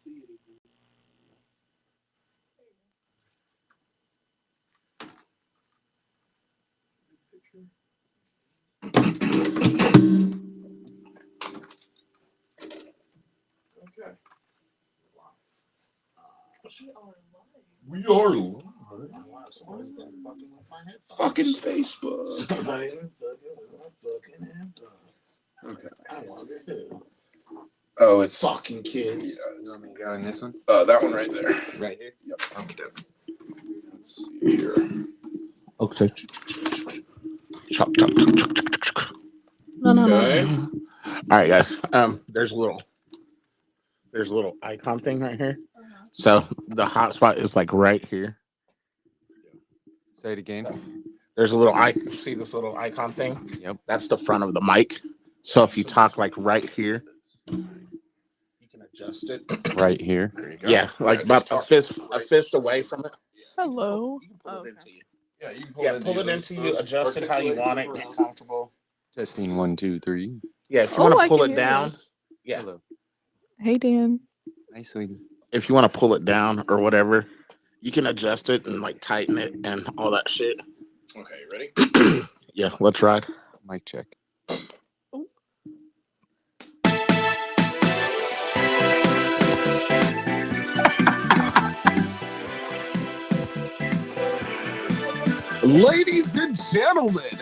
Okay. We are live. Somebody's been fucking with my headphones. Fucking Facebook. Somebody's been fucking with my fucking headphones. Okay. I wonder who. Oh, it's Fucking kids. You want me to go in this one? that one right there. Right here? Yep. Okay. Let's see here. Okay. Chop, chop, chop, chop, chop, chop. No. Okay. All right, guys. There's a little icon thing right here. So the hotspot is like right here. Say it again. There's a little icon. See this little icon thing? Yep. That's the front of the mic. So if you talk like right here, you can adjust it. Right here. There you go. Yeah, like about a fist away from it. Hello. You can pull it into you. Yeah, you can Pull it into you. Adjust it how you want it. Get comfortable. Testing 1, 2, 3. Yeah, if you want I to pull can it hear down. you. Yeah. Hello. Hey, Dan. Hi, sweetie. If you want to pull it down or whatever, you can adjust it and like tighten it and all that shit. Okay, ready? Yeah, let's ride. Mic check. Ladies and gentlemen,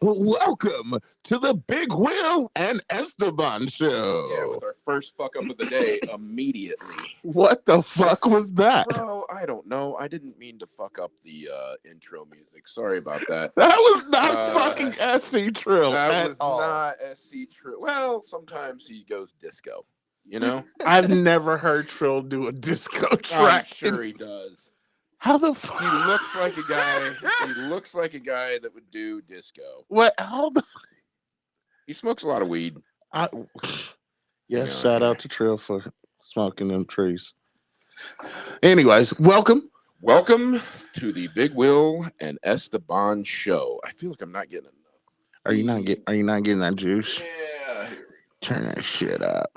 welcome to the Big Will and Esteban show. Yeah, with our first fuck up of the day immediately. What the fuck was that? Bro, I don't know. I didn't mean to fuck up the intro music. Sorry about that. That was not fucking SC Trill That at was all. not SC Trill. Well, sometimes he goes disco, you know? I've never heard Trill do a disco I'm track. sure he does. How the fuck? He looks like a guy. He looks like a guy that would do disco. What? How the? He smokes a lot of weed. Yeah, You know, shout out to Trill for smoking them trees. Anyways, welcome. Welcome to the Big Will and Esteban show. I feel like I'm not getting enough. Are you not getting that juice? Yeah. Turn that shit up.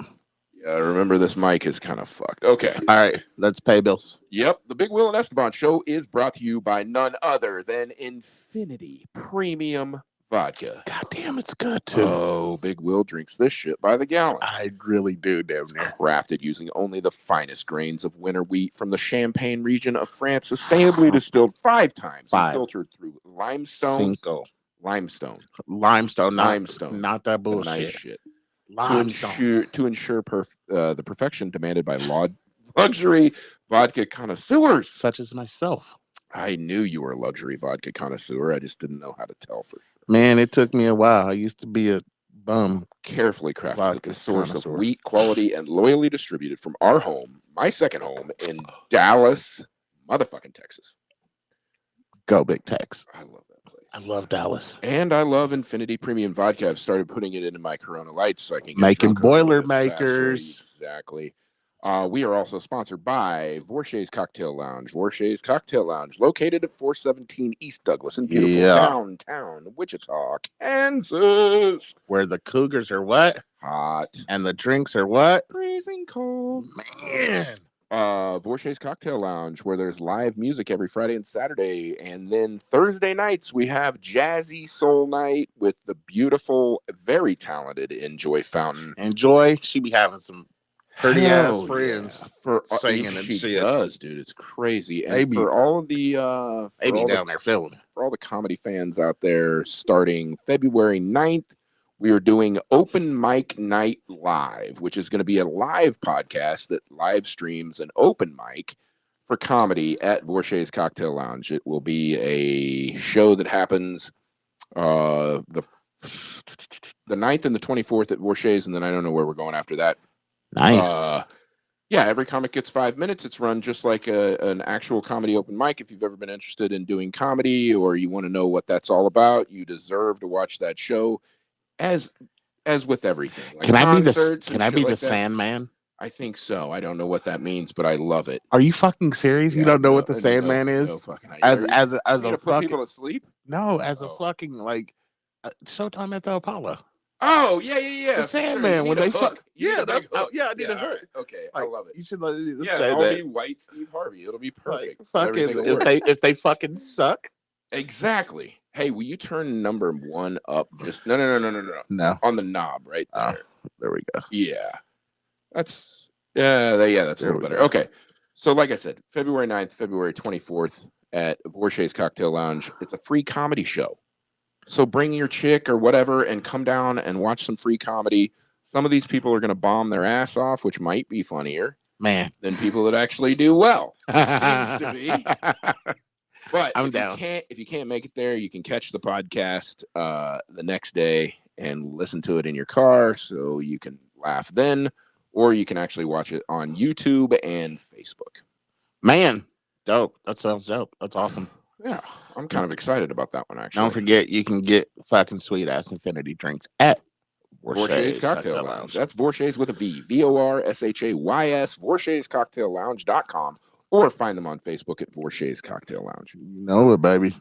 Yeah, remember this mic is kind of fucked. Okay. All right, let's pay bills. Yep. The Big Will and Esteban show is brought to you by none other than Infinity Premium Vodka. God damn, it's good too. Oh, Big Will drinks this shit by the gallon. I really do, damn near. Crafted using only the finest grains of winter wheat from the Champagne region of France, sustainably distilled 5 times and filtered through limestone. Limestone. Not that bullshit. Nice shit. To ensure the perfection demanded by luxury vodka connoisseurs such as myself. I knew you were a luxury vodka connoisseur. I just didn't know how to tell for sure. Man, it took me a while. I used to be a bum. Carefully crafted at the source of wheat quality and loyally distributed from our home, my second home in Dallas, motherfucking Texas. Go Big Tex. I love that place. I love Dallas. And I love Infinity Premium Vodka. I've started putting it into my Corona Lights so I can get making Boilermakers. Exactly. We are also sponsored by Vorshay's Cocktail Lounge. Vorshay's Cocktail Lounge, located at 417 East Douglas in beautiful downtown Wichita, Kansas. Where the Cougars are what? Hot. And the drinks are what? Freezing cold. Man. Vorshay's Cocktail Lounge, where there's live music every Friday and Saturday. And then Thursday nights, we have Jazzy Soul Night with the beautiful, very talented Enjoy Fountain. Enjoy. She be having some pretty ass friends for singing and she shit. Does, dude. It's crazy. And for all of the down there feeling it. For all the comedy fans out there, starting February 9th, we are doing Open Mic Night Live, which is going to be a live podcast that live streams an open mic for comedy at Vorshay's Cocktail Lounge. It will be a show that happens the 9th and the 24th at Vorshay's, and then I don't know where we're going after that. Nice. Yeah, every comic gets 5 minutes. It's run just like an actual comedy open mic. If you've ever been interested in doing comedy or you want to know what that's all about, you deserve to watch that show. As with everything. Like can I be the Sandman? I think so. I don't know what that means, but I love it. Are you fucking serious? You don't know what the Sandman is? No fucking as idea. as a put fucking people to sleep? No, as a fucking like Showtime at the Apollo. Oh yeah. The for sure. Sandman, You when need a they fuck. hook. You need Yeah, a big hook. I need a all hook. right. Okay, I Like, love it. you should let me Yeah, say I'll that. be white Steve Harvey. It'll be Like, perfect. fucking, Everything will if work. they fucking suck. Exactly. Hey, will you turn number 1 up? Just no. No. On the knob right Oh, there. there we go. Yeah. That's that's a There little we better. go. Okay. So like I said, February 9th, February 24th at Vorshay's Cocktail Lounge. It's a free comedy show. So bring your chick or whatever and come down and watch some free comedy. Some of these people are going to bomb their ass off, which might be funnier Man. than people that actually do well. Seems to be. But I'm if down. if you can't make it there, you can catch the podcast the next day and listen to it in your car so you can laugh then, or you can actually watch it on YouTube and Facebook. Man. Dope. That sounds dope. That's awesome. Yeah, I'm kind of excited about that one actually. Don't forget, you can get fucking sweet ass infinity drinks at Vorshay's Cocktail Lounge. That's Vorshay's with a V. VORSHAYS. Vorshay'sCocktailLounge.com. Or find them on Facebook at Vorshay's Cocktail Lounge. You know it, baby.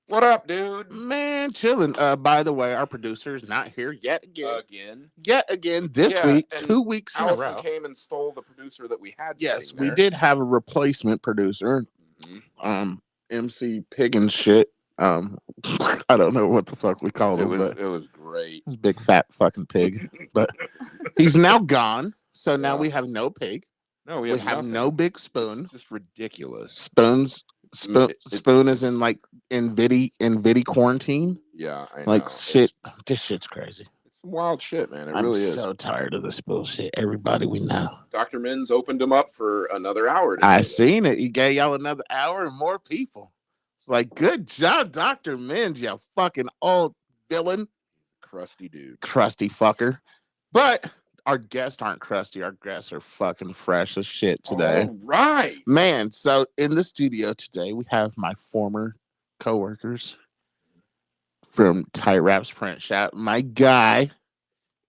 What up, dude? Man, chilling. By the way, our producer is not here yet again. This Yeah, week, and 2 weeks in a Allison row. came and stole the producer that we had. Yes, sitting we there. did have a replacement producer. Mhm. MC Pig and shit. I don't know what the fuck we called him, but It was great. he's a big fat fucking pig. But he's now gone, so now Yeah. we have no pig. No, We have nothing. no big It's spoon. just ridiculous. Spoon is it's- in like in Vidi quarantine. Yeah, I Like know. shit. This shit's crazy. It's some wild shit, man. It I'm really is. so tired of this bullshit. Everybody we know. Dr. Minz opened him up for another hour today. I seen it. He gave y'all another hour and more people. It's like, good job, Dr. Minge, you fucking old villain. Crusty dude. Crusty fucker. But our guests aren't crusty. Our guests are fucking fresh as shit today. All right. Man, so in the studio today, we have my former coworkers from Tight Raps Print Shop. My guy,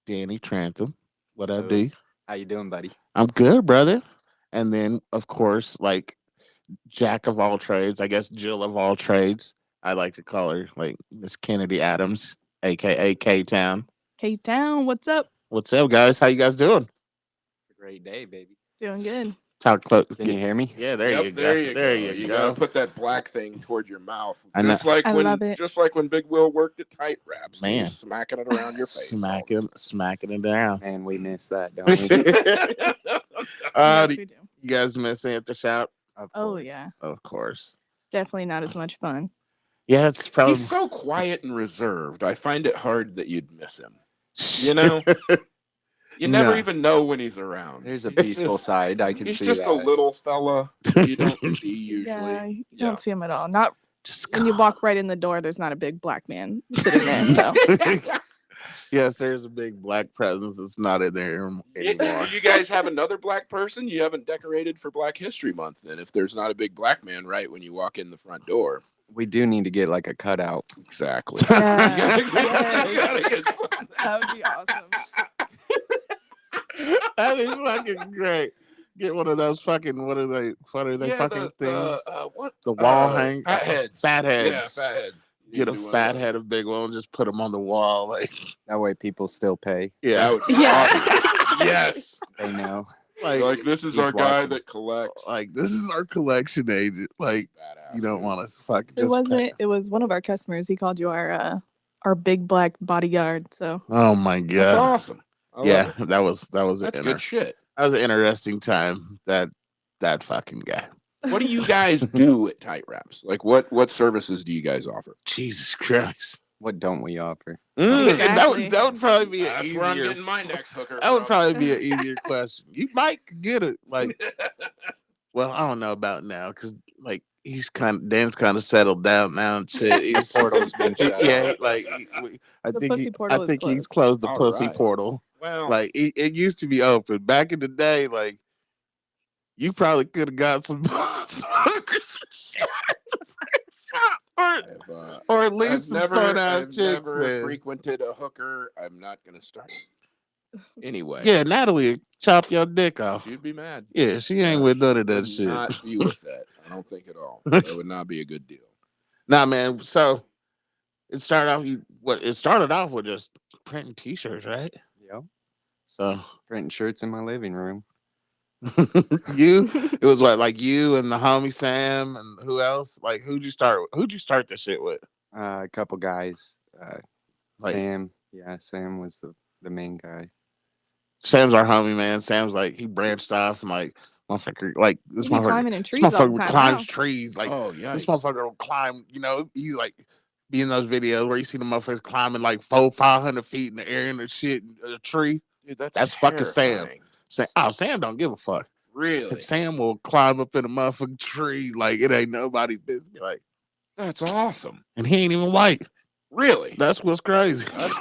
Danny Trantham. What up, Hello. D? How you doing, buddy? I'm good, brother. And then, of course, like Jack of all trades, I guess Jill of all trades. I like to call her like Miss Kennedy Adams, aka K Town. K-Town, what's up? What's up, guys? How you guys doing? It's a great day, baby. Doing good. Talk close. Can you hear me? Yeah, there Yep, you go. there you There go. you You go. gotta put that black thing towards your mouth. I know. Just like I when love it. just like when Big Will worked at Tight Wraps. He was Man. smacking it around your face. Smacking it down. Man, we miss that, don't we? Yes, Do we do. you guys miss it at the shop? Of Oh, course. yeah. Of course. It's definitely not as much fun. Yeah, it's probably He's so quiet and reserved. I find it hard that you'd miss him. You know? You never No. even know when he's around. There's a He's peaceful just- side. I can He's see just that. a little fella that you don't see usually. Yeah, you Yeah. don't see him at all. Not just when you walk right in the door, there's not a big black man sitting there. So Yes, there's a big black presence that's not in there anymore. Do you guys have another black person? You haven't decorated for Black History Month then if there's not a big black man right when you walk in the front door. We do need to get like a cutout. Exactly. yeah, You gotta get some- that would be awesome. That is fucking great. Get one of those fucking what are they Yeah, fucking things? What? The wall hang Fat heads. Fat Yeah, heads. fat heads. You Get need a to do one fat of head of big one and just put them on the wall. Like That way people still pay. those. yeah. That would be Yeah. awesome. Yes. They know. Like this is He's our guy watching. that collects. Like this is our collection agent. Like Badass, you don't dude. want to fucking It just wasn't. It was one of our customers. He called you our big black bodyguard. So Oh my That's god. awesome. I love Yeah, it. that was That's good shit. that was an interesting time. That fucking guy. What do you guys do at Tight Wraps? Like what services do you guys offer? Jesus Christ. What don't we offer? Exactly. That would probably be an That's where I'm easier. getting my next hooker. That would from. probably be an easier question. You might get it. Like, well, I don't know about now because like Dan's kind of settled down now and shit. He's Portal's been shut. yeah, off. like I The think pussy portal is he's closed. closed the All pussy right. portal. Well, Like it used to be open back in the day. Like you probably could have got some hookers and shit at the print shop, or at least some fun ass I've chicks. never then. frequented a hooker. I'm not gonna start. Anyway, Yeah, Natalie, chop your dick off. you'd be mad. Yeah, she ain't Yeah, with none of she that would shit. Not be with that. I don't think at all. That would not be a good deal. Nah, man. So it started off with just printing T-shirts, right? Yep. So Printing shirts in my living room. it was like you and the homie Sam and who else? Like who'd you start? Who'd you start this shit with? A couple guys. Like Sam. Yeah, Sam was the main guy. Sam's our homie, man. Sam's like he branched off and like motherfucker, like You be climbing in this trees all the motherfucker time climbs now. trees. Like Oh, this yikes. motherfucker will climb. You know, he like be in those videos where you see the motherfuckers climbing like 500 feet in the air in the shit a tree. Dude, that's fucking Sam. terrifying. Sam don't give a fuck. Really? Sam will climb up in a motherfucking tree like it ain't nobody's business. Be like, That's awesome. and he ain't even white. Really? That's what's crazy. That's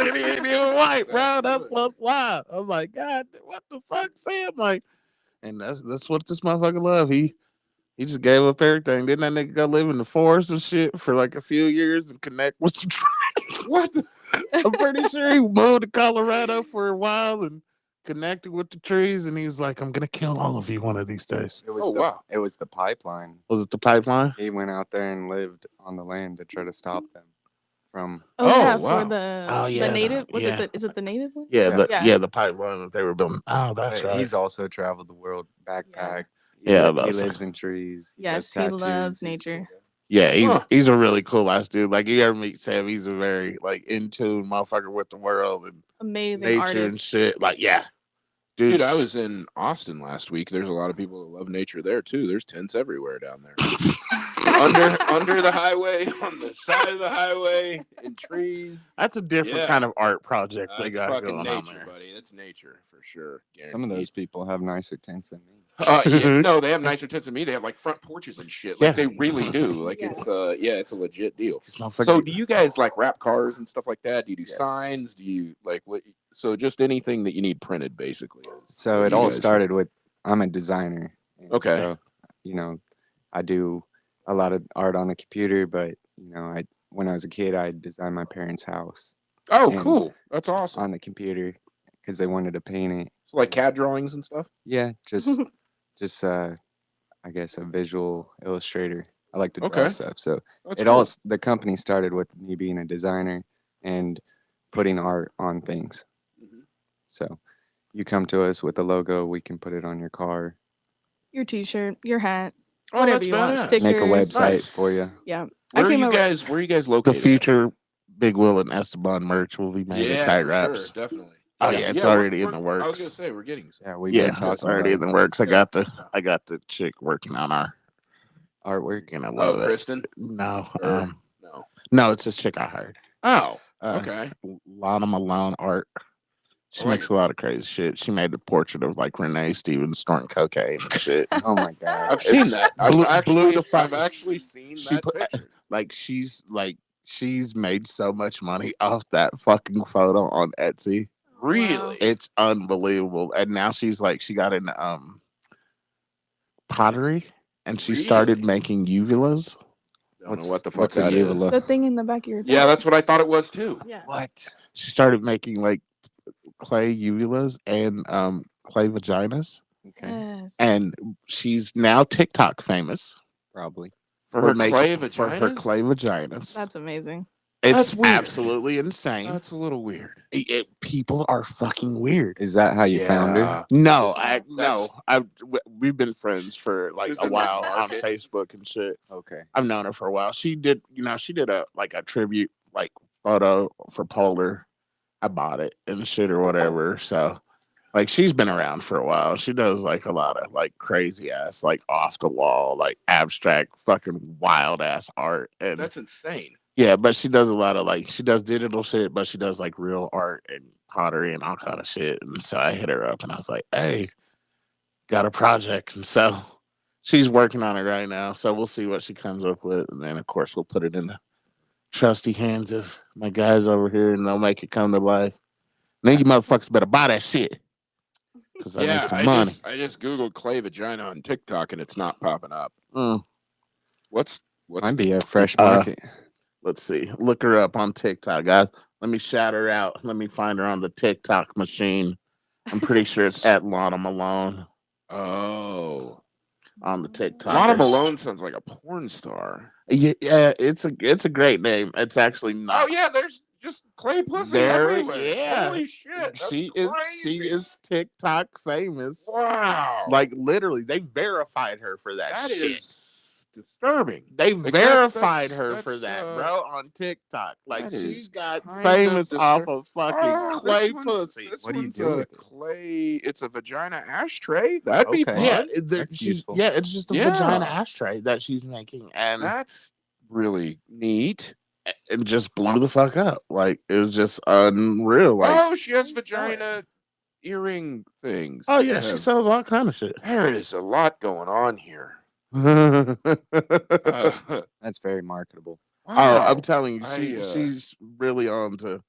He ain't even white, bro. That's That's good. what's wild. I'm like, God, what the fuck, Sam? Like, and that's what this motherfucker love. He just gave up everything. Didn't that nigga go live in the forest and shit for like a few years and connect with some trees? What? I'm pretty sure he moved to Colorado for a while and connected with the trees. And he's like, I'm gonna kill all of you one of these days. It was Oh, wow. It was the pipeline. Was it the pipeline? He went out there and lived on the land to try to stop them from. Oh, yeah, wow. for the Oh, yeah, the native. Was yeah. is it the native one? Yeah, Yeah. the pipeline that they were building. Oh, that's right. He's also traveled the world, backpack. Yeah, He about to say. lives in trees. Yes, does he tattoos. loves He's- nature. Yeah, Huh. he's a really cool ass dude. Like you ever meet Sam, he's a very like in tune motherfucker with the world and Amazing nature and artist. shit. Like, yeah. Dude, I was in Austin last week. There's a lot of people that love nature there too. There's tents everywhere down there. under the highway, on the side of the highway, in trees. That's a different Yeah. kind of art project they That's got fucking going on nature, there. buddy. That's nature for sure. Some of those Guaranteed. people have nicer tents than me. Yeah, no, they have nicer tents than me. They have like front porches and shit. Like Yeah. they really do. Like Yeah. it's a legit deal. This motherfucker- So do you guys like wrap cars and stuff like that? Do you do Yes. signs? Do you like what? So just anything that you need printed, basically. So what it you all guys do. started with I'm a designer. and Okay. So, I do a lot of art on the computer, but when I was a kid, I designed my parents' house Oh, And- cool. That's awesome. on the computer because they wanted to paint it. So like CAD drawings and stuff. Yeah, just I guess a visual illustrator. I like to draw Okay. stuff. So That's it cool. all the company started with me being a designer and putting art on things. Mhm. So you come to us with a logo, we can put it on your car, Your T-shirt, your hat, Oh, whatever that's you want. badass. Stickers. make a website Nice. for you. Yeah. Where are came you up- guys? Where are you guys The located? future Big Will and Esteban merch will be made at Yeah, Tight for Wraps. sure, definitely. Oh, yeah, it's already in the I was works. gonna say we're getting some. Yeah, we've Yeah, been it's talking already in about the works. I Yeah. got the chick working on our artwork. and I Oh, love it. Kristen. No, Or- No. no, it's this chick I hired. Oh, Uh, okay. Lana Malone art. She I like makes a lot of crazy shit. She made the portrait of like Renee Stevens snorting cocaine and shit. Oh my god. I've seen that. blew I've the fuck- actually seen She that put- picture. Like she's made so much money off that fucking photo on Etsy. Really? It's unbelievable. And now she got into pottery and she started Really? making uvulas. Don't know what the fuck what's a that is. uvula? The thing in the back of your Yeah, thigh. that's what I thought it was too. Yeah. What? She started making like clay uvulas and clay vaginas. Okay, Yes. And she's now TikTok famous For for her making- clay for her vaginas? clay vaginas. That's amazing. It's That's weird. absolutely insane. That's a little weird. People are fucking weird. is that how you found her? Yeah. No, That's- we've been friends for like Just a in the while on market. Facebook and shit. Okay. I've known her for a while. She did a tribute like photo for Polar. I bought it and shit or whatever. So like she's been around for a while. She does like a lot of like crazy ass, like off the wall, like abstract, fucking wild ass art. And That's insane. yeah, but she does a lot of like she does digital shit, but she does like real art and pottery and all kind of shit. And so I hit her up and I was like, "Hey, got a project." And so she's working on it right now. So we'll see what she comes up with, and then of course we'll put it in the trusty hands of my guys over here, and they'll make it come to life. Then you motherfuckers better buy that shit because I need Yeah, some money. I just googled clay vagina on TikTok and it's not popping up. Mm, What's Might be a fresh Uh, market. let's see. Look her up on TikTok, guys. Let me shout her out. Let me find her on the TikTok machine. I'm pretty sure it's at Lana Malone Oh, on the TikTok. Lana Malone sounds like a porn star. Yeah, it's a great name. It's actually not. Oh yeah, just clay pussy There, everywhere. yeah. Holy shit, that's She crazy. is TikTok famous. Wow. Like literally, they verified her for that That shit. is disturbing. They Like, verified her for that, that's, bro, on TikTok. Like that she is got kind famous of off of fucking clay pussy. This What do you one's do a with it? clay. It's a vagina ashtray. That'd be Okay. Yeah, fun. That's useful. Yeah, it's just a Yeah. vagina ashtray that she's making, and That's really neat. it just blew the fuck up. Like it was just unreal. Like, Oh, she has They sell it. vagina earring things. oh yeah, that she have- sells all kind of shit. There is a lot going on here. Oh, Wow. Very marketable. I'm telling you, I, she's really on to.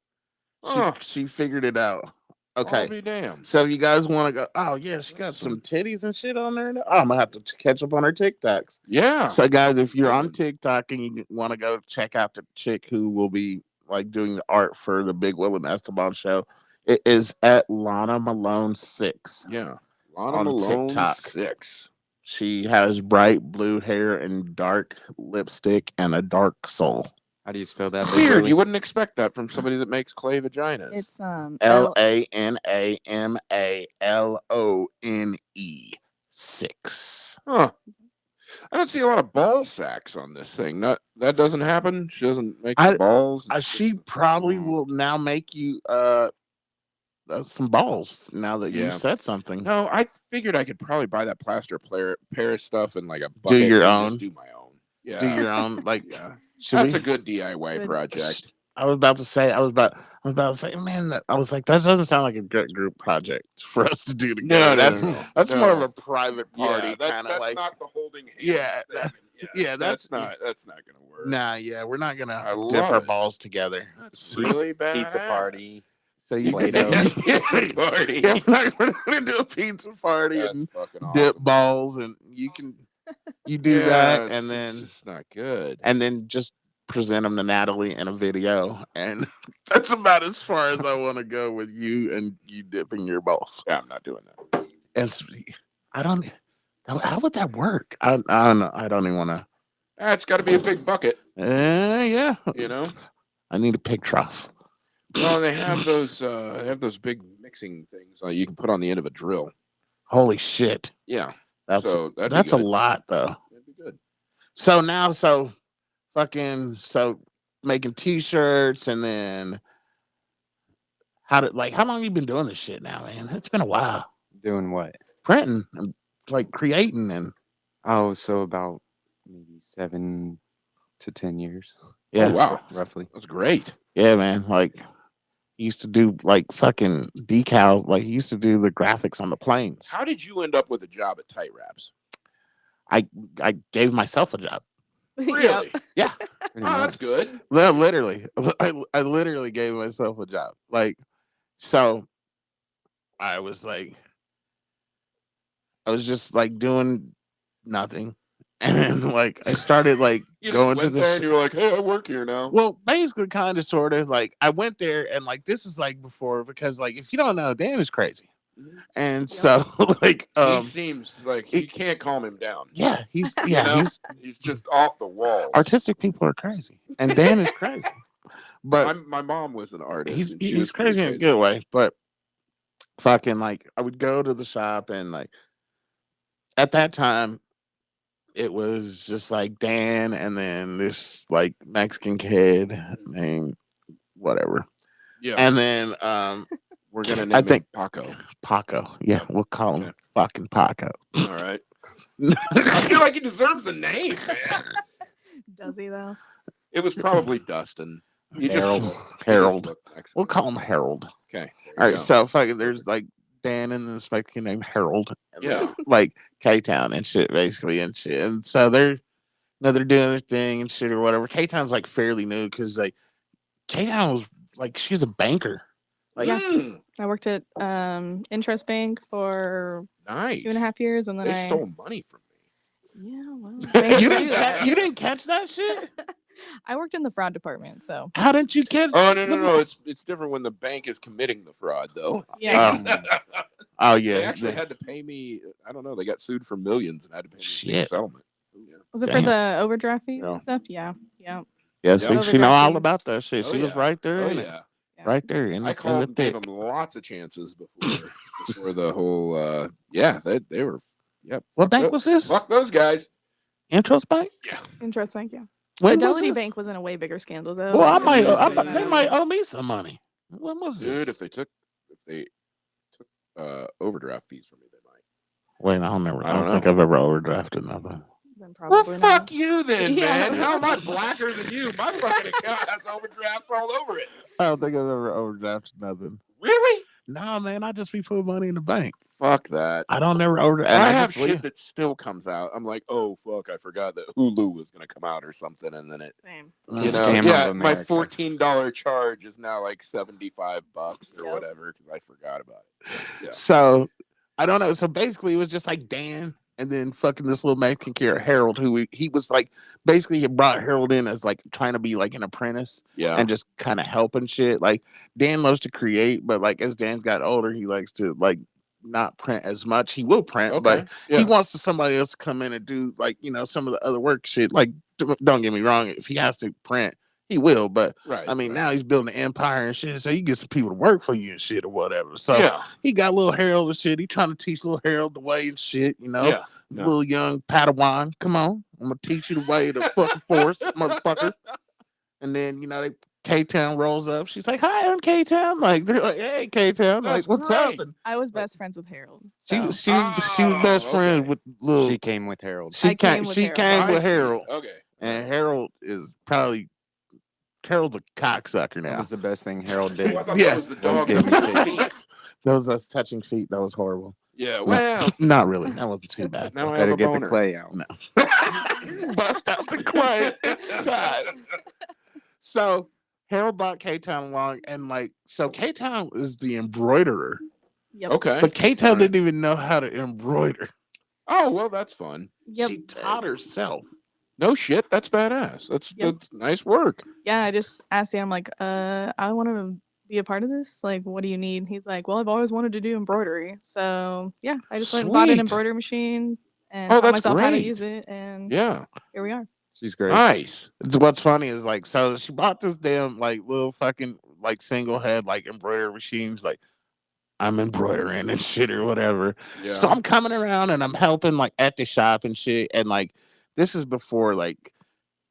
huh, She figured it out. I'll Okay, be damned. so if you guys want to go, oh yeah, she got some titties and shit on there. Oh, I'm gonna have to catch up on her TikToks. Yeah. So guys, if you're on Good. TikTok and you want to go check out the chick who will be like doing the art for the Big Will and Esteban show, it is at Lana Malone 6. Yeah. Lana On Malone TikTok. 6. She has bright blue hair and dark lipstick and a dark soul. How do you spell that? Big Weird. Willie? You wouldn't expect that from somebody that makes clay vaginas. It's LANAMALONE 6. Huh. I don't see a lot of ball sacks on this thing. Not that doesn't happen. She doesn't make the balls. It's She just- probably will now make you some balls now that Yeah. you've said something. No, I figured I could probably buy that plaster Paris stuff in like a bucket your and own. just do my own. Yeah. Do your own like Yeah. should That's we- a good DIY Good. project. I was about to say, man, I was like, that doesn't sound like a good group project for us to do together. That's no. more of a private party Yeah, that's kind of like. not the holding hands Yeah, thing. yeah, that's not gonna work. Nah, yeah, we're not I gonna love dip our it. balls together. That's really bad. Pizza party. So you Play-Doh. Pizza party. Yeah, we're not gonna do a pizza party That's and fucking dip awesome. balls, and you do Yeah, that, it's- and it's just not good. then just present them to Natalie in a video, and that's about as far as I want to go with you and you dipping your balls. Yeah, I'm not doing that. And I don't. How would that work? I don't know. I don't even want to. It's got to be a big bucket, Yeah. you know. I need a pig trough. Well, they have those big mixing things you can put on the end of a drill. Holy shit. Yeah, That's so that'd be that's a good. lot though. That'd be good. So now, making t-shirts, and then how long you been doing this shit now, man? It's been a while. Doing what? Printing and like creating and Oh, so about maybe 7 to 10 years, yeah. Oh, wow, roughly. that's great. Yeah, man. Like he used to do like fucking decals, like he used to do the graphics on the planes. How did you end up with a job at Tight Wraps? I gave myself a job. Really? Yeah. Pretty Oh, much. that's good. Literally. I literally gave myself a job. Like, so I was just like doing nothing. And then like I started like You going just to went there the and you were like, "Hey, I work here now." well, basically kind of sort of like I went there, and like this is like before, because like if you don't know, Dan is crazy. Mhm. And so like He seems like you can't calm him down. yeah, he's You know? he's He's just off the walls. artistic people are crazy. And Dan is crazy. But My mom was an artist. he's and she was he's pretty crazy in a good way. But fucking like I would go to the shop, and like at that time it was just like Dan and then this like Mexican kid named whatever. Yeah, And then we're gonna name I think it Paco. Paco. Yeah, we'll call him Okay. fucking Paco. All right. I feel like he deserves a name, man. Does he though? It was probably Dustin. He just Harold. looked- he just Harold. looked Mexican. We'll call him Harold. Okay. All right, so fucking there's like Dan and this Mexican named Harold. And Yeah. then, like K-Town and shit, basically, and shit. And so they're doing their thing and shit or whatever. K-Town's like fairly new because like K-Town was like she's a banker. Like Yeah. I worked at Interest Bank for Nice. 2.5 years, and then They I stole money from me. Yeah, well, you banks do didn't that. you didn't catch that shit? I worked in the fraud department, so How didn't you catch? Oh no! It's different when the bank is committing the fraud, though. yeah. Oh yeah, They actually had to pay me. I don't know. They got sued for millions and had to pay me a big Shit. settlement. Yeah. Was it Damn. for the overdraft fees Yeah. and stuff? Yeah, yeah. Yeah, Yep. see, she know all Overdraft about that shit. Oh She was yeah. right there Oh in it. yeah. Yeah. Right there I in called the and gave thick. them lots of chances before the whole yeah, they were yep. What bank was this? Fuck those guys. Interest Bank? Yeah. Interest Bank, yeah. When was Fidelity this? Bank was in a way bigger scandal though. Well, Like I it might, just didn't they matter. might owe me some money. When was Dude, this? if they took overdraft fees from me, they might. Wait, I don't remember. I I don't don't think know. I've ever overdrafted nothing. Then Well, probably fuck not. you then, Yeah. man. How am I blacker than you? My fucking account has overdrafts all over it. I don't think I've ever overdrafted nothing. Really? No, man, I just be putting money in the bank. Fuck that. I don't never overdraft. And And I I have just leave. shit that still comes out. I'm like, oh fuck, I forgot that Hulu was gonna come out or something, and then it, Same. It's a you know, scam of yeah, my America. $14 charge is now like $75 or Yep. whatever because I forgot about it. Yeah. So I don't know. So basically, it was just like Dan and then fucking this little Mexican character Harold, who he was like basically he brought Harold in as like trying to be like an apprentice Yeah. and just kind of helping shit. Like Dan loves to create, but like as Dan got older, he likes to like not print as much. He will print, Okay. but Yeah. he wants to somebody else to come in and do like some of the other work shit. Like don't get me wrong, if he has to print, he will. But Right. I mean, right. now he's building an empire and shit, so you get some people to work for you and shit or whatever. So yeah. he got little Harold and shit. He trying to teach little Harold the way and shit, Yeah. No. Little young Padawan, come on, I'm gonna teach you the way of the fucking force, motherfucker. And then they K Town rolls up. She's like, "Hi, I'm K Town." Like they're like, "Hey, K Town, like That's what's up?" great. And I was best friends with Harold. she So was she was she was best Oh, friends okay. with little. She came with Harold. She I came with Harold. came I with see. Harold, Okay. and Harold is probably Harold's a cocksucker That now. was the best thing Harold Oh, did. I thought Yeah. that was the Was dog. give me that feet. That was us touching feet. That was horrible. Yeah. No, Well, not really. That wasn't too bad. now I have Better a get the boner. clay out. No. Bust out the clay. It's time. So Harold brought K Town along, and so K Town is the embroiderer, Yep. Okay. but K Town Alright. didn't even know how to embroider. Oh well, that's fun. Yep. She taught herself. No shit, that's badass. That's Yep. that's nice work. Yeah, I just asked him, I'm like, I want to be a part of this. Like, what do you need? He's like, well, I've always wanted to do embroidery. So, yeah, I just went and bought an Sweet. embroidery machine and Oh, taught that's myself how to great. use it. And Yeah. here we are. She's great. Nice. What's funny is so she bought this damn little fucking single head embroidery machines. Like I'm embroidering and shit or whatever. Yeah. So I'm coming around and I'm helping at the shop and shit. And this is before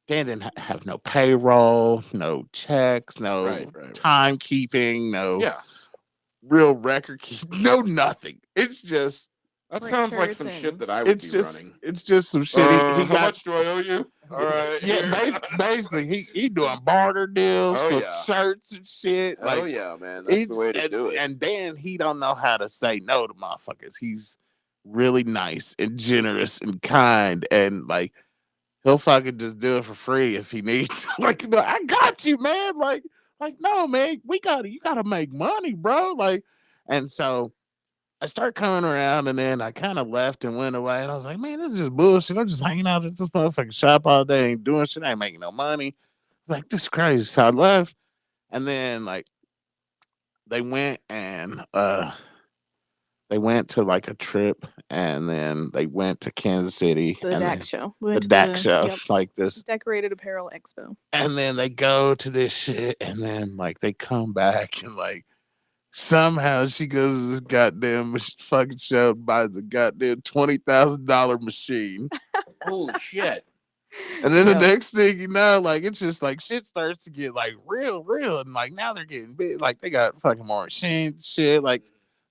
Dan didn't have no payroll, no checks, no Right. timekeeping, no Yeah. real record keep, no nothing. It's just That Print sounds like shirts some and- shit that I would it's be just running. it's just some shit. He How got much do I owe you? All right. yeah, here. basically he doing barter deals Oh, for yeah. shirts and shit. Oh yeah, man. That's the way to do it. And Dan, he don't know how to say no to motherfuckers. He's really nice and generous and kind, and he'll fucking just do it for free if he needs. He'll be like, I got you, man. No, man, you gotta make money, bro. And so I start coming around, and then I kind of left and went away, and I was like, man, this is just bullshit. I'm just hanging out at this motherfucking shop all day, ain't doing shit, ain't making no money. Like, this is crazy. So I left, and then they went and they went to a trip, and then they went to Kansas City. The and DAC show. We The went to DAC show, Yep. this. Decorated Apparel Expo. And then they go to this shit, and then they come back, and somehow she goes to this goddamn fucking show and buys a goddamn $20,000 machine. Holy shit. And then Yep. the next thing you know, it's just shit starts to get real, and now they're getting big. They got fucking more machines, and shit.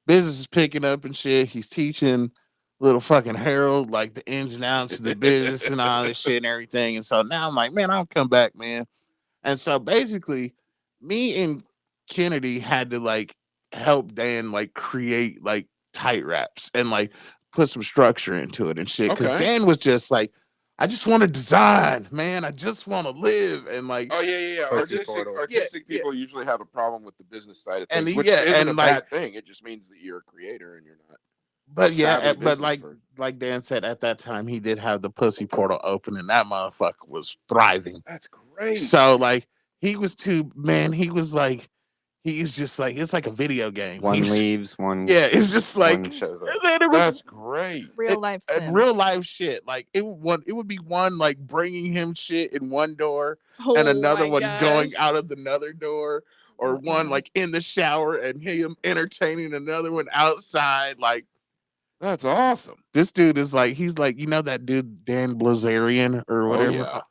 Business is picking up and shit. He's teaching little fucking Harold the ins and outs of the business and all this shit and everything. And so now I'm like, man, I'll come back, man. And so basically, me and Kennedy had to help Dan create tight wraps and put some structure into it and shit. Because Okay. Dan was just I just want to design, man. I just want to live and Oh yeah. Pussy Artistic, portal. artistic Yeah, people usually have a problem with the business side of And things, he- which yeah, isn't and, a bad thing. It just means that you're a creator and you're not. but savvy yeah, but business person. like Dan said, at that time he did have the pussy portal open, and that motherfucker was thriving. That's great. So he was too man. He was he's just like it's like a video game. One He's, leaves, one yeah, it's just like one shows up. and then it was That's great. Real life and Sims. real life shit. Like it would be one like bringing him shit in one door and Oh another my one going gosh. out of the another door, or one Mm-mm. like in the shower and him entertaining another one outside. Like That's awesome. this dude is like he's like that dude Dan Blazarian or Oh whatever. yeah.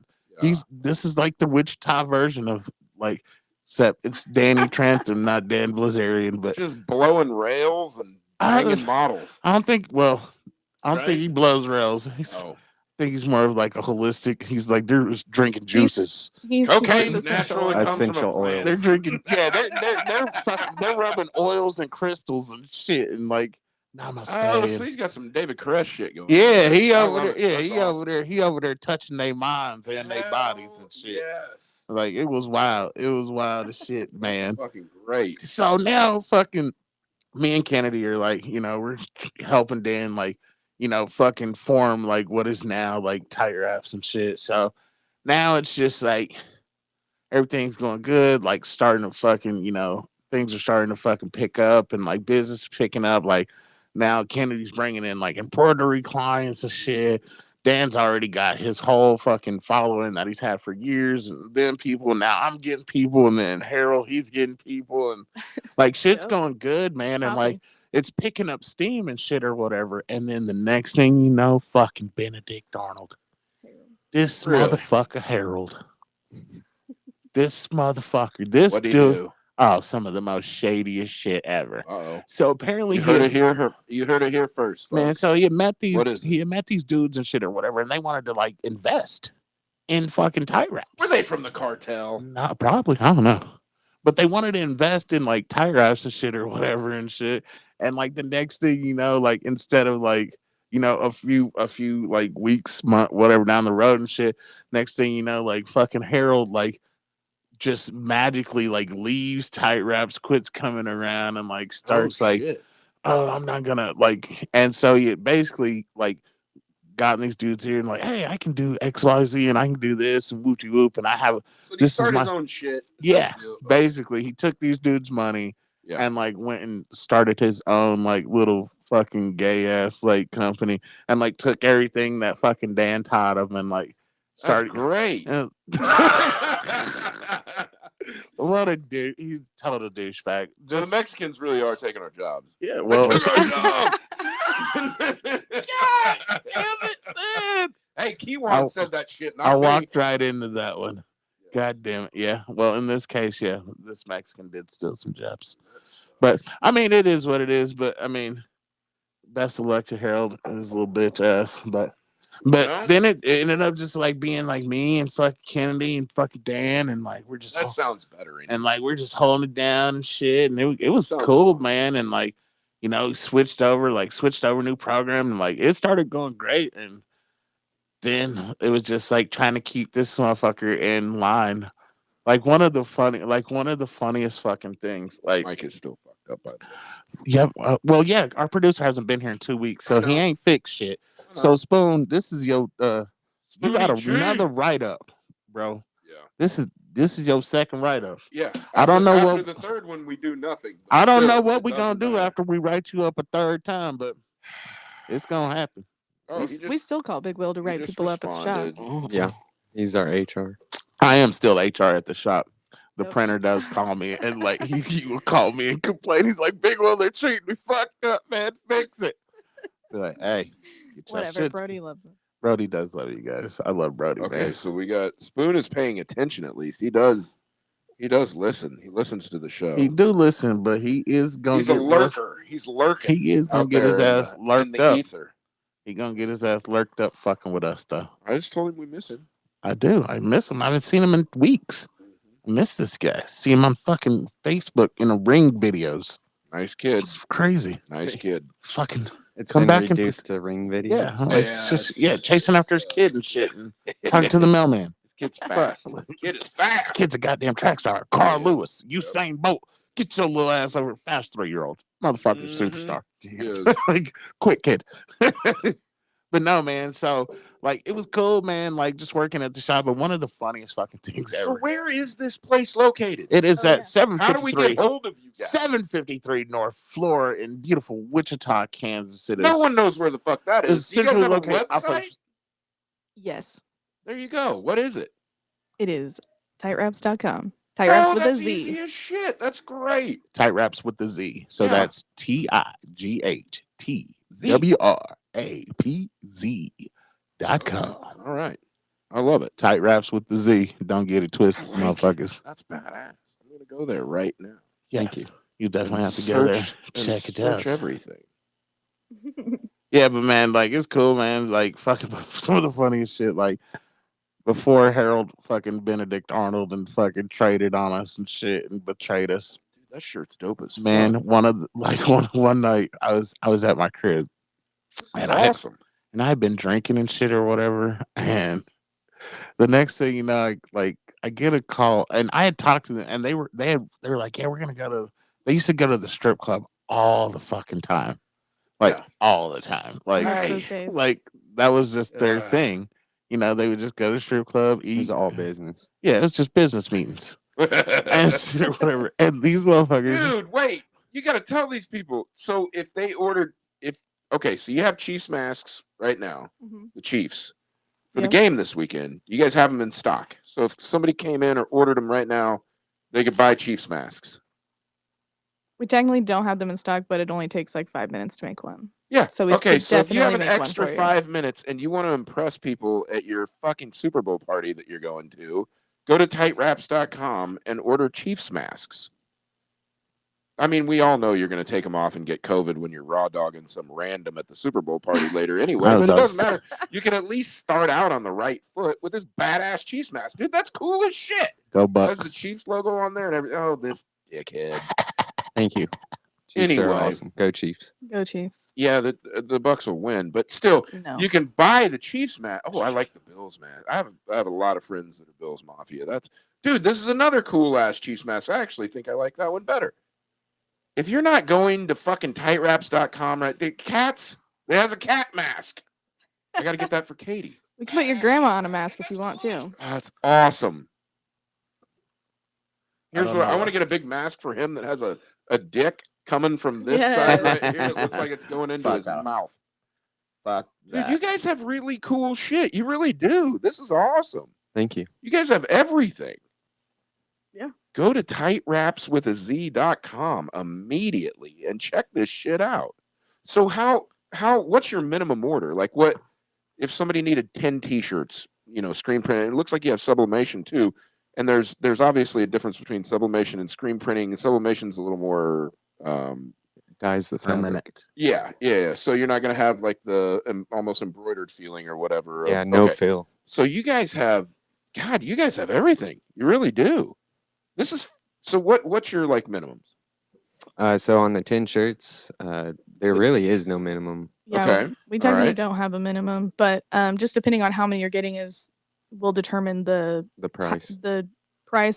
This is like the Wichita version of like except it's Danny Trantham, not Dan Blazarian, but Just blowing rails and I banging models. I don't think I don't think Right? he blows rails. Oh, I think he's more of like a holistic. He's like they're just drinking juices. He's cocaine essential naturally oil. comes from a Essential plant. They're oils. drinking. Yeah, they're rubbing oils and crystals and shit and like namaste. Oh, so and- he's got some David Koresh shit going. yeah, on. he I over love there. it. Yeah, That's he awesome. over there. He over there touching their minds and their bodies and shit. Yes. Like it was wild. It was wild as shit, man. That's fucking great. So now, fucking me and Kennedy are like, we're helping Dan, like, fucking form like what is now like tight wraps and shit. So now it's just like everything's going good, like starting to fucking, things are starting to fucking pick up and like business is picking up. Like now Kennedy's bringing in like embroidery clients and shit. Dan's already got his whole fucking following that he's had for years, and then people. Now I'm getting people, and then Harold he's getting people, and like shit's Yep. going good, man. And like Popping. it's picking up steam and shit or whatever. And then the next thing you know, fucking Benedict Arnold, this Really? motherfucker Harold. This motherfucker, this What do you dude, do? oh, some of the most shadiest shit ever. Uh-oh. So apparently, You heard it here. You heard it here first, folks. man. So he had met these, What is it? he had met these dudes and shit or whatever, and they wanted to like invest in fucking tight wraps. Were they from the cartel? Not probably, I don't know, but they wanted to invest in like tight wraps and shit or whatever and shit. And like the next thing you know, like instead of like a few like weeks, month, whatever down the road and shit, next thing you know, like fucking Harold like just magically like leaves tight wraps, quits coming around, and like starts like, shit. oh, I'm not gonna like, and so he basically like gotten these dudes here and like, hey, I can do XYZ and I can do this and whoopty whoop, and I have So he this is started his my- own shit. yeah, Yeah. basically he took these dudes' money Yeah. and like went and started his own like little fucking gay ass like company and like took everything that fucking Dan taught him and like That's started great. what a dude. He's total douchebag. So the Just Mexicans really are taking our jobs. yeah, They well, took our jobs. God damn it, man. Hey, Kiwan I- said that shit, not I me. walked right into that one. God damn it. Yeah. Well, in this case, yeah, this Mexican did steal some jobs. But I mean, it is what it is. But I mean, best of luck to Harold and his little bitch ass. But Well, then it ended up just like being like me and fucking Kennedy and fucking Dan and like we're just that sounds better. and like we're just holding it down and shit. And it was Sounds cool, fun. man. And like, switched over new program and like it started going great. And then it was just like trying to keep this motherfucker in line. Like one of the funniest fucking things. Like, Mike is still fucked up by the way. yeah, well, yeah, our producer hasn't been here in 2 weeks, so I he know. ain't fixed shit. So Spoon, this is your you Spoonie got G. another write up, bro. Yeah. This is your second write up. Yeah. I don't know after what- the third one we do nothing. but I don't still, know what it we're gonna doesn't do matter. after we write you up a third time, but it's gonna happen. Oh, We still call Big Will to write just people up at the shop. responded. Yeah, he's our HR. I am still HR at the shop. The Yep. printer does call me and like he will call me and complain. He's like, Big Will, they're treating me fucked up, man. Fix it. Be like, hey, get your Whatever. shit. Brody loves us. Brody does love you guys. I love Brody, Okay, man. so we got Spoon is paying attention at least. He does listen. He listens to the show. He do listen, but he is gonna He's a get lurker. He's lurking. He is gonna out get his there ass in lurked the up. ether. He gonna get his ass lurked up fucking with us though. I just told him we miss him. I do. I miss him. I haven't seen him in weeks. I miss this guy. See him on fucking Facebook in the ring videos. Nice kid. It's crazy. Nice kid. Fucking It's Come been back and reduced to ring videos. yeah. Like Yeah, just it's- chasing after his kid and shit and talking to the mailman. This kid's fast. This kid is This fast. kid's a goddamn track star. Carl Yeah. Lewis, Usain Bolt. Get your little ass over fast 3-year-old. Motherfucker Mhm. superstar. He is. Like quick kid. But no, man. So like, it was cool, man. Like just working at the shop. But one of the funniest fucking things So ever. where is this place located? It is Oh, at yeah. How do we get 753 hold of you guys? 753 North Floor in beautiful Wichita, Kansas. It No is. one knows where the fuck that It's is. Do you guys centrally have a located off of website? Yes, There you go. What is it? it is tightwraps.com. Tight wraps Oh, with a that's Z. easy as shit. That's great. Tight Wraps with the Z. So Yeah. that's TIGHTWRAPZ.com. All right. I love it. Tight Wraps with the Z. Don't get it I twisted, like motherfuckers. it. That's badass. I'm gonna go there right now. Thank you. You definitely And have to go there. search and Check it search out. everything. Yeah, but man, like it's cool, man. Like fucking some of the funniest shit. Like before Harold fucking Benedict Arnold and fucking traded on us and shit and betrayed us. Dude, that shirt's dope as Man, fuck. one night I was at my crib and Awesome. I had been drinking and shit or whatever, and the next thing you know, I get a call, and I had talked to them, and they were like, yeah, we're gonna go to. They used to go to the strip club all the fucking time, like Yeah. all the time, I like miss Hey. those days. like that was just their Yeah. thing. You know, they would just go to the strip club, It was eat. all business. Yeah, it was just business meetings and shit or whatever. And these motherfuckers, Dude, wait. You got to tell these people. So if they ordered, okay, so you have Chiefs masks right now, Mhm. the Chiefs, for the Yeah. game this weekend. You guys have them in stock. So if somebody came in or ordered them right now, they could buy Chiefs masks. We technically don't have them in stock, but it only takes like 5 minutes to make one. Yeah. So we okay, could so if you have definitely an make one extra for you. 5 minutes and you want to impress people at your fucking Super Bowl party that you're going to, go to tightwraps.com and order Chiefs masks. I mean, we all know you're going to take them off and get COVID when you're raw dogging some random at the Super Bowl party later anyway, I was but it about to doesn't say. matter. You can at least start out on the right foot with this badass Chiefs mask. Dude, that's cool as shit. go Has the Bucks. Chiefs logo on there and everything. Oh, this dickhead. Thank you. Chiefs are Anyway. awesome. Go Chiefs. Go Chiefs. Yeah, the Bucks will win, but still, No. you can buy the Chiefs mask. Oh, I like the Bills mask. I have a lot of friends that are Bills Mafia. Dude, this is another cool ass Chiefs mask. I actually think I like that one better. If you're not going to fucking tightwraps.com, right? It has a cat mask. I got to get that for Katie. We can put your grandma on a mask if you want to. Oh, that's awesome. Here's don't what I know. want to get a big mask for him that has a dick coming from this side right here. It looks like it's going into Fuck his off. mouth. Fuck Dude, that. you guys have really cool shit. You really do. This is awesome. Thank you. You guys have everything. Yeah. Go to tightwrapswithaz.com immediately and check this shit out. So what's your minimum order? Like what if somebody needed 10 t-shirts, screen printed? It looks like you have sublimation too. And there's obviously a difference between sublimation and screen printing. Sublimation's a little more Dyes the Permanent. fabric. yeah. So you're not going to have like the almost embroidered feeling or whatever. Yeah, no okay. fill. So you guys have everything. You really do. This is so. What's your like minimums? So on the 10 shirts, there really is no minimum. Yeah, Okay, we all technically right. don't have a minimum, but just depending on how many you're getting will determine the The price.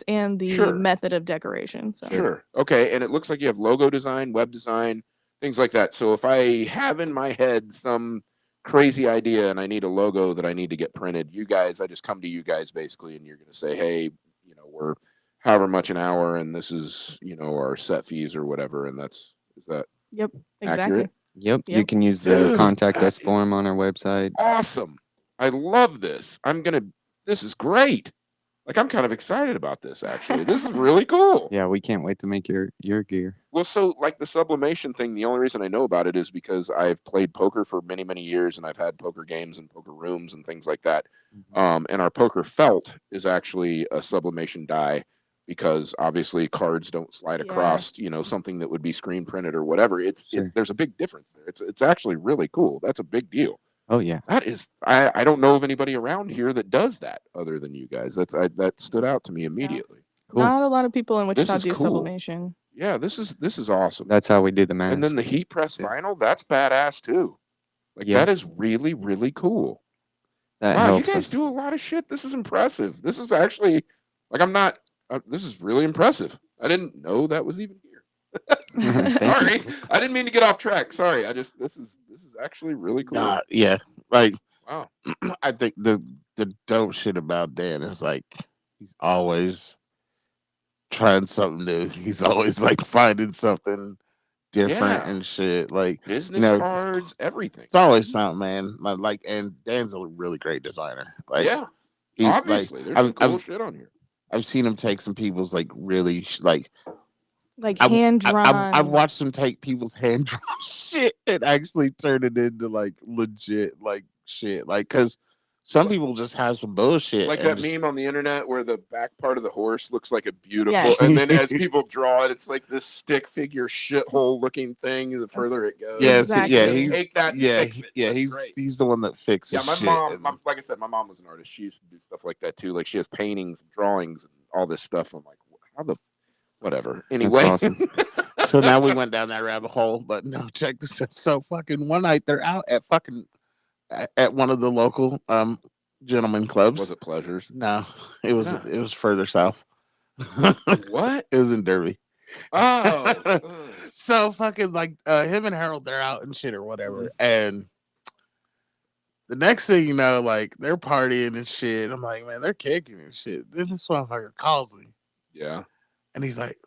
and the Sure. method of decoration. So Sure. Okay. And it looks like you have logo design, web design, things like that. So if I have in my head some crazy idea and I need a logo that I need to get printed, I just come to you guys basically, and you're going to say, hey, we're however much an hour, and this is, our set fees or whatever. And is that Yep, exactly. accurate? Yep. You Yep. can use the Dude, contact that us form on our website. Awesome. I love this. This is great. Like, I'm kind of excited about this, actually. This is really cool. Yeah, we can't wait to make your gear. Well, so like the sublimation thing, the only reason I know about it is because I've played poker for many, many years, and I've had poker games and poker rooms and things like that. And our poker felt is actually a sublimation die because obviously cards don't slide Yeah. across, something that would be screen printed or whatever. Sure. There's a big difference there. It's actually really cool. That's a big deal. Oh yeah. That is, I don't know of anybody around here that does that other than you guys. That stood out to me immediately. Cool. Not a lot of people in This Wichita is do cool. sublimation. Yeah, this is awesome. That's how we do the mask. And then the heat press Yeah. vinyl, that's badass too. Like Yeah. that is really, really cool. that Wow, you helps guys us. do a lot of shit. This is impressive. This is actually like this is really impressive. I didn't know that was even here. Thank Sorry, you. I didn't mean to get off track. Sorry, this is actually really cool. Yeah, like Wow. I think the dope shit about Dan is like he's always trying something new. He's always like finding something different Yeah. and shit. Like Business cards, everything. it's always something, man. Like, and Dan's a really great designer. Like, Yeah. he like Obviously, there's some cool shit on here. I've seen him take some people's like really like Like I've hand I've drawn. watched him take people's hand drawn shit and actually turn it into like legit like shit. Like, cause some people just have some bullshit. Like and that just, meme on the internet where the back part of the horse looks like a beautiful, Yes. and then as people draw it, it's like this stick figure shithole looking thing. The further it goes, Yes, Exactly. yeah, Just he's take that and fix it. That's great. he's the one that fixes. Yeah, my shit mom, and- like I said, my mom was an artist. She used to do stuff like that too. Like she has paintings, and drawings, and all this stuff. I'm like, how the, whatever. Anyway, awesome. So now we went down that rabbit hole, but no, check this out. So fucking one night they're out at fucking at one of the local gentleman clubs. was it Pleasures? No, Yeah. it was further south. What? It was in Derby. Oh, ugh. So fucking like him and Harold, they're out and shit or whatever. And the next thing you know, like they're partying and shit. I'm like, man, they're kicking and shit. Then this motherfucker calls me Yeah. and he's like,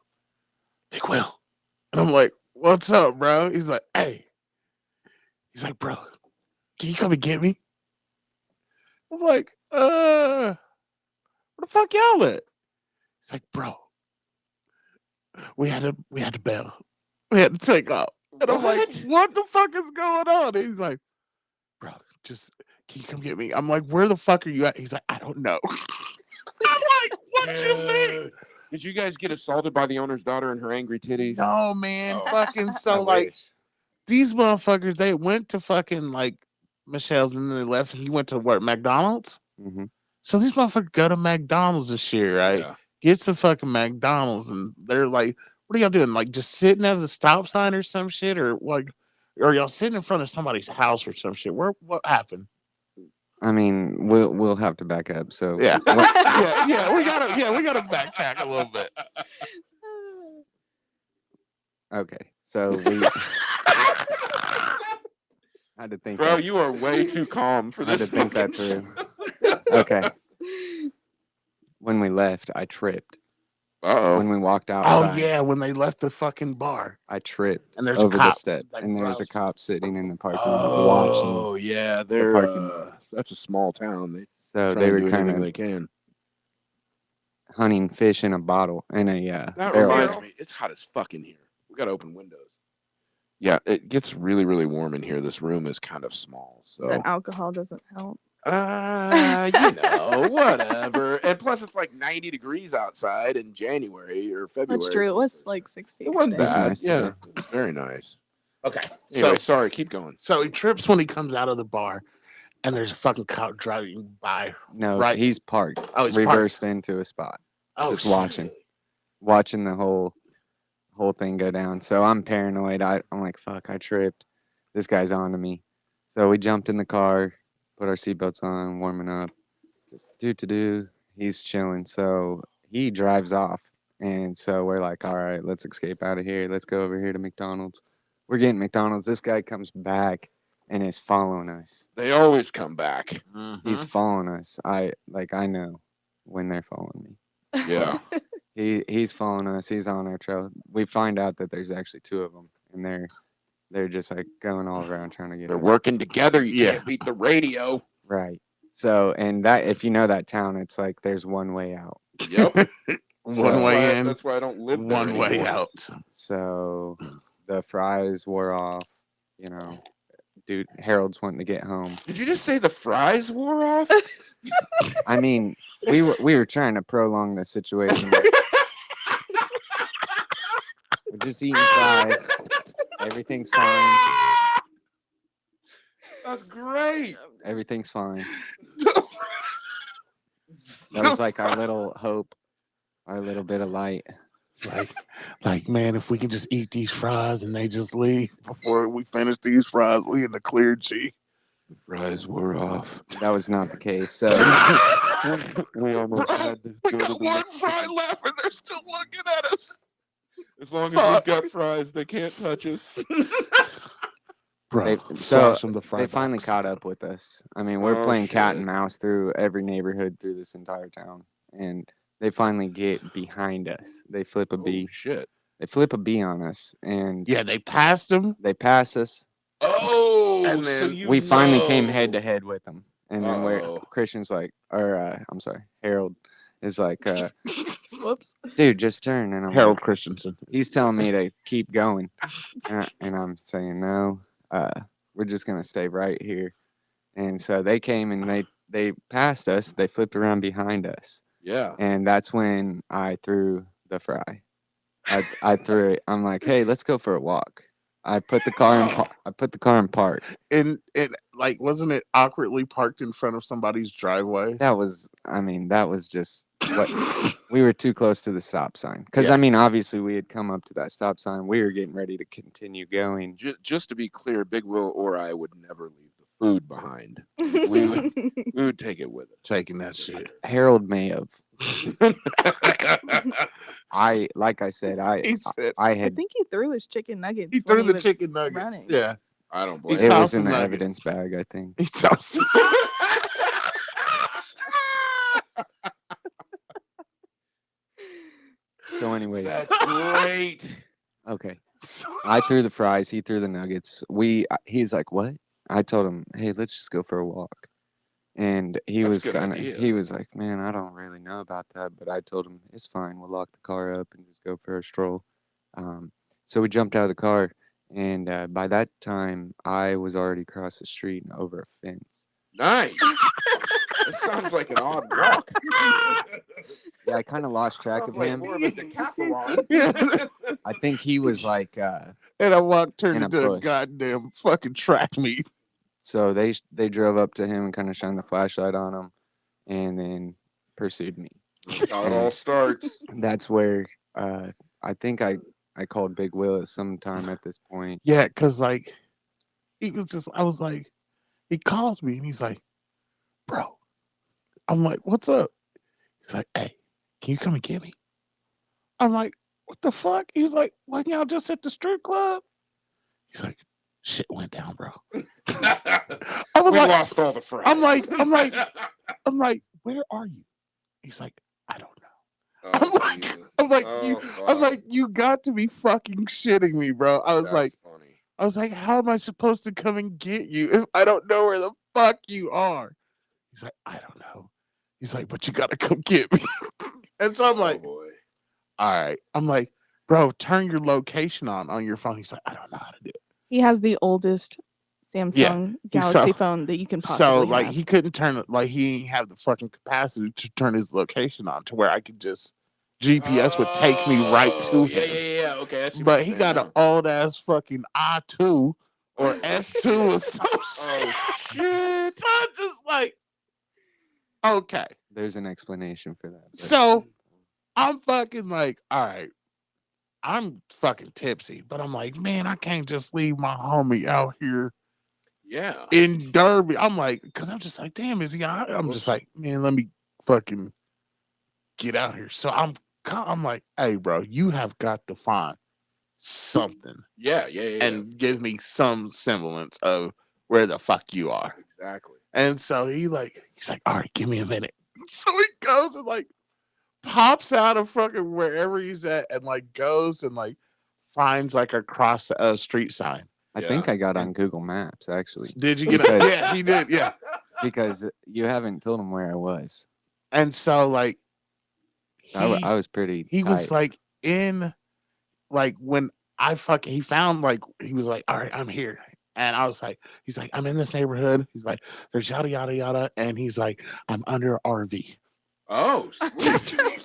Big Will. And I'm like, what's up, bro? He's like, hey. He's like, bro, can you come and get me? I'm like, where the fuck y'all at? He's like, bro, we had to bail. We had to take off. And I'm like, what the fuck is going on? And he's like, bro, just can you come get me? I'm like, where the fuck are you at? He's like, I don't know. I'm like, what you mean? Did you guys get assaulted by the owner's daughter and her angry titties? No, man. Oh. Fucking I so like wish. these motherfuckers, they went to fucking like Michelle's and then they left and he went to what, McDonald's? Mhm. So these motherfuckers go to McDonald's this year, right? Yeah. Get some fucking McDonald's and they're like, what are y'all doing? Like just sitting at the stop sign or some shit? Or like or y'all sitting in front of somebody's house or some shit? What happened? I mean, we'll have to back up. So Yeah. what- we gotta backtrack a little bit. okay. So we I had to think. Bro, you are way too calm for I had this. to think that fucking through. Okay. When we left, I tripped. Uh-oh. When we walked Oh outside, yeah, when they left the fucking bar. I tripped And there's a over the cop, step, like, and there's a browsing. cop sitting in the parking lot watching. Oh, yeah. They're, parking lot. that's a small town. They So try they and were do kind anything of they can. hunting fish in a bottle in a That barrel. reminds me, it's hot as fuck in here. We got to open windows. Yeah, it gets really, really warm in here. This room is kind of small. So, That alcohol doesn't help. whatever. And plus, it's like 90 degrees outside in January or February. That's true. It so was it's- like 60. It wasn't today. It's bad. nice Yeah, today. it was very nice. Okay. Anyway, So sorry, keep going. so he trips when he comes out of the bar and there's a fucking cop driving by. No, Right. he's parked. Oh, he's reversed into a spot, Oh, just shit. watching the whole thing go down. So I'm paranoid. I'm like, fuck, I tripped. This guy's on to me. So we jumped in the car, put our seatbelts on, warming up. Just do. He's chilling. So he drives off. And so we're like, all right, let's escape out of here. Let's go over here to McDonald's. We're getting McDonald's. This guy comes back and is following us. They always come back. He's following us. I know when they're following me. Yeah. He's following us. He's on our trail. We find out that there's actually two of them, and they're just like going all around trying to get They're us. working together. You Yeah. can't beat the radio. Right. So, and that if you know that town, it's like there's one way out. Yep. One That's way why- in, That's why I don't live there one way anymore. out. So the fries wore off. You know, dude, Harold's wanting to get home. Did you just say the fries wore off? I mean, we were trying to prolong the situation. We're just eating fries. Everything's fine. That's great. Everything's fine. That was like our little hope, our little bit of light. Like, man, if we can just eat these fries and they just leave before we finish these fries, we in the clear, G. The fries wore off. That was not the case. So We almost had to We go to got the one Mexican- fry left and they're still looking at us. As long as we've got fries, they can't touch us. Bro, So flash them the fry they finally box. caught up with us. I mean, we're Oh, playing cat shit. and mouse through every neighborhood through this entire town, and they finally get behind us. They flip a Oh, B. shit. They flip a B on us, and Yeah, they passed him. they pass us. Oh, And so then you We finally came know. head to head with them, and then Uh-oh. Christian's like, or I'm sorry, Harold is like, Whoops. dude, just turn, and I'm Harold like, Christensen. he's telling me to keep going, and I'm saying no, we're just gonna stay right here. And so they came and they passed us. They flipped around behind us, Yeah. and that's when I threw the fry. I threw it. I'm like, hey, let's go for a walk. I put the car in. I put the car in park. And like, wasn't it awkwardly parked in front of somebody's driveway? That was. I mean, that was just what we were too close to the stop sign. Because Yeah. I mean, obviously, we had come up to that stop sign. We were getting ready to continue going. Just to be clear, Big Will or I would never leave the food behind. We would take it with us. Taking that shit. Harold may have. Like I said, He said I I had. think he threw his chicken nuggets. he when threw the was chicken nuggets. running. Yeah, I don't He blame It him. was tossed in the the nuggets. evidence bag, I think. he tossed. So, anyways, That's great. okay. I threw the fries. He threw the nuggets. He's like, what? I told him, hey, let's just go for a walk. And he That's a was good kind of, idea. he was like, man, I don't really know about that. But I told him, it's fine. We'll lock the car up and just go for a stroll. So we jumped out of the car. And by that time, I was already across the street and over a fence. Nice. That sounds like an odd walk. Yeah, I kind of lost track Sounds of like him. more of a decathlon. Yeah. I think he was like, And I walked turned In a into a bush. goddamn fucking track meet. so they drove up to him and kind of shined the flashlight on him and then pursued me. That's how it all starts. That's where I think I called Big Will at some time at this point. Yeah, cause like he was just. I was like, he calls me and he's like, bro. I'm like, what's up? He's like, hey, can you come and get me? I'm like, what the fuck? He was like, wasn't y'all just at the strip club? He's like, shit went down, bro. I was We like, lost all the fries. I'm like, where are you? He's like, I don't know. Oh, Jesus. I'm like, you got to be fucking shitting me, bro. I was That's like, funny. how am I supposed to come and get you if I don't know where the fuck you are? He's like, I don't know. He's like, but you gotta come get me. And so I'm like, oh boy. all right. I'm like, bro, turn your location on your phone. He's like, I don't know how to do it. He has the oldest Samsung Galaxy phone that you can possibly So like have. he couldn't turn it, like he didn't have the fucking capacity to turn his location on to where I could just GPS would take me right to Oh, him. Yeah. Okay, I see what But you're he saying got an now. old ass fucking I2 or S2 or some Oh shit. shit. So I'm just like, okay. There's an explanation for that. but- So I'm fucking like, all right. I'm fucking tipsy, but I'm like, man, I can't just leave my homie out here Yeah. in Derby. I'm like, because I'm just like, damn, is he out? I'm just like, man, let me fucking get out here. So I'm like, hey, bro, you have got to find something Yeah. and give me some semblance of where the fuck you are. Exactly. And so he's like, all right, give me a minute. So he goes and like pops out of fucking wherever he's at and like goes and like finds like a cross street sign. I think I got on Google Maps actually Did you get Because- it? Yeah, he did. Yeah. because you haven't told him where I was. And so like I was pretty. he was tight. like in like when he found like he was like, all right, I'm here. And I was like, he's like, I'm in this neighborhood. He's like, there's yada yada yada. And he's like, I'm under RV. Oh, sweet.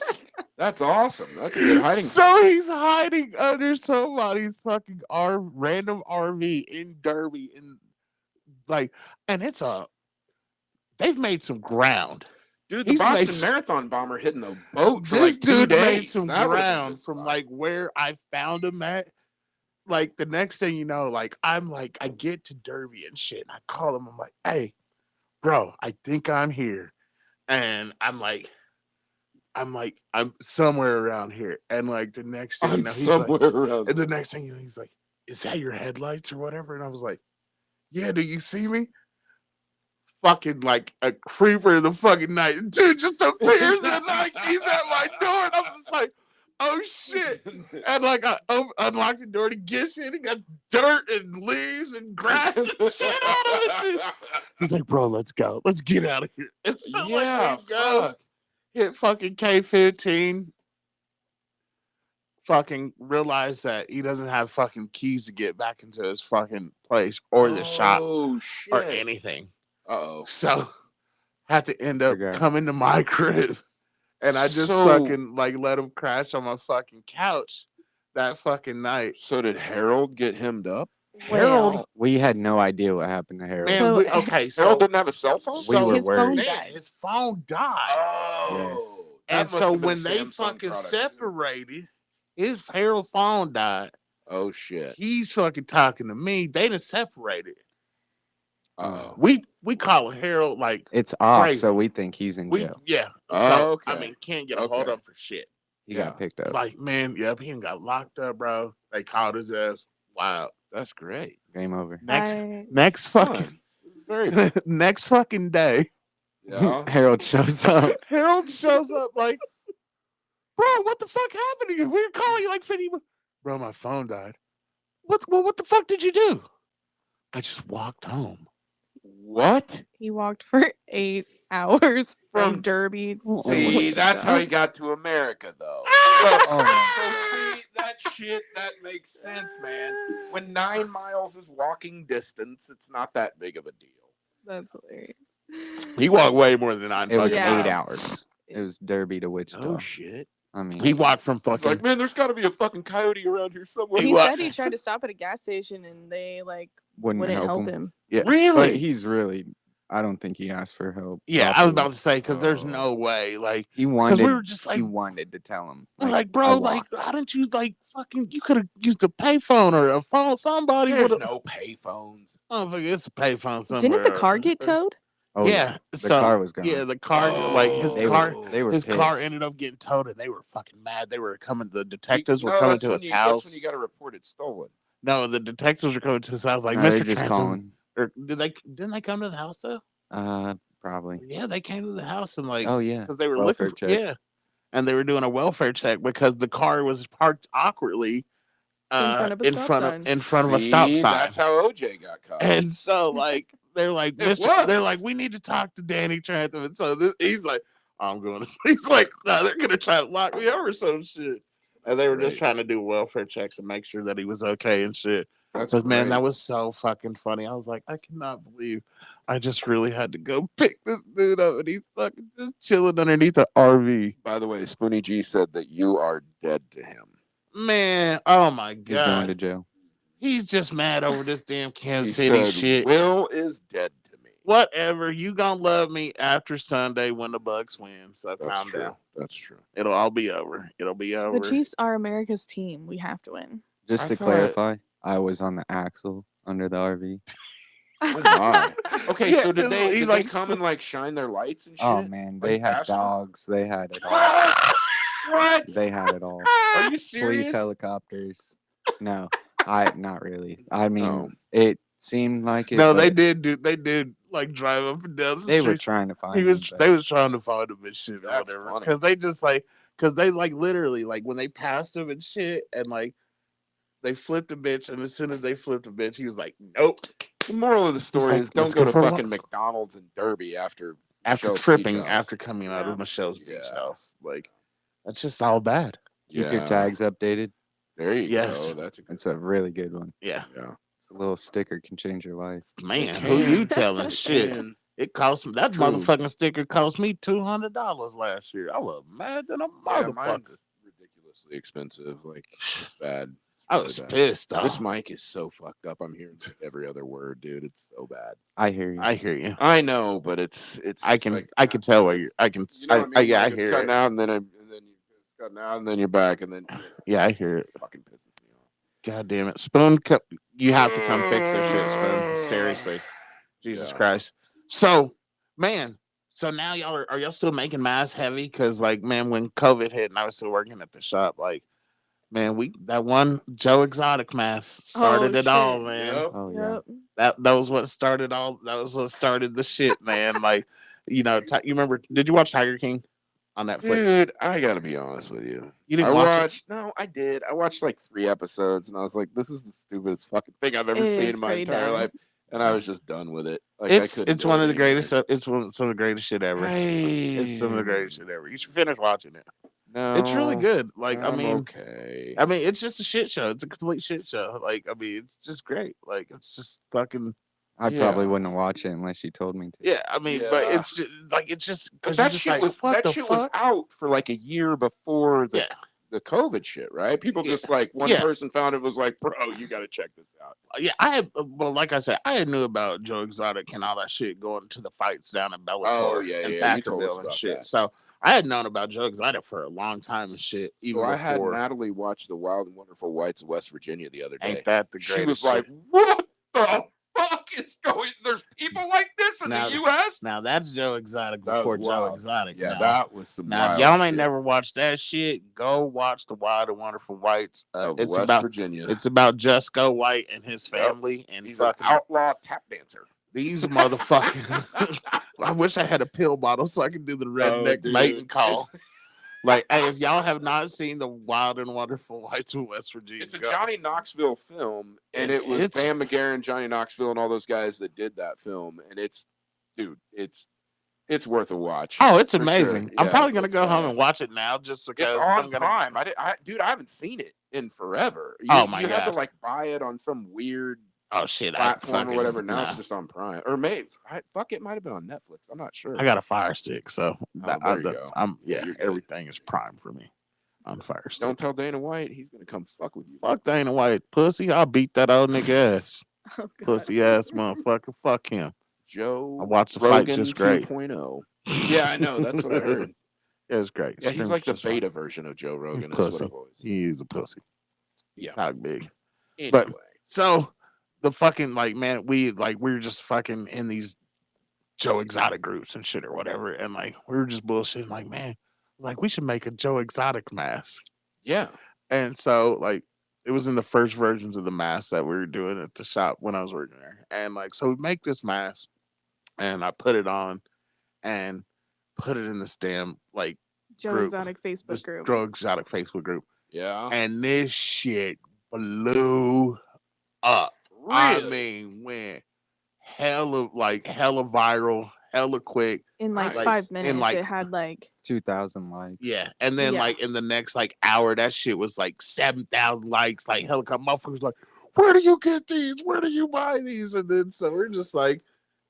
That's awesome. That's a good hiding place. So he's hiding under somebody's fucking random RV in Derby, and like, and they've made some ground. Dude, the he's Boston made some- Marathon bomber hitting the boat for This like 2 dude days. made some That would've been a ground good from spot. like where I found him at. Like the next thing you know, like I'm like I get to Derby and shit, and I call him. I'm like, hey, bro, I think I'm here, and I'm like, I'm somewhere around here, and like the next thing you I'm know, he's like, somewhere around. and the next thing you know, he's like, "Is that your headlights or whatever?" And I was like, "Yeah, do you see me?" Fucking like a creeper in the fucking night, dude just appears and like he's at my door, and I'm just like, "Oh shit!" And like unlocked the door to get shit, he got dirt and leaves and grass and shit on him. And shit. He's like, "Bro, let's go, let's get out of here." And so Yeah, like we go, fuck. hit fucking K15. Fucking realize that he doesn't have fucking keys to get back into his fucking place or the shop Oh or shit. anything. Uh-oh. So had to end up Forgot. coming to my crib. And I just So- fucking like let him crash on my fucking couch that fucking night. So did Harold get hemmed up? Harold, Well, We had no idea what happened to Harold. man, So- okay, so Harold didn't have a cell phone? We were his phone worried. died. his phone died. Oh. That And must so have been a when they Samsung fucking product, too. separated, his Harold phone died. Oh shit. He's fucking talking to me. They done separated. Uh-oh. We call Harold like It's off, crazy. so we think he's in we jail. yeah. Oh, So okay. I mean, can't get a hold Okay. of him for shit. He Yeah. got picked up. Like man, yep, he ain't got locked up, bro. They called his ass. Wow. That's great. Game over. Next fucking Very next fucking day, yeah. Harold shows up. Harold shows up like, bro, what the fuck happened to you? We were calling you like 50. Bro, my phone died. What the fuck did you do? I just walked home. What? He walked for 8 hours From- from Derby. See, to that's how he Wichita. got to America, though. So see, that makes sense, man. When 9 miles is walking distance, it's not that big of a deal. That's hilarious. He walked way more than 9 It was fucking Yeah. 8 miles. hours. It was Derby to Wichita. Oh shit! I mean, He walked from It's fucking. like, man, there's got to be a fucking coyote around here somewhere. He wa- said he tried to stop at a gas station and they like wouldn't wouldn't help help him. him. Yeah. But Really? he's really. I don't think he asked for help. Yeah, I was properly. about to say because there's Oh. no way. Like, He because wanted. we were just like, he wanted to tell him. like, I bro, like, walked. how didn't you like fucking? You could have used a payphone or a phone. Somebody There's would have. no payphones. Oh, fuck, it's a payphone somewhere. Didn't the car get towed? Oh yeah, the so, car was gone. Yeah, the car, like his They car, were. They were. his pissed. car ended up getting towed, and they were fucking mad. They were coming. The detectives were No, coming that's to when his you- house. That's when you got to report it stolen. No, the detectives were coming to his house. Like, No, they're Mr. just Transom, calling. or didn't they come to the house though? Probably. Yeah, they came to the house and like Oh yeah. because they were Welfare looking. check. Yeah, and they were doing a welfare check because the car was parked awkwardly front of a stop sign. in front of a stop See, sign. That's how OJ got caught. And so like they're like It they're like was. we need to talk to Danny Trantham. And so he's like I'm going to he's like no, they're gonna try to lock me up or some shit. And they were just Great. trying to do a welfare check to make sure that he was okay and shit. That's But man, great. that was so fucking funny. I was like, I cannot believe I just really had to go pick this dude up and he's fucking just chilling underneath the RV. By the way, Spoonie G said that you are dead to him. Man, oh my god. He's going to jail. He's just mad over this damn He Kansas City said, shit. Will is dead to me. Whatever. You gonna love me after Sunday when the Bucks win. So That's calm true. down. That's true. It'll all be over. It'll be over. The Chiefs are America's team. We have to win. Just I to thought- clarify, I was on the axle under the RV. Oh my. Okay, Yeah, so did they, he did like they come and like shine their lights and shit? Oh man, Like they had past you? dogs. They had it all. What? They had it all. Are you serious? Police helicopters. No, not really. I mean, Oh. it seemed like it. No, but they did like drive up and down the They were street. trying to find. They was him, they was trying to find him and shit or That's whatever. funny. Because they just like because they like literally like when they passed him and shit and like they flipped a bitch and as soon as they flipped a bitch he was like nope. The moral of the story like, is don't let's go go to for a fucking walk. McDonald's and Derby after After Michelle's tripping beach house. after coming out Yeah. of Michelle's beach Yeah. house. Like that's just all bad. Keep Yeah. your tags updated. There you Yes. go. That's a good It's a really good one. Yeah. yeah. It's a little sticker can change your life. Man, It who you can. telling It shit? can. It cost me that True. motherfucking sticker cost me $200 last year. I was mad than a Yeah, motherfucker. mine's ridiculously expensive. Like it's bad. I Really was bad. pissed off. This mic is so fucked up. I'm hearing every other word, dude. It's so bad. I hear you. I hear you. I know, but it's. I can like, I can tell where you're. I can. You know what I mean? yeah, Like, I it's hear cutting it. out, and then it's cutting out, and then you're back, and then Yeah, I hear it. fucking pisses me off. God damn it, Spoon! You have to come fix this shit, Spoon. Seriously, Jesus Yeah. Christ. So, man, So now y'all are y'all still making masks heavy? Because like, man, when COVID hit and I was still working at the shop, like, man, we that one Joe Exotic mask started Oh it all, shit. man. Oh yeah. Yep. That was what started all. That was what started the shit, man. Like, you remember? Did you watch Tiger King on Netflix? Dude, I gotta be honest with you. You I didn't watch it? watched no, I did. I watched like 3 episodes and I was like, this is the stupidest fucking thing I've ever It seen is in my pretty entire dumb. life. And I was just done with it. Like I couldn't It's do one it of the anymore. greatest. It's some of the greatest shit ever. It's some of the greatest shit ever. You should finish watching it. No, It's really good. Like, I'm okay. it's just a shit show. It's a complete shit show. Like, it's just great. Like, it's just fucking. I probably Yeah. wouldn't watch it unless you told me to. Yeah, but Yeah. it's just But because you're just like, what that the shit was fuck? out for like a year before Yeah, the COVID shit, right? People yeah, just like one yeah. person found it was like, bro, you got to check this out. Yeah, I had, well, like I said, I had knew about Joe Exotic and all that shit going to the fights down in Bellator Oh yeah, and yeah, you told us Thackerville and about shit. that. So I had known about Joe Exotic for a long time and shit, So even I had before. Natalie watch the Wild and Wonderful Whites of West Virginia the other day. Ain't that the She was greatest like, shit? "What the fuck is going? There's people like this in Now, the U.S." now that's Joe Exotic That was before Joe wild. Exotic. Yeah, now, that was some now if wild y'all ain't shit. never watched that shit, go watch the Wild and Wonderful Whites. Of It's West about Virginia. it's about Jusco White and his Yep. family and He's an fucking outlaw tap dancer. these motherfuckers. I wish I had a pill bottle so I could do the redneck dude. mating call. Like, hey, if y'all have not seen the Wild and Wonderful Whites of West Virginia, It's a go- Johnny Knoxville film, and it was It's- Pam McGarren, Johnny Knoxville, and all those guys that did that film. And it's worth a watch. Oh, it's for sure. amazing. I'm Yeah, probably gonna it's go home bad. and watch it now just because It's on I'm gonna. Prime. Dude, I haven't seen it in forever. Oh, my you had to God. like buy it on some weird Oh shit! platform or whatever. Now nah. it's just on Prime, or maybe it might have been on Netflix. I'm not sure. I got a Fire Stick, so there you go. yeah, You're good. everything is prime for me on Fire Stick. Don't tell Dana White; he's gonna come fuck with you. Fuck Dana White, pussy. I'll beat that old nigga ass, Oh, God. pussy ass motherfucker. Fuck him. Joe. I watched the Rogan fight just great. 2.0. Yeah, I know. That's what I heard. It was great. Yeah, he's Stream like the was just fine. beta version of Joe Rogan. Is Pussy. what I've always. He's a pussy. Yeah. Talk big. Anyway, But so the fucking like man, we were just fucking in these Joe Exotic groups and shit or whatever, and like we were just bullshitting. Like man, like we should make a Joe Exotic mask. yeah. And so like it was in the first versions of the mask that we were doing at the shop when I was working there, and like so we make this mask, and I put it on, and put it in this damn like Joe group. Exotic Facebook this group. Joe Exotic Facebook group, Yeah. and this shit blew up. I Really? mean, went hella viral, hella quick. In like Nice. 5 minutes, like- it had like 2,000 likes. Yeah, and then Yeah. like in the next like hour, that shit was like 7,000 likes. Like helicopter motherfuckers like, where do you get these? Where do you buy these? And then so we're just like,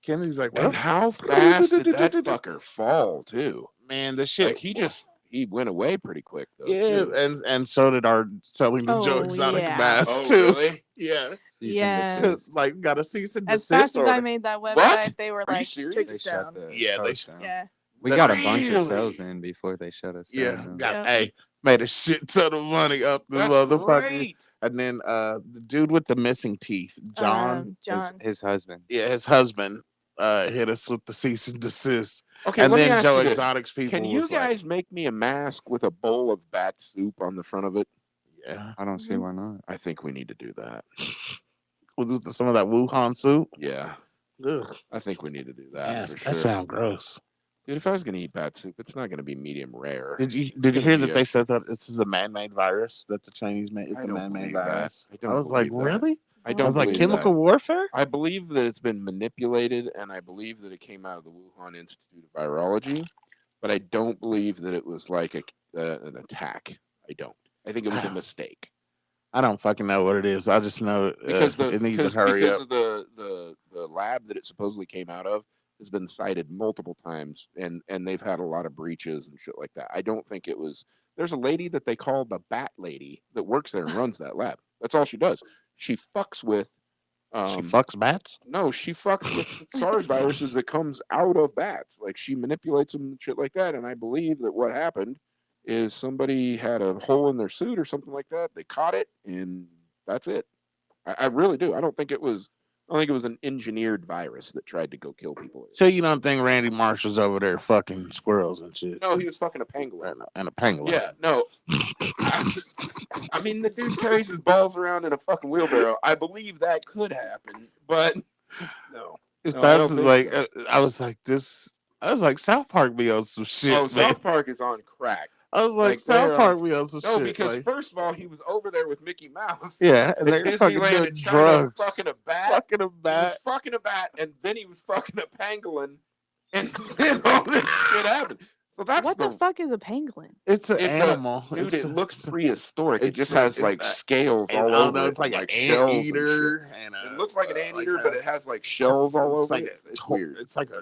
Kennedy's like, well, And how fast did that fucker fall too? man, the shit. Like he went away pretty quick though. yeah, too. and so did our selling the Joe Oh, Exotic yeah. mask Oh too. really? Yeah, Cease and Yeah. desist. because like got a cease and as desist fast as I order. made that website, What? they were Are you like, serious? took They it shut down. the Yeah, they post down. Yeah. We That- got a bunch of Really? sales in before they shut us Yeah, down. got Yeah. hey, made a shit ton of money up the That's motherfucker. great. And then the dude with the missing teeth, John, John. His husband. yeah, his husband, hit us with the cease and desist. Okay, And let me then ask Joe you this. Exotic's people Can you was guys make me a mask with a bowl of bat soup on the front of it? like, yeah, I don't see Mhm. why not. I think we need to do that. with some of that Wuhan soup. Yeah, Ugh, I think we need to do that yes, for sure. that sounds gross. Dude, if I was gonna eat bat soup, it's not gonna be medium rare. Did you gonna hear be that a- they said that this is a man-made virus that the Chinese made? It's I a don't man-made believe that. virus. I don't was like, believe that. really? I I don't was like, believe chemical that. warfare? I believe that it's been manipulated, and I believe that it came out of the Wuhan Institute of Virology, but I don't believe that it was like an attack. I don't. I think it was a mistake I don't fucking know what it is. I just know because it needs to hurry up. of the lab that it supposedly came out of has been cited multiple times, and they've had a lot of breaches and shit like that. I don't think it was. There's a lady that they call the Bat Lady that works there and runs that lab. That's all she does. She fucks with. She fucks bats? No, she fucks with SARS viruses that comes out of bats. Like she manipulates them and shit like that. And I believe that what happened is somebody had a hole in their suit or something like that. They caught it, and that's it. I really do. I don't think it was I think it was an engineered virus that tried to go kill people. So you don't think Randy Marshall's over there fucking squirrels and shit? No, he was fucking a pangolin. And a pangolin. Yeah, no. I mean, the dude carries his balls around in a fucking wheelbarrow. I believe that could happen, but no. If No, I that's don't think like, so. I was like this. I was like South Park be on some shit, Oh, man. South Park is on crack. I was like they're South Park on- be on some No, shit. because like, first of all, he was over there with Mickey Mouse. yeah, and at they're fucking Disneyland doing in China, drugs, fucking a bat. fucking a He was bat. fucking a bat, and then he was fucking a pangolin, and then all this shit happened. So that's What the fuck is a pangolin? It's an It's animal, dude. It's It looks prehistoric. It it's just like- has it's like a- scales and all I don't over know. it, It's like and, an shells and shit. anteater, and It looks like an anteater, like but it has like shells all it's over like it. It's to- weird. It's like a.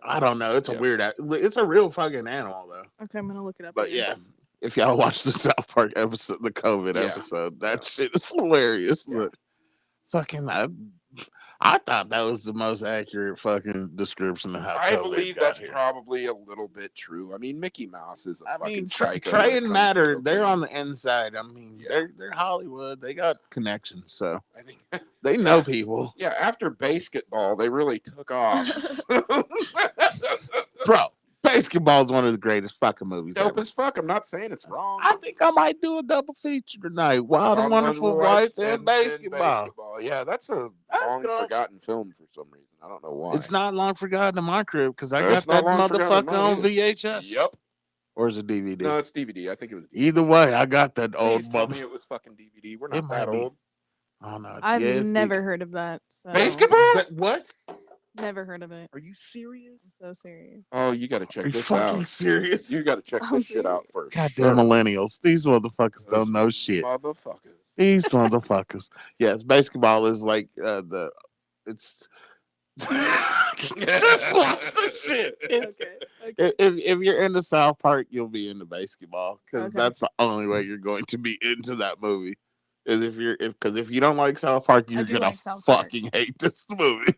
I don't know. It's a Yeah. weird. It's a real fucking animal though. Okay, I'm gonna look it up. But again. yeah, if y'all watch the South Park episode, the COVID Yeah. episode, that shit is hilarious. Yeah. Look, fucking, I thought that was the most accurate fucking description of how I COVID believe got that's here. probably a little bit true. I mean, Mickey Mouse is a I fucking mean, psycho. Trey when it and comes to Matter, they're cocaine. on the inside. I mean, Yeah. they're Hollywood. They got connections, so I think. they know people. Yeah, after basketball, they really took off. Bro, Basketball is one of the greatest fucking movies Dope ever. as fuck. I'm not saying it's wrong. I think I might do a double feature tonight. Wild and Wonderful Wives and Basketball. Yeah, that's a That's long cool. forgotten film for some reason. I don't know why. It's not long forgotten in my crib because I It's got not that long forgotten in motherfucker on mine either. VHS. Yep. Or is it DVD? No, it's DVD. I think it was DVD. Either way, I got that old Please tell mother. me it was fucking DVD. We're It not might that be. old. I don't know. I've Yes, never heard of that. So. Basketball? What? Never heard of it. Are you serious? I'm so serious. Oh, you got to check Are you this fucking out. serious? You got to check I'm this shit out serious. first. Goddamn millennials. These motherfuckers Those don't know shit. Motherfuckers. These motherfuckers. Yes, basketball is like it's just watch the shit. Okay. If you're into South Park, you'll be into basketball because Okay. that's the only way you're going to be into that movie. Is if you don't like South Park, you're do gonna like South Park. fucking hate this movie.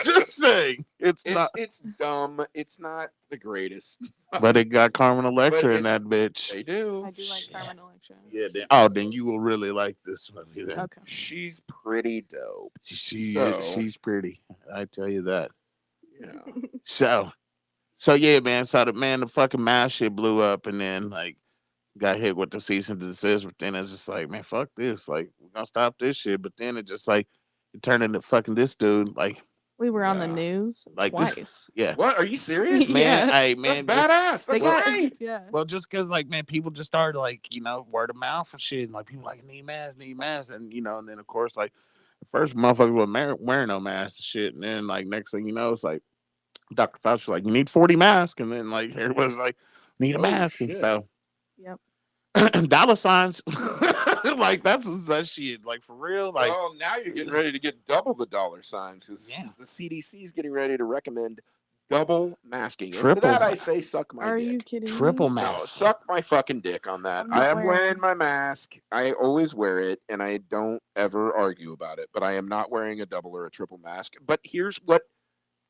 Just saying, it's not. It's dumb. It's not the greatest. But it got Carmen But Electra in it's- that bitch. They do. I do like Shit. Carmen Electra. Yeah. Then you will really like this movie. Then Okay. She's pretty dope. she's So- pretty. I tell you that. Yeah. So yeah, man. So the fucking mask shit blew up, and then like got hit with the cease and desist. But then it's just like, man, fuck this. Like we're gonna stop this shit. But then it just like it turned into fucking this dude. Like We were on the Yeah. news Like this- twice. yeah, What? Are you serious? man. Yeah. Hey That's man, badass. They That's got great. yeah. well, just because like man, people just started like word of mouth and shit. And, like people like need masks, and and then of course like at first motherfuckers were wearing no masks and shit, and then like next thing you know, it's like Dr. Fauci like you need 40 masks, and then like everybody's like need a Oh, mask, and shit. so Yep. dollar signs like that's that shit like for real like Well, now you're getting ready to get double the dollar signs because Yeah. the CDC is getting ready to recommend double masking. And to Triple. that, I say suck my Are dick. you kidding triple me? No, mask. suck my fucking dick on that. I'm not I am wearing- wearing my mask. I always wear it, and I don't ever argue about it. But I am not wearing a double or a triple mask. But here's what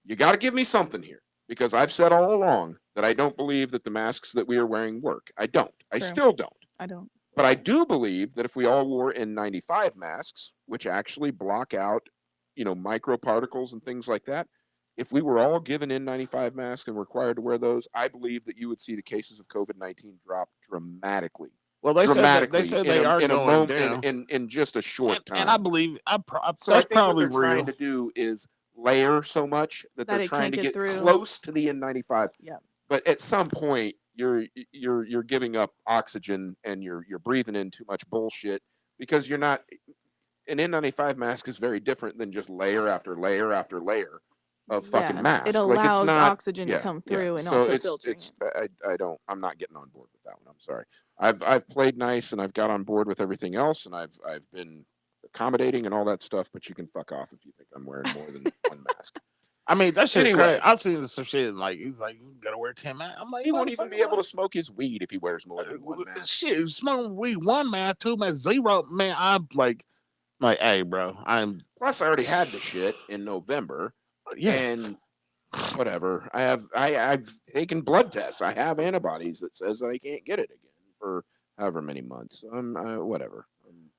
you got to give me something here because I've said all along that I don't believe that the masks that we are wearing work. I don't. I True. still don't. I don't. But I do believe that if we all wore N95 masks, which actually block out, microparticles and things like that, if we were all given N95 masks and required to wear those, I believe that you would see the cases of COVID-19 drop dramatically. Well, they said dramatically they are in a going moment, down, in just a short time. and I believe so I that's think what probably they're real. trying to do is layer so much that they're it trying can't to get get through. close to the N95. Yep. But at some point, you're giving up oxygen and you're breathing in too much bullshit because you're not. An N95 mask is very different than just layer after layer after layer of fucking mask. It allows like it's not, oxygen to come through and so also it's, filtering it's, it. I'm not getting on board with that one. I'm sorry. I've played nice and I've got on board with everything else and I've been accommodating and all that stuff. But you can fuck off if you think I'm wearing more than one mask. I mean, that shit's Anyway. great. I've seen some shit like he's like you gotta wear 10 masks. I'm like He won't even be motherfucker, able to smoke his weed if he wears more than one mask. Shit, smoking weed, 1 mask, 2 mask, 0. Man, I'm like, hey, bro, I'm Plus, I already had the shit in November. yeah. And whatever. I've taken blood tests. I have antibodies that says that I can't get it again for however many months. Whatever.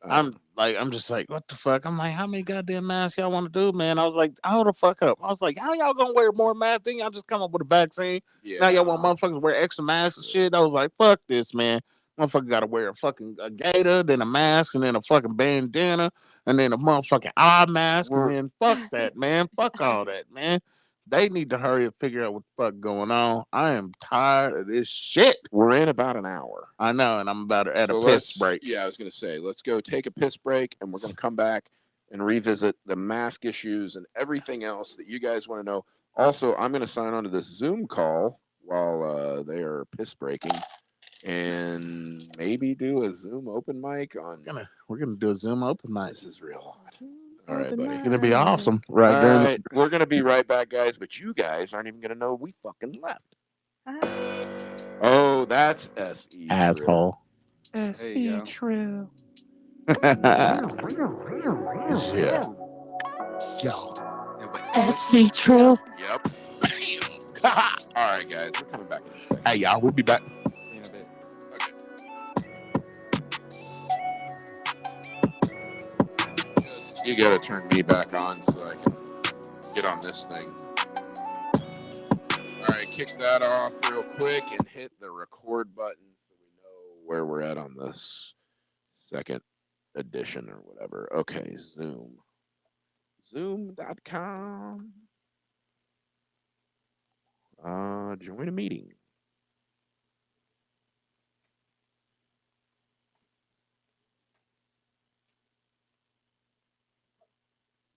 I'm just like, what the fuck? I'm like, how many goddamn masks y'all want to do, man? I was like, hold the fuck up. I was like, how y'all gonna wear more masks? Then y'all just come up with a vaccine. Now y'all want motherfuckers to wear extra masks and shit. I was like, fuck this, man. Motherfucker got to wear a gator, then a mask, and then a fucking bandana, and then a motherfucking eye mask, and then fuck that, man. Fuck all that, man. They need to hurry and figure out what the fuck going on. I am tired of this shit. We're in about an hour. I know, and I'm about at a piss break. Yeah, I was going to say, let's go take a piss break, and we're going to come back and revisit the mask issues and everything else that you guys want to know. Also, I'm going to sign on to this Zoom call while they are piss breaking, and maybe do a Zoom open mic on. We're gonna do a Zoom open mic. This is real hot. All right, buddy. It's gonna be awesome. Right. All right, we're gonna be right back, guys. But you guys aren't even gonna know we fucking left. Oh, that's SE asshole. SE True. Yeah. Yo. SE True. Yep. All right, guys, we're coming back in a second. Hey, y'all, we'll be back. In a bit. Okay. You gotta turn me back on so I can get on this thing. All right, kick that off real quick and hit the record button so we know where we're at on this second edition or whatever. Okay, Zoom. Zoom.com. Join a meeting.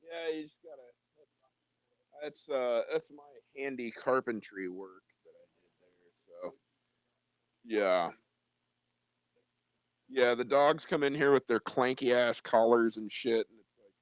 Yeah, you just gotta. That's my handy carpentry work that I did there. So yeah, yeah. The dogs come in here with their clanky ass collars and shit, and it's like,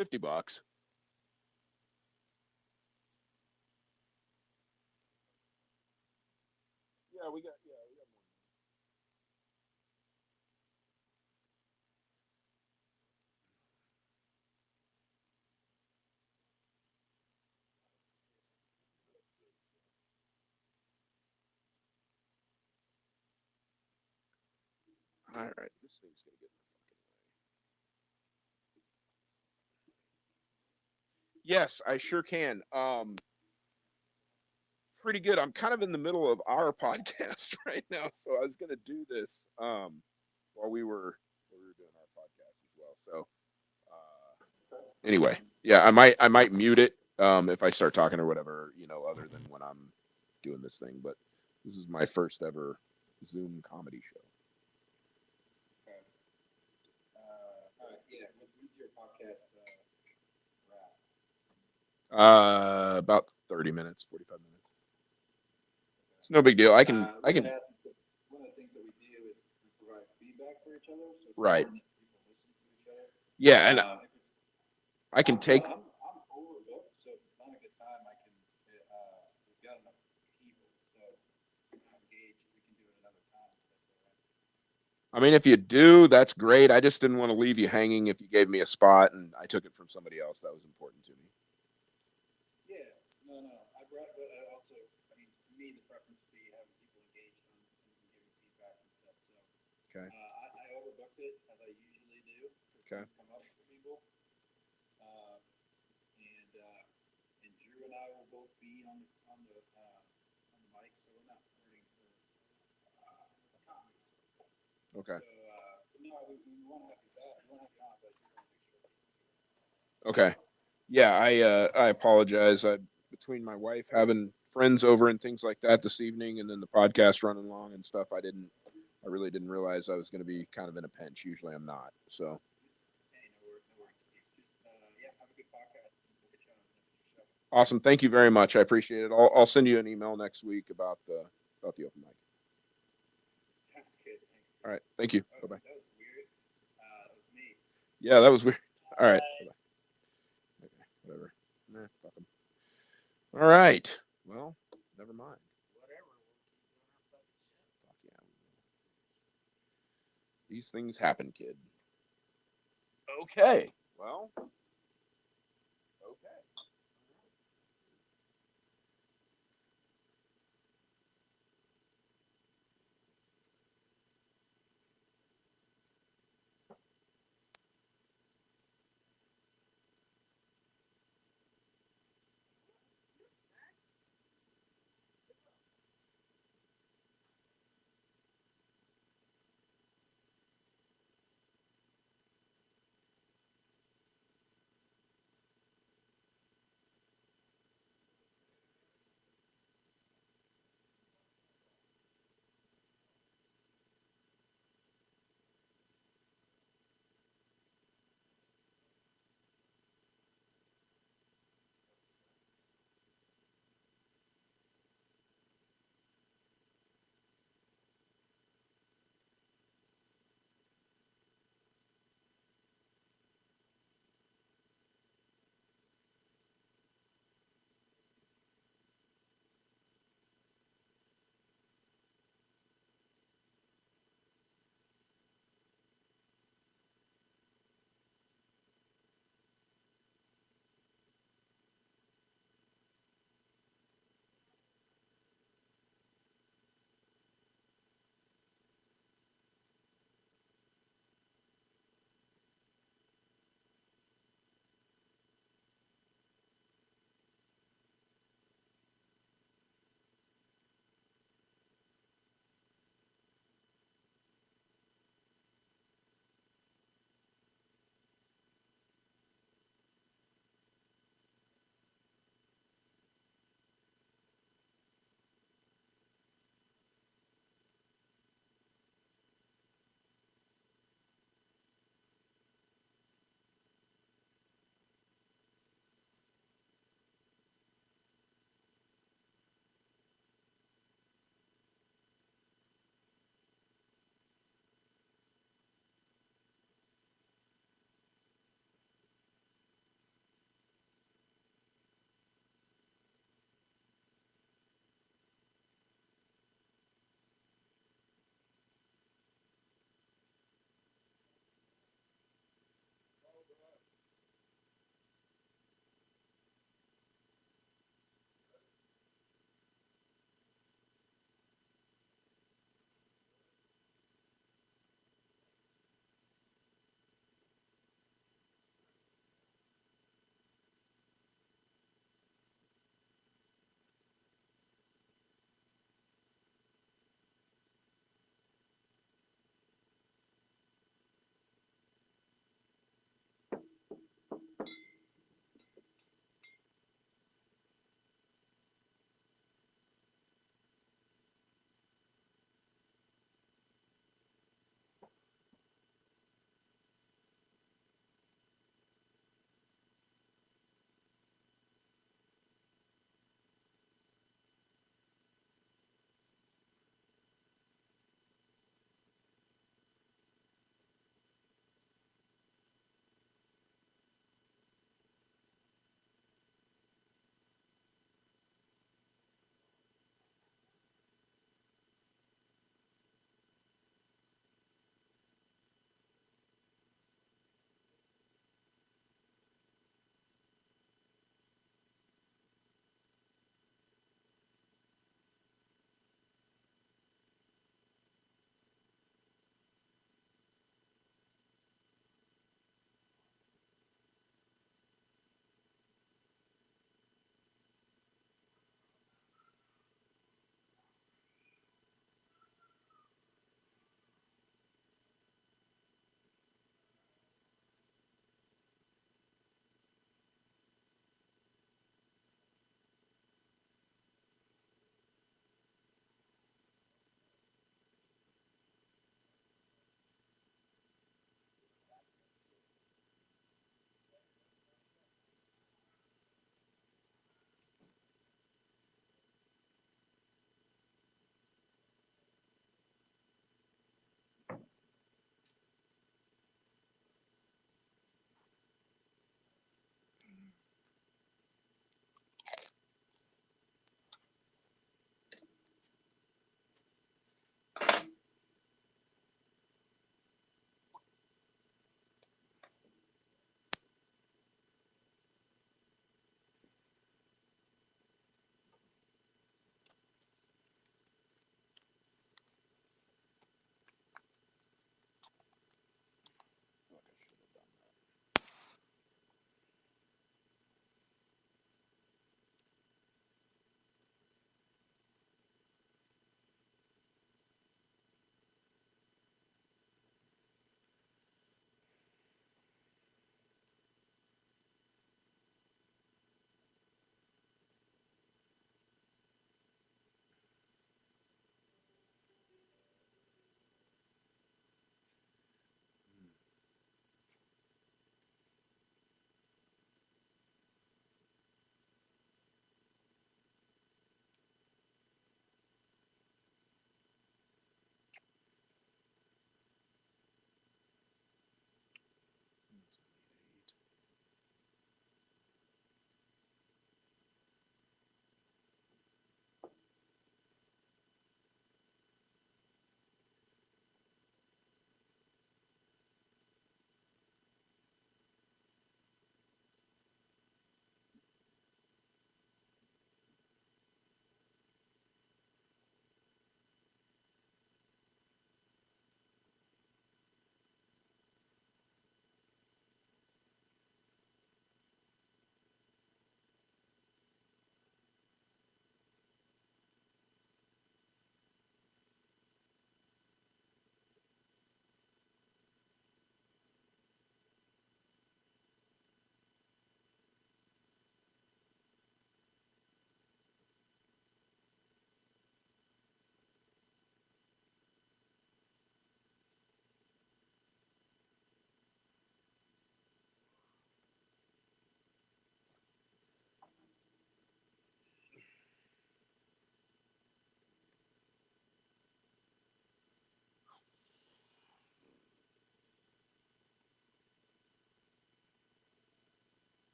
$50. Yeah, we got. Yeah, we got more. All right, this thing's gonna get in the fucking way. Yes, I sure can. Pretty good. I'm kind of in the middle of our podcast right now, so I was gonna do this while we were doing our podcast as well. So anyway, yeah, I might mute it if I start talking or whatever, other than when I'm doing this thing. But this is my first ever Zoom comedy show. About 30 minutes, 45 minutes. It's no big deal. I can. One of the things that we do is we provide feedback for each other. So it's Right. important that people listen to each other. Yeah, and If it's, I can take. I'm overbooked, so if it's not a good time, I can. We've got enough people, so engage. We can do it another time. If that's all right. I mean, if you do, that's great. I just didn't want to leave you hanging if you gave me a spot and I took it from somebody else. That was important to me. Yeah, no. But I also, I mean, for me, the preference would be having people engaged on and giving feedback and stuff. So, Okay. I overbooked it as I usually do because Okay. things come up for people. And Drew and I will both be on the mic, so we're not hurting for comments. Okay. So, no, we want to have you back. We want to have you on, but you're going to make sure. Okay. Yeah, I apologize. Between my wife having friends over and things like that this evening, and then the podcast running long and stuff, I really didn't realize I was going to be kind of in a pinch. Usually, I'm not. So. Hey, no worries. Just yeah, have a good podcast. We'll get you on the next show. Awesome. Thank you very much. I appreciate it. I'll send you an email next week about the open mic. That's good. Thanks. All right. Thank you. Oh, Bye bye. that was weird. That was me. Yeah, that was weird. All right. Bye-bye. Okay, whatever. All right. Well, never mind. Fuck yeah. These things happen, kid. Okay. Well, okay.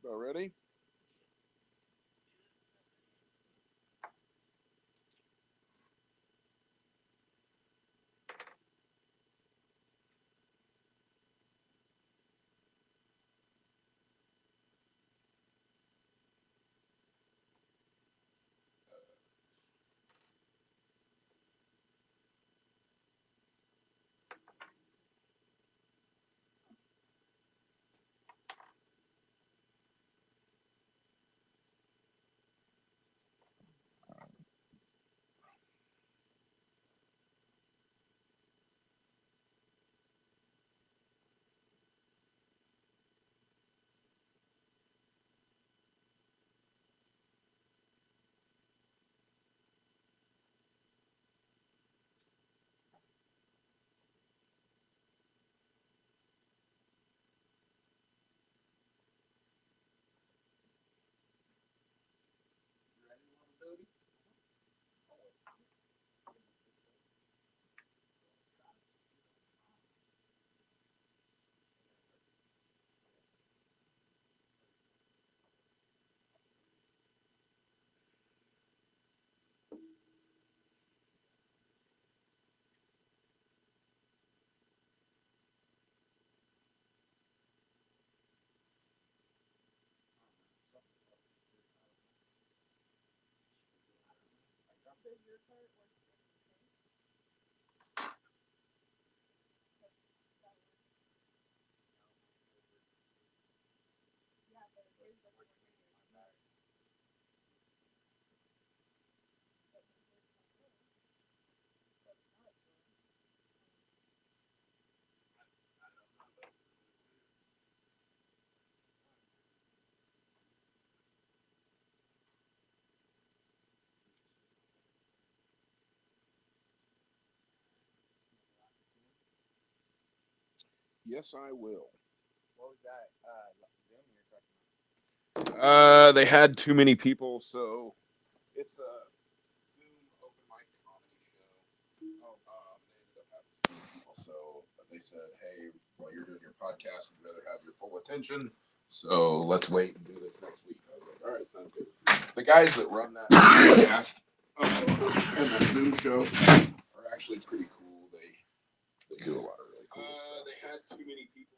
About ready? Yes, I will. What was that? Zoom you were talking about? They had too many people, so it's a Zoom open mic comedy show. They ended up having too many people, so they said, "Hey, while you're doing your podcast, we'd rather have your full attention. So let's wait and do this next week." I was like, "All right, sounds good." The guys that run that podcast and that Zoom show are actually pretty cool. They do a lot of really cool stuff. They had too many people.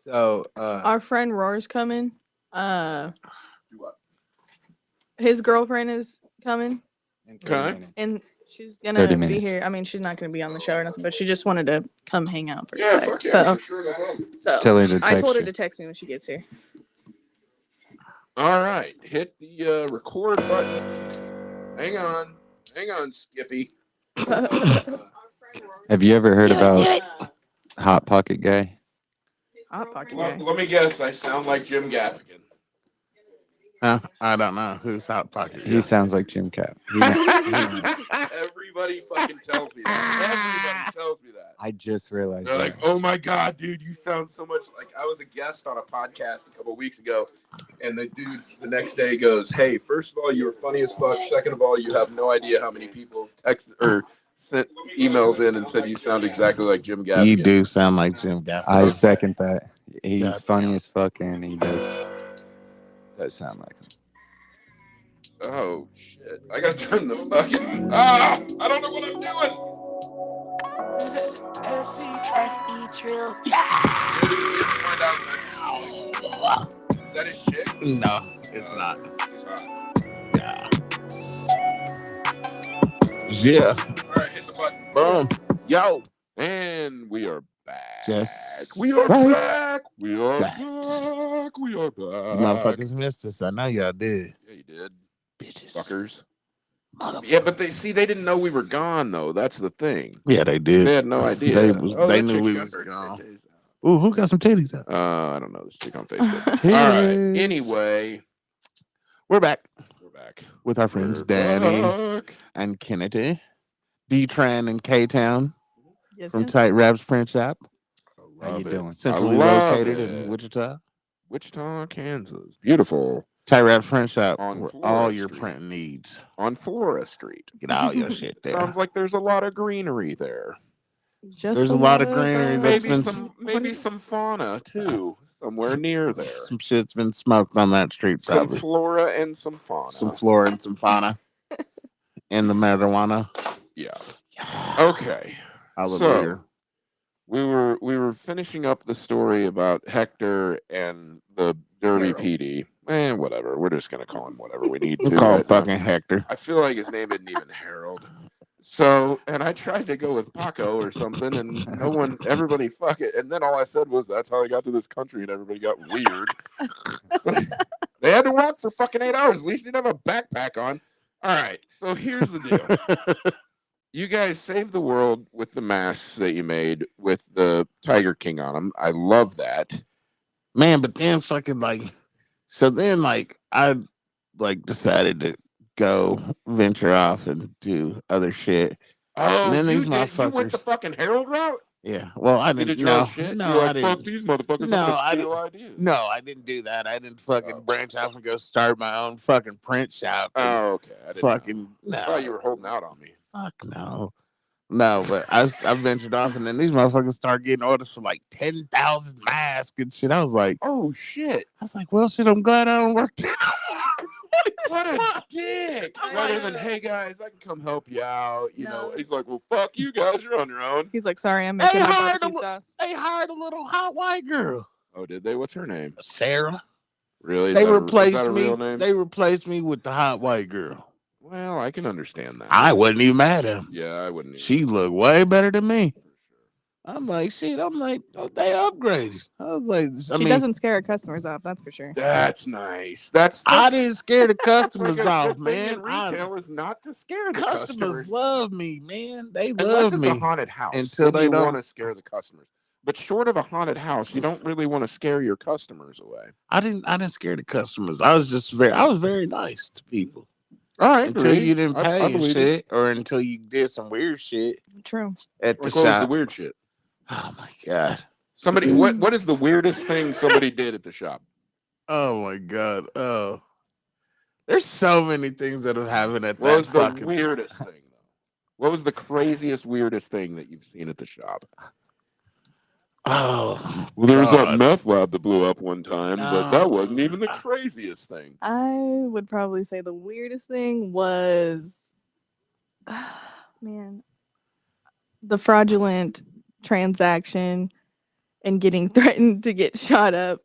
So, Our friend Roar's coming. Do what? His girlfriend is coming, in 30 Okay. minutes. and she's 30 gonna be minutes. here. I mean, she's not gonna be on the show or nothing, but she just wanted to come hang out for a Yeah, sec. fuck yeah, So, for sure. Go ahead. Just tell her to I text told her you. to text me when she gets here. All right, hit the record button. Hang on, Skippy. Have you ever heard about Hot Pocket Guy? Hot Pocket Well, guy. let me guess. I sound like Jim Gaffigan. Huh? I don't know who's Hot Pocket. He sounds like Jim Cap. Everybody fucking tells me that. Everybody tells me that. I just realized They're that. like, "Oh my god, dude, you sound so much like." I was a guest on a podcast a couple of weeks ago, and the dude the next day goes, "Hey, first of all, you were funny as fuck. Second of all, you have no idea how many people text or sent emails in and said you sound exactly like Jim Gaffigan." You do sound like Jim Gaffigan. I second that. He's God funny damn. as fuck, and he does sound like him. Oh shit! I gotta turn the fucking I don't know what I'm doing. Trill. Did you find out that's his chick? Is that his chick? No, it's not. He's hot. Yeah. Yeah. All right, hit the button. Boom. Yo. And we are back. Just We are right. back. We are Back. back. We are back. You motherfuckers missed us. I know y'all did. Yeah, you did. Bitches. Fuckers. Motherfuckers. Yeah, but they didn't know we were gone though. That's the thing. Yeah, they did. They had no idea. They that knew chick's we got was her gone. titties out. Ooh, who got some titties out? I don't know this chick on Facebook. Titties. All right. Anyway, We're back. we're back. with our friends We're Danny back. and Kennedy, D-Tran and K-Town Yes, from yes. Tight Raps Print Shop, I How you love it. doing? I centrally love located in it. Wichita. Wichita, Kansas. Beautiful. Tight Raps Print Shop, On where all Flora your Street. printing needs. On Flora Street. Get all your shit there. Sounds like there's a lot of greenery there. Just There's a a lot lot of of greenery that's Maybe been some fauna too, somewhere near there. some shit's been smoked on that street, Some probably. flora and some fauna. Some flora and some fauna. And the marijuana. Yeah. Okay. Hallelujah. So we were finishing up the story about Hector and the Derby Harold. PD. Whatever. We're just gonna call him whatever we need We to. call him right now. fucking Hector. I feel like his name isn't even Harold. So, and I tried to go with Paco or something, and everybody fuck it. And then all I said was, that's how I got to this country, and everybody got weird. So, they had to walk for fucking 8 hours. At least they didn't have a backpack on. All right, so here's the deal. You guys saved the world with the masks that you made with the Tiger King on them. I love that. Man, but then fucking so then I decided to go venture off and do other shit. Oh, then you these did. You went the motherfuckers- fucking Herald route? Yeah. Well, I You didn't did your own no, shit? no, You're I like, fuck didn't. these motherfuckers. No, I'm going I to steal ideas. No, I didn't do that. I didn't fucking Oh. branch off and go start my own fucking print shop. Oh, okay. I didn't fucking know. I no. thought you were holding out on me. Fuck no. No, but I ventured off, and then these motherfuckers started getting orders for like 10,000 masks and shit. I was like, Oh, shit. well, shit. I'm glad I don't work there. What a dick. Rather than, hey, guys, I can come help you out. You know, he's like, well, fuck you guys. You're on your own. He's like, sorry, I'm making Hey, my hired barbecue a- sauce. They hired a little hot white girl, Oh, did they? What's her name? Sarah. Really? Is They that is replaced that a me. real name? They replaced me with the hot white girl. Well, I can understand that. I wasn't even mad at him. Yeah, I wouldn't. Either. She looked way better than me. For sure. I'm like, shit. I'm like, oh, they upgraded. I was like, She doesn't scare her customers off, that's for sure. That's nice. That's I didn't scare the that's like customers a off, good thing man. in retail is not to scare the Customers customers. love me, man. They Unless love it's me. a haunted house, Until then they you don't. want to scare the customers. But short of a haunted house, you don't really want to scare your customers away. I didn't scare the customers. I was very nice to people. I Until agree. you didn't I pay and believe shit, or until you did some weird shit True. at the Like, what was the shop. weird shit? Oh my god. Somebody, what is the weirdest thing somebody did at the shop? Oh my god. Oh. There's so many things that have happened at What that was the fucking weirdest thing, though? What was the craziest, weirdest thing that you've seen at the shop? Oh. Well, there was that God. meth lab that blew up one time, but that No. wasn't even the craziest thing. I would probably say the weirdest thing was, man, the fraudulent transaction and getting threatened to get shot up.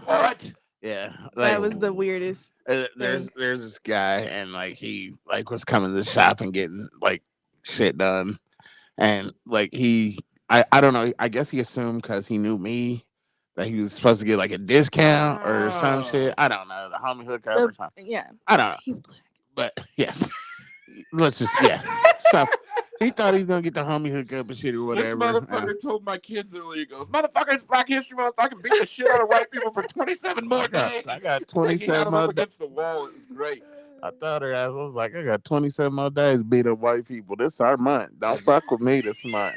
What? Yeah. That was the weirdest. There's this guy, and he was coming to the shop and getting shit done, and I don't know, I guess he assumed because he knew me that he was supposed to get a discount or some shit. I don't know, the homie hookup or something. Yeah, I don't know, he's black. but yes, let's just so he thought he was gonna get the homie hookup and shit or This whatever. motherfucker told my kids earlier, he goes, motherfucker, it's Black History Month. I can beat the shit out of white people for 27 more days. I got He had 27 him more up days. against the wall. It was great. I thought her ass. I was like, I got 27 more days to beat up white people. This our month. Don't fuck with me this month.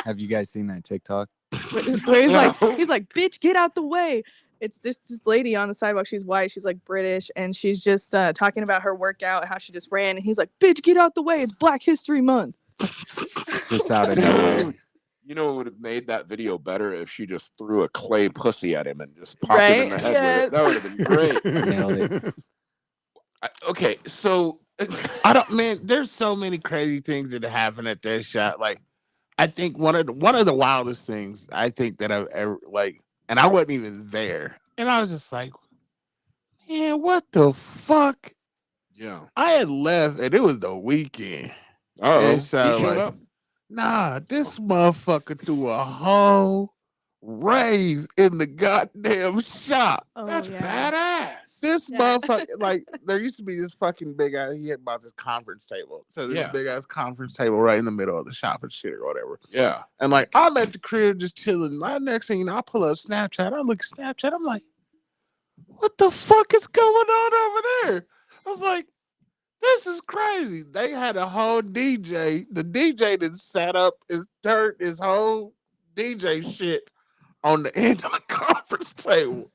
Have you guys seen that TikTok? Where he's No. like, bitch, get out the way. It's this lady on the sidewalk. She's white. She's British, and she's just talking about her workout, how she just ran. And he's like, bitch, get out the way. It's Black History Month. Just out of nowhere. Dude, you know what would have made that video better if she just threw a clay pussy at him and just popped him in the Right? head Yes. with it. That would have been great. Nailed it. Okay, so I don't, man. There's so many crazy things that happen at that shop. I think one of the wildest things I think that I've ever and I wasn't even there, and I was just like, man, what the fuck? yeah. I had left, and it was the weekend. Oh, And so, he showed up. Nah, this motherfucker threw a whole rave in the goddamn shop. Oh, That's yeah. badass. This Yeah. motherfucker, there used to be this fucking big ass. He had bought this conference table, so there's Yeah. a big ass conference table right in the middle of the shop and shit or whatever. Yeah. And I'm at the crib just chilling. Next thing you know, I pull up Snapchat. I look at Snapchat. I'm like, what the fuck is going on over there? I was like, This is crazy. They had a whole DJ. The DJ that set up turned his whole DJ shit on the end of the conference table.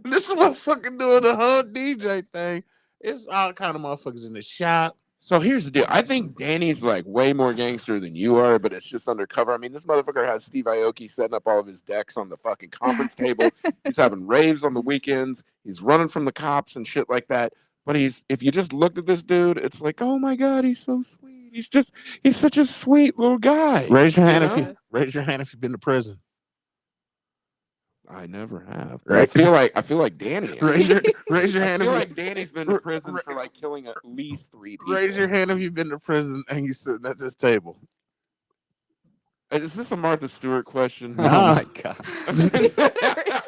This motherfucker doing the whole DJ thing. It's all kind of motherfuckers in the shop. So here's the deal. I think Danny's like way more gangster than you are, but it's just undercover. I mean, this motherfucker has Steve Aoki setting up all of his decks on the fucking conference table. He's having raves on the weekends. He's running from the cops and shit like that. But if you just looked at this dude, it's like, oh my God, he's so sweet. He's such a sweet little guy. Raise your hand know? if you've been to prison. I never have. Right. I feel like Danny. Raise your I hand feel if like Danny's been to prison for like killing at least 3 people. raise your hand if you've been to prison and you sitting at this table. Is this a Martha Stewart question? Oh my god.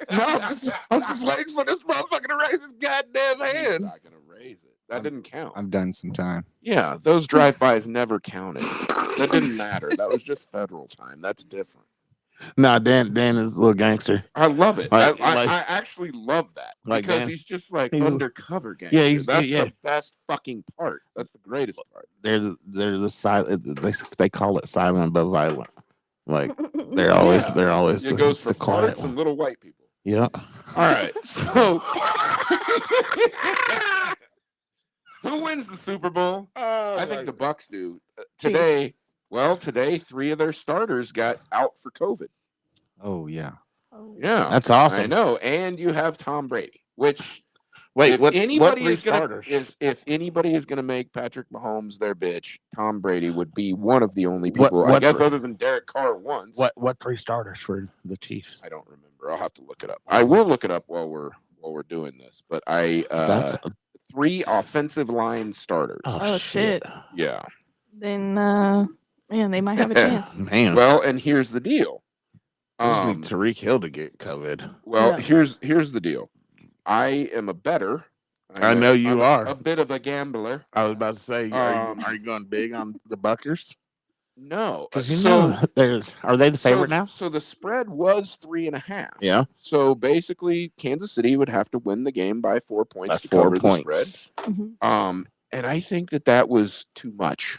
No, I'm just waiting for this motherfucker to raise his goddamn He's hand. not gonna raise it. That didn't count. I've done some time. Yeah, those drive-bys never counted. That didn't matter. That was just federal time. That's different. Nah, Dan is a little gangster. I love it. Like- I actually love that Like because Dan- he's just like he's- undercover gangster. Yeah, he's- that's yeah. the best fucking part. That's the greatest part. They're the silent. They call it silent but violent. Like they're always It goes for the quiet farts and one. little white people. Yeah. All right, so who wins the Super Bowl? I think the Bucks do. Today, 3 of their starters got out for COVID. Oh yeah. Yeah, That's awesome. I know, and you have Tom Brady, which Wait, if what anybody three is gonna starters? if anybody is gonna make Patrick Mahomes their bitch, Tom Brady would be one of the only people. I what guess three- other than Derek Carr once. What 3 starters for the Chiefs? I don't remember. I'll have to look it up. I will look it up while we're doing this. But That's 3 offensive line starters. Oh, shit. Yeah. Then, man, they might have a chance. Man. Well, and here's the deal. We just need Tariq Hill to get COVID. Well, Yeah. here's the deal. I am a bettor. I know you I'm are. a bit of a gambler. I was about to say, Um, are you going big on the Buckers? No, Because you so know, are they the favorite now? So the spread was 3.5. Yeah. So basically, Kansas City would have to win the game by 4 points That's to 4 cover points. Mhm. And I think that was too much.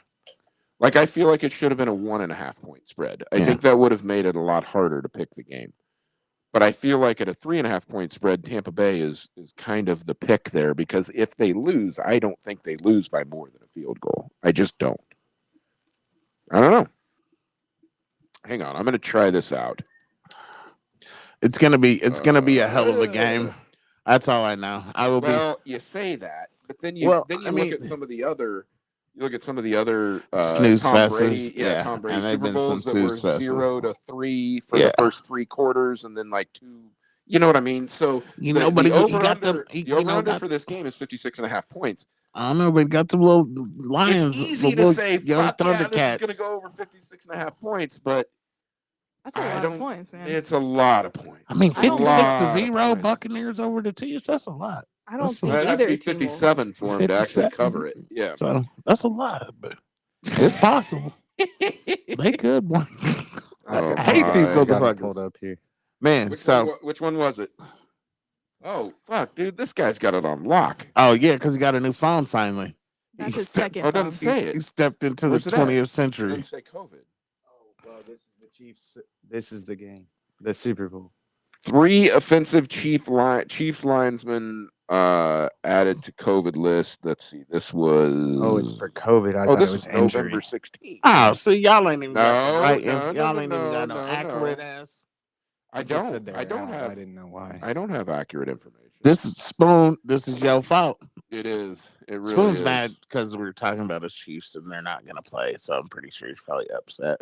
Like, I feel like it should have been a 1.5 point spread. I Yeah. think that would have made it a lot harder to pick the game. But I feel like at a 3.5 point spread, Tampa Bay is kind of the pick there because if they lose, I don't think they lose by more than a field goal. I just don't. I don't know. Hang on, I'm going to try this out. It's gonna be a hell of a game. That's all I know. I will Well, you say that, but then you Well, then you I look mean- at some of the other. You look at some of the other Snooze Tom fests, Brady, yeah, Tom Brady and they've Super been some Bowls that were snooze fests. 0-3 for Yeah. the first 3 quarters, and then like 2. You know what I mean? So You know, but the he over got them. under, He, the you over know, under got, for this game is 56.5 points. I don't know, but he got them little lions. It's easy the to little say, young fuck yeah, this is Thundercats. going to go over 56.5 points, but That's a I lot don't- of points, man. it's a lot of points. I mean, I don't 56-0 points. Buccaneers over the Chiefs. That's a lot. I don't That's think That'd have either to be team will. 57 for him to actually 57. cover it. Yeah. So that's a lot, but it's possible. They could. Boy. Oh, I hate these my. Got it motherfuckers. pulled up here. Man, Which one was it? Oh, fuck, dude, this guy's got it on lock. oh yeah, because he got a new phone finally. That's He his stepped- second. Oh, it doesn't phone. say He it. stepped into Where's the it at? 20th It century. doesn't say COVID. Oh, well, this is the Chiefs. This is the game. The Super Bowl. 3 offensive Chiefs linesmen added to COVID list. Let's see. This was. Oh, it's for COVID. I Oh, thought this it was was injury. November 16th. Oh, see, y'all ain't even got the No, right. no, Y'all no, ain't even got no no, accurate no. ass. I It just said don't. they I were don't out. have. I didn't know why. I don't have accurate information. This is Spoon. This is your fault. It is. It really Spoon's is. mad because we were talking about his Chiefs and they're not gonna play, so I'm pretty sure he's probably upset.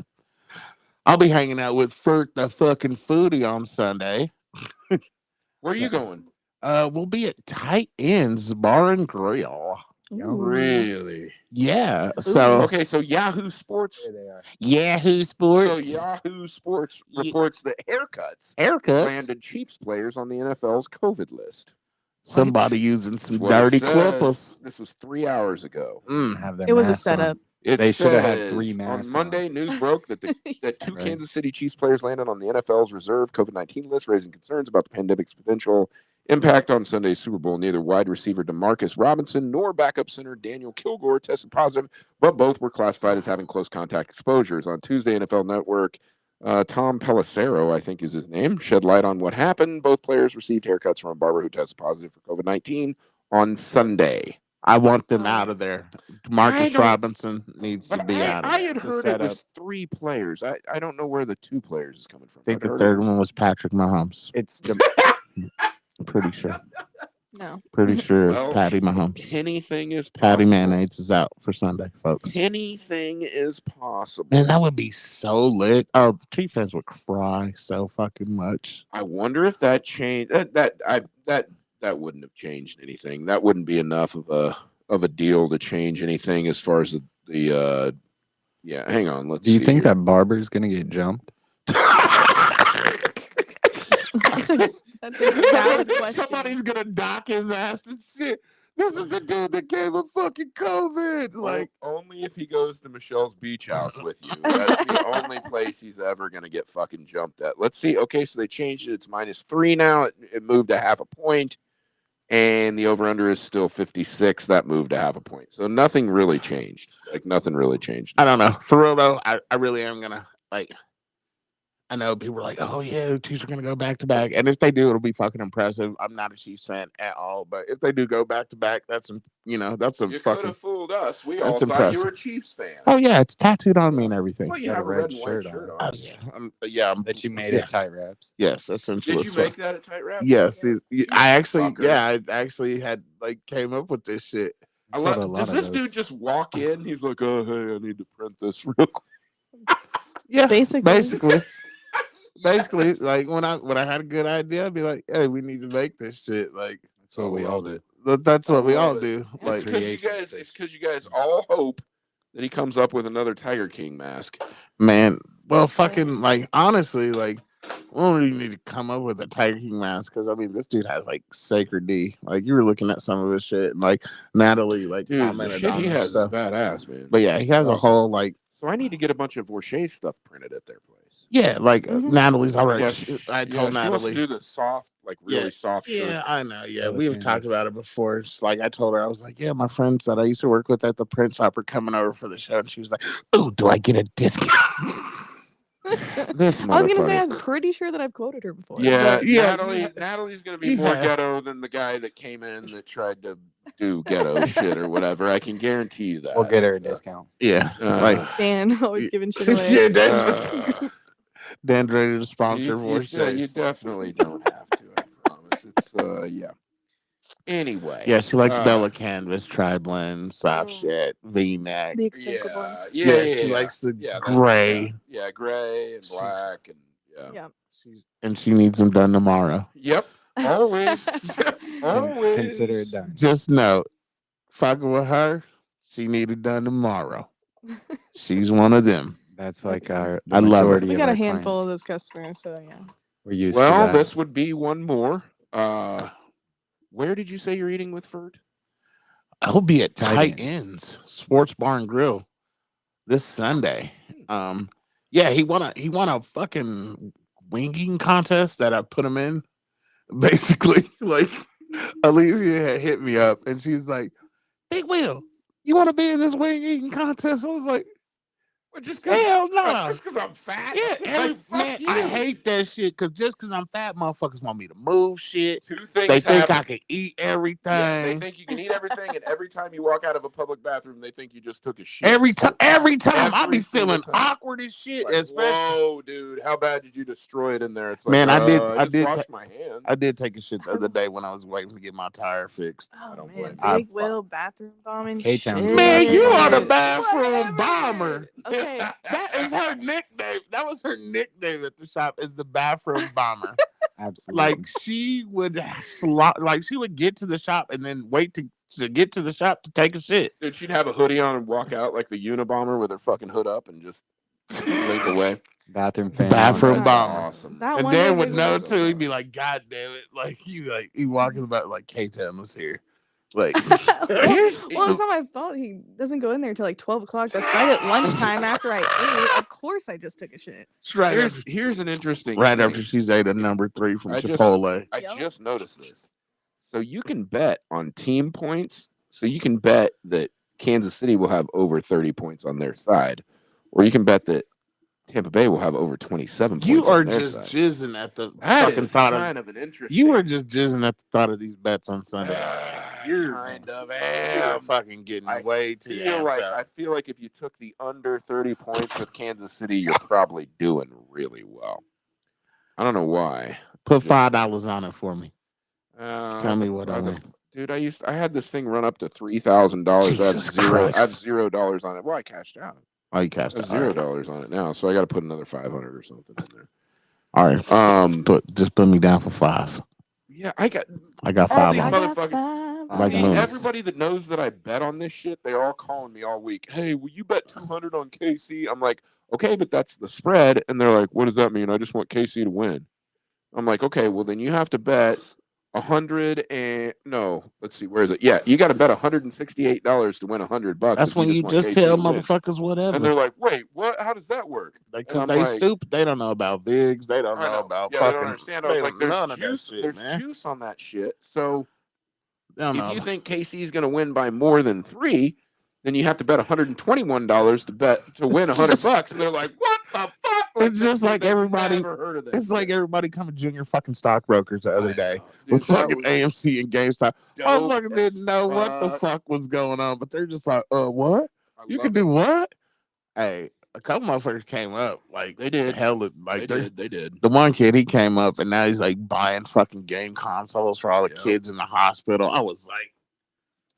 I'll be hanging out with Fert the fucking foodie on Sunday. Where are you going? We'll be at Tight Ends Bar and Grill. Ooh. Really? Yeah. So Okay, so Yahoo Sports. There they are. Yahoo Sports So Yahoo Sports reports that haircuts haircuts. landed Chiefs players on the NFL's COVID list. Somebody using That's some what it dirty says. clippers. This was 3 hours ago. Have their It was a mask on. setup. It They should have had says, 3 masks On Monday, news broke that that 2 Right. Kansas City Chiefs players landed on the NFL's reserve COVID-19 list, raising concerns about the pandemic's potential Impact on Sunday's Super Bowl. Neither wide receiver DeMarcus Robinson nor backup center Daniel Kilgore tested positive, but both were classified as having close contact exposures. On Tuesday, NFL Network, Tom Pelissero, I think is his name, shed light on what happened. Both players received haircuts from a barber who tested positive for COVID-19 on Sunday. I want them Oh, out yeah. of there. I Marcus don't- Robinson needs to But be out of I there. had It's a heard it setup. was 3 players. I don't know where the 2 players is coming from. I think I'd the heard third it was- one was Patrick Mahomes. It's the I'm pretty sure. No. Pretty sure it's Well, Patty Mahomes. anything is Patty possible. Mayonnaise is out for Sunday, folks. Anything is possible. Man, that would be so lit. Oh, the Chief fans would cry so fucking much. I wonder if that changed that wouldn't have changed anything. That wouldn't be enough of a deal to change anything as far as the yeah, hang on, let's Do you see think here. that barber's gonna get jumped? That's a valid question. Somebody's gonna dock his ass and shit. This is the dude that gave him fucking COVID. Like, only if he goes to Michelle's beach house with you. That's the only place he's ever gonna get fucking jumped at. Let's see. Okay, so they changed it. It's -3 now. It moved a half a point. And the over-under is still 56. That moved a half a point. So nothing really changed. Like, nothing really changed. I don't know. For real though, I really am gonna like. I know people are like, oh yeah, the Chiefs are gonna go back to back, and if they do, it'll be fucking impressive. I'm not a Chiefs fan at all, but if they do go back to back, that's some, that's some You could fucking. have fooled us. We all That's thought you impressive. were a Chiefs fan. Oh yeah, it's tattooed on me and everything. Well, you Got have a a red red and white shirt shirt on. on. Oh yeah, That you made yeah. at tight wraps. Yes, essentially. Did you make that at Tight Wraps? Yes, I actually, fucker. I actually had came up with this shit. I Sold a love, lot does of this those. dude just walk in? He's like, oh, hey, I need to print this real quick. Yeah, Basically. basically, like when I had a good idea, I'd be like, hey, we need to make this shit. Like That's what we all do. that's what we I all love it. do. It's Like, because you guys. It's because you guys all hope that he comes up with another Tiger King mask. man, well, fucking, like, honestly, like, we don't even need to come up with a Tiger King mask because I mean, this dude has like Sacred D. Like, you were looking at some of his shit, and like Natalie, like, Dude, the commented shit on he his has stuff. is badass, man. But yeah, he has a Awesome. whole like. So I need to get a bunch of Vorche stuff printed at their place. Yeah, like Mhm. Natalie's already. Yeah, I told she wants to Natalie. do the soft, like really Yeah. soft shirt. Yeah, I know. Yeah, Oh, the we've talked canvas. about it before. It's like I told her, I was like, yeah, my friends that I used to work with at the print shop are coming over for the show, and she was like, oh, do I get a discount? This I was gonna say motherfucker. I'm pretty sure that I've quoted her before. Yeah, but- Yeah, Natalie's gonna be more Yeah. ghetto than the guy that came in that tried to do ghetto shit or whatever. I can guarantee you that. We'll get her a discount. Yeah, like Dan always giving shit away. yeah, uh, Dan's ready to sponsor you Vortex. definitely don't have to. I promise. It's yeah. Anyway. Yeah, she likes uh, Bella Canvas, tri-blend, soft Oh. shit, V-neck. The expensive ones. Yeah, she likes the that's- gray. Yeah, gray and She's- black and yeah. Yeah. And she needs them done tomorrow. Yep. Always. Always. Consider it done. Just know, fucking with her, she need it done tomorrow. She's one of them. That's like our. I love it. majority We of got a our handful of clients. those customers, so yeah. We're used to Well, that. this would be one more. Where did you say you're eating with Ferd? I'll be at Tight Tight Ends Sports Bar and Grill this Sunday. Yeah, he won a fucking winging contest that I put him in. Basically, like Alicia had hit me up and she's like, Big Will, you want to be in this wing eating contest? I was like, Well, just hell no. Just because I'm fat. Yeah, Like, fuck man, you. I hate that shit because just because I'm fat, motherfuckers want me to move shit. Two things They think happen. I can eat everything. Yeah, they think you can eat everything, and every time you walk out of a public bathroom, they think you just took a shit. every time I Every be single feeling time. awkward as shit. Like, especially, whoa, dude, how bad did you destroy it in there? It's like, Man, I just did washed my hands. I did take a shit the other day when I was waiting to get my tire fixed. Oh don't man, blame you. Big Will bathroom bombing. K-Town's shit. Man, you are the Whatever. bathroom bomber. Okay. That is her nickname. That was her nickname at the shop, is the bathroom bomber. Absolutely. Like she would she would get to the shop and then wait to get to the shop to take a shit. Dude, she'd have a hoodie on and walk out like the Unabomber with her fucking hood up and just blink away. bathroom fan. bathroom That's bomber. awesson. That And one Dan day would Big know Will- too. He'd be like, God damn it. Like he walking about like K-Town was here. Like well, it's not my fault. He doesn't go in there till like 12 o'clock. That's right at lunchtime after I ate. Of course I just took a shit. right after, Here's an interesting right thing. after she's ate a number 3 from I just- Chipotle. I Yep. just noticed this. So you can bet on team points. So you can bet that Kansas City will have over 30 points on their side, or you can bet that Tampa Bay will have over 27 You points are on their just side. jizzing at the That fucking is thought kind of. of an interesting. You were just jizzing at the thought of these bets on Sunday. You're kind of You're fucking getting I way too feel amped like up. I feel like if you took the under 30 points with Kansas City, you're probably doing really well. I don't know why. Put $5 on it for me. Tell me what I win. Dude, I had this thing run up to $3,000. Jesus I have Christ. $0 on it. Well, I cashed out. Oh, you cashed I have out. $0 on it now, so I got to put another 500 or something in there. All right. Just put me down for 5. Yeah, I got all all 5 these on I it. got motherfuckers. five. Like See, moons. everybody that knows that I bet on this shit, they're all calling me all week. Hey, will you bet 200 on KC? I'm like, okay, but that's the spread. And they're like, what does that mean? I just want KC to win. I'm like, okay, well then you have to bet 100 and no, let's see, where is it? Yeah, you got to bet $168 to win $100. That's if when you want just KC tell to win. motherfuckers whatever. And they're like, wait, what? How does that work? Because I'm they like, stupid. They don't know about bigs. They don't I know about yeah, fucking. they don't understand. I They was like, don't there's none of that juice. shit, There's man. juice on that shit. So They don't if know. you think KC is going to win by more than 3, then you have to bet $121 to win $100. And they're like, what the fuck? It's just like everybody. Never heard of this. It's like everybody coming junior fucking stockbrokers the other day with Dude, that fucking was AMC and GameStop. dope Motherfuckers as didn't know what the fuck. fuck was going on, but they're just like, what? I You love can it. do what? Hey, a couple motherfuckers came up like They did. hell. Like They did. the one kid, he came up and now he's like buying fucking game consoles for all the Yep. kids in the hospital. I was like,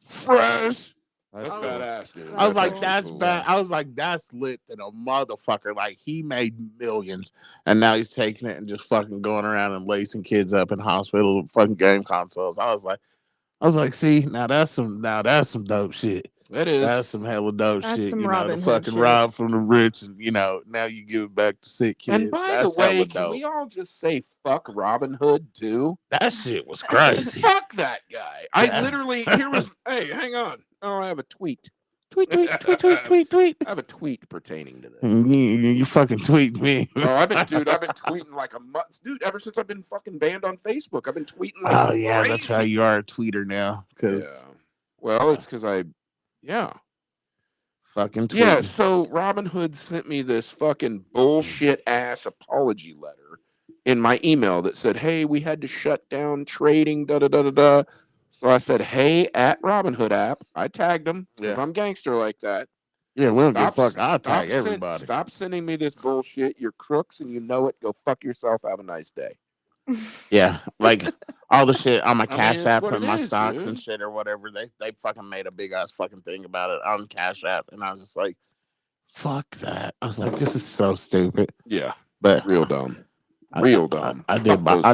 fresh. That's That's cool. badass, dude. I was like, actually that's cool. bad. I was like, that's lit than a motherfucker. Like he made millions, and now he's taking it and just fucking going around and lacing kids up in hospital with fucking game consoles. I was like, see, now that's some dope shit. It is. That's some hella dope That's shit. some You know, Robin to Hood fucking shit. rob from the rich, and now you give it back to sick kids. And by that's the way, hella can dope. we all just say fuck Robin Hood too? That shit was crazy. Fuck that guy. I Yeah. literally hey, hang on. Oh, I have a tweet. tweet. I have a tweet pertaining to this. You fucking tweet me. Oh, I've been tweeting like a month. Dude, ever since I've been fucking banned on Facebook, I've been tweeting like Oh yeah, that's crazy. right. You are a tweeter now. Because Well, it's because fucking tweet. Yeah, so Robin Hood sent me this fucking bullshit ass apology letter in my email that said, hey, we had to shut down trading, da da da da da. So I said, hey, at Robin Hood app. I tagged them because Yeah. I'm gangster like that. Yeah, we don't give a fuck. I'll tag send- everybody. Stop sending me this bullshit. You're crooks and you know it. Go fuck yourself. Have a nice day. Yeah, like all the shit on my I mean, Cash it's App what and it my is, stocks dude. and shit or whatever. They fucking made a big ass fucking thing about it on Cash App, and I was just like, fuck that. I was like, this is so stupid. Yeah, But real dumb. I- Real dumb. I Fuck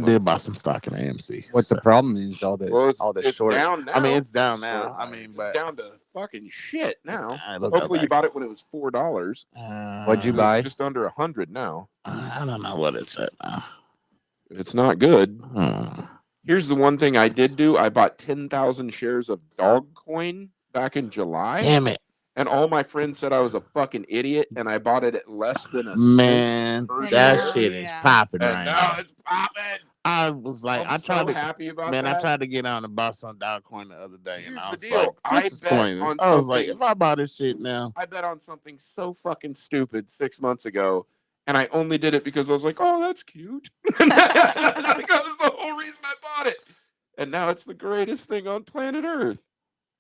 did buy those some stock in AMC. What the so- problem is all the Well, all the it's short. down now. I mean, it's down So, now. I mean, it's but down to fucking shit now. it'll go Hopefully, you back. bought it when it was $4. What'd you It's buy? just under 100 now. I don't know what it's at now. It's not good. Hmm. Here's the one thing I did do. I bought 10,000 shares of Dogcoin back in July. Damn it, And all my friends said I was a fucking idiot, and I bought it at less than a cent. man! per That share. shit is Yeah. popping And right now now. it's popping. I was like, I'm I tried so to. happy about Man, that. I tried to get on the boss on Dogecoin the other day, and Here's I the was deal. like, I "This is bet pointless." on I was like, something- if I buy this shit now, I bet on something so fucking stupid 6 months ago, and I only did it because I was like, "Oh, that's cute." Because it's the whole reason I bought it. And now it's the greatest thing on planet Earth.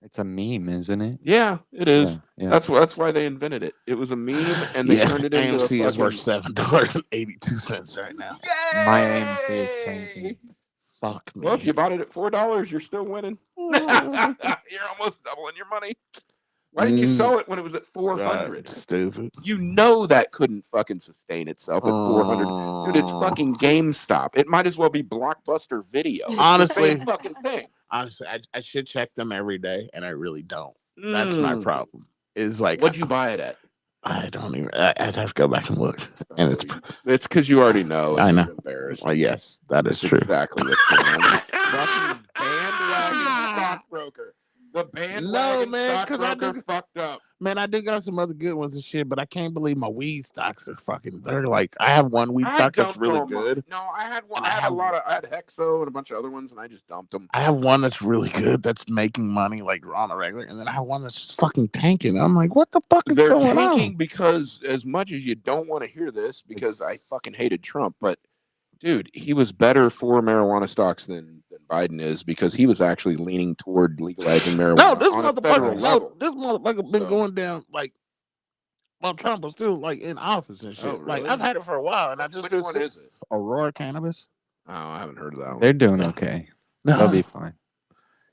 It's a meme, isn't it? Yeah, it is. Yeah. That's why they invented it. It was a meme, and they turned it into AMC a is worth fucking... $7.82 right now. My AMC is tanking. Fuck me. Well, if you bought it at $4, you're still winning. You're almost doubling your money. Why didn't you sell it when it was at 400? Stupid. You know that couldn't fucking sustain itself at 400. Dude, it's fucking GameStop. It might as well be Blockbuster Video. It's Honestly. the same fucking thing. Honestly, I should check them every day, and I really don't. That's my problem. Is like, What'd you buy it at? I don't even. I'd have to go back and look. And It's because you already know. I and know. You're embarrassed. well, yes, that is That's true. exactly what's going on. Fucking bandwagon stockbroker. The bandwagon man, 'cause I stockbroker do- fucked up. Man, I do got some other good ones and shit, but I can't believe my weed stocks are fucking. They're like, I have one weed I stock that's dumped really all good. No, I had one. And I I had a have lot of. I had Hexo and a bunch of other ones, and I just dumped them. I have one that's really good that's making money like on a regular, and then I have one that's just fucking tanking. I'm like, what the fuck is They're going tanking on? because, as much as you don't want to hear this, because I It's- fucking hated Trump, but dude, he was better for marijuana stocks than Biden is because he was actually leaning toward legalizing No, marijuana this on a federal motherfucker, level. this motherfucker been So, going down like while Trump was still like in office and shit. oh Like really? I've had it for a while, and I just Which been one sitting. is it? Aurora Cannabis. Oh, I haven't heard of that They're one. doing No. okay. No, They'll be fine.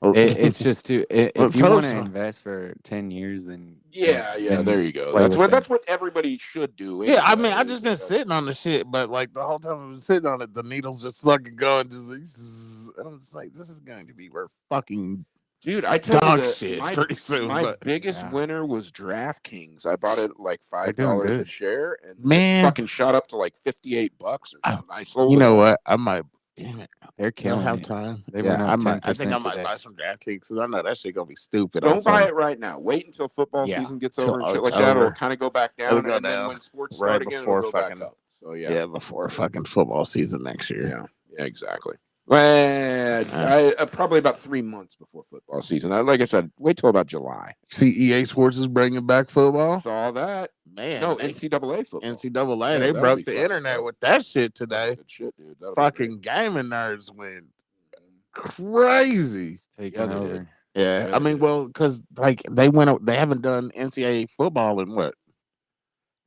It's just too. Well, If you want to so- invest for 10 years, then Yeah, then there you go. play That's with that's them. what everybody should do. yeah. I Anyway, mean, I is just been invest. sitting on the shit, but like the whole time I've been sitting on it, the needles just fucking going, just like, zzz, and I'm just like, this is going to be worth fucking Dude, I tell you dog that shit my pretty soon. my But biggest Yeah. winner was DraftKings. I bought it at like They're doing $5 a good. share, and Man. it fucking shot up to like $58 or I- something. I sold you it. know what? I might. Damn it. They're Do I killing have it. time? They Yeah, went up I might. I think I 10% might today. buy some DraftKings because I know that shit gonna be stupid. on Don't buy some- it right now. Wait until football Yeah, season gets till over and shit it's like that. It'll over. kind of go back It'll down, go and then down when sports right start again, it'll before go back fucking- up. So Yeah, before fucking football season next year. yeah, exactly. Well, probably about 3 months before football season. Like I said, wait till about July. CEA Sports is bringing back football. Saw that. Man, No, they- NCAA football. NCAA. Yeah, they that'll broke be the fucking internet dope. with that shit That'll be today. good shit, dude. That'll be Fucking gaming nerds went crazy. It's taking Yeah, they did. over. Yeah, Yeah, I they mean, did. well, because like they haven't done NCAA football in what?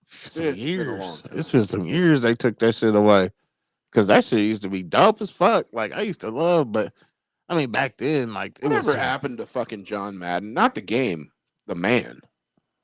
Some It's been a years. long time. It's been some years they took that shit away. Because that shit used to be dope as fuck. Like I used to love, but I mean back then, like it Whatever was happened to fucking John Madden? Not the game, the man.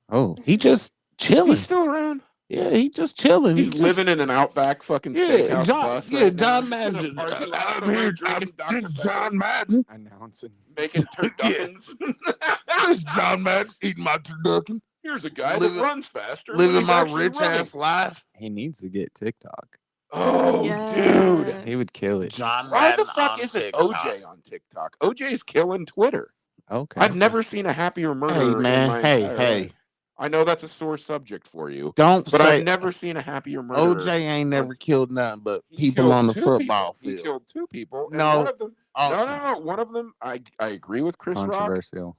Oh, he just Is chilling. he still around? Yeah, he just chilling. He's He just- living in an Outback fucking steakhouse bus Yeah, right now. John Just in a Madden. parking lot I'm somewhere here. drinking Dr. This is John Pepper, Madden. announcing. making turduckens. This is John Madden eating my turducken, Here's a guy Living- that runs faster. living when he's my actually rich running. ass life. He needs to get TikTok. Oh, dude. Yes. He would kill it. John Why Madden the fuck on isn't TikTok. OJ on TikTok? OJ's killing Twitter. Okay. I've never seen a happier murderer Hey in my man, entire hey, life. I know that's a sore subject for you, don't but say I've never seen a happier murderer. OJ ain't never killed nothing but He people killed on the 2 football people. He field. killed 2 people. And No. one of them. Oh, No. One of them. I agree with Chris Rock. Controversial.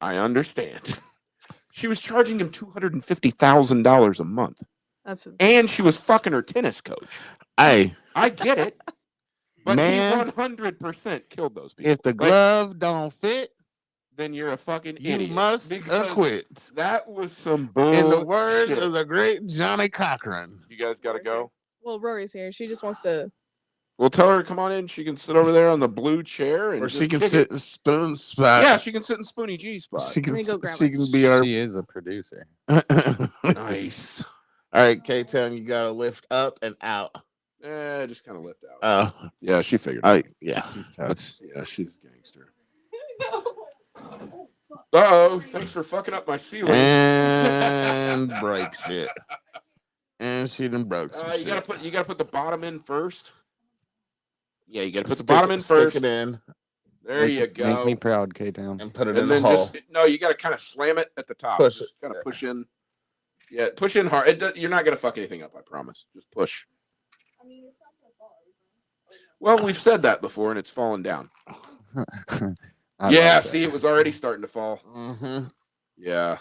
I understand. She was charging him $250,000 a month, That's and she was fucking her tennis coach. Hey, I get it, but Man. he 100% killed those people. if the Like, glove don't fit, then you're a fucking you idiot. must because acquit. That was some bullshit. In the words of the great Johnny Cochran. You guys got to go. well, Rory's here. She just wants to. Well, tell her to come on in. She can sit over there on the blue chair, and Or just she can kick sit it. in spoon spot. Yeah, she can sit in Spoonie G spot. She can, Let me go grab she her. can be our. She is a producer. Nice. All right, K-Town, you gotta lift up and out. Just kind of lift out. Yeah, she figured. Yeah. She's tough. Yeah, she's a gangster. Uh-oh, thanks for fucking up my ceiling. And break shit. And she done broke some you gotta shit. put the bottom in first. Yeah, you gotta put the Stick bottom it- in first. Stick it in There you go. Make me proud, K-Town. and put it in And the then hole. you gotta kind of slam it at the top. Push Just it. kind of push in. Yeah, push in hard. You're not gonna fuck anything up, I promise. Just push. Well, we've said that before, and it's fallen down. I Yeah, like see, that. it was already starting to fall. Mm-hmm. Yeah.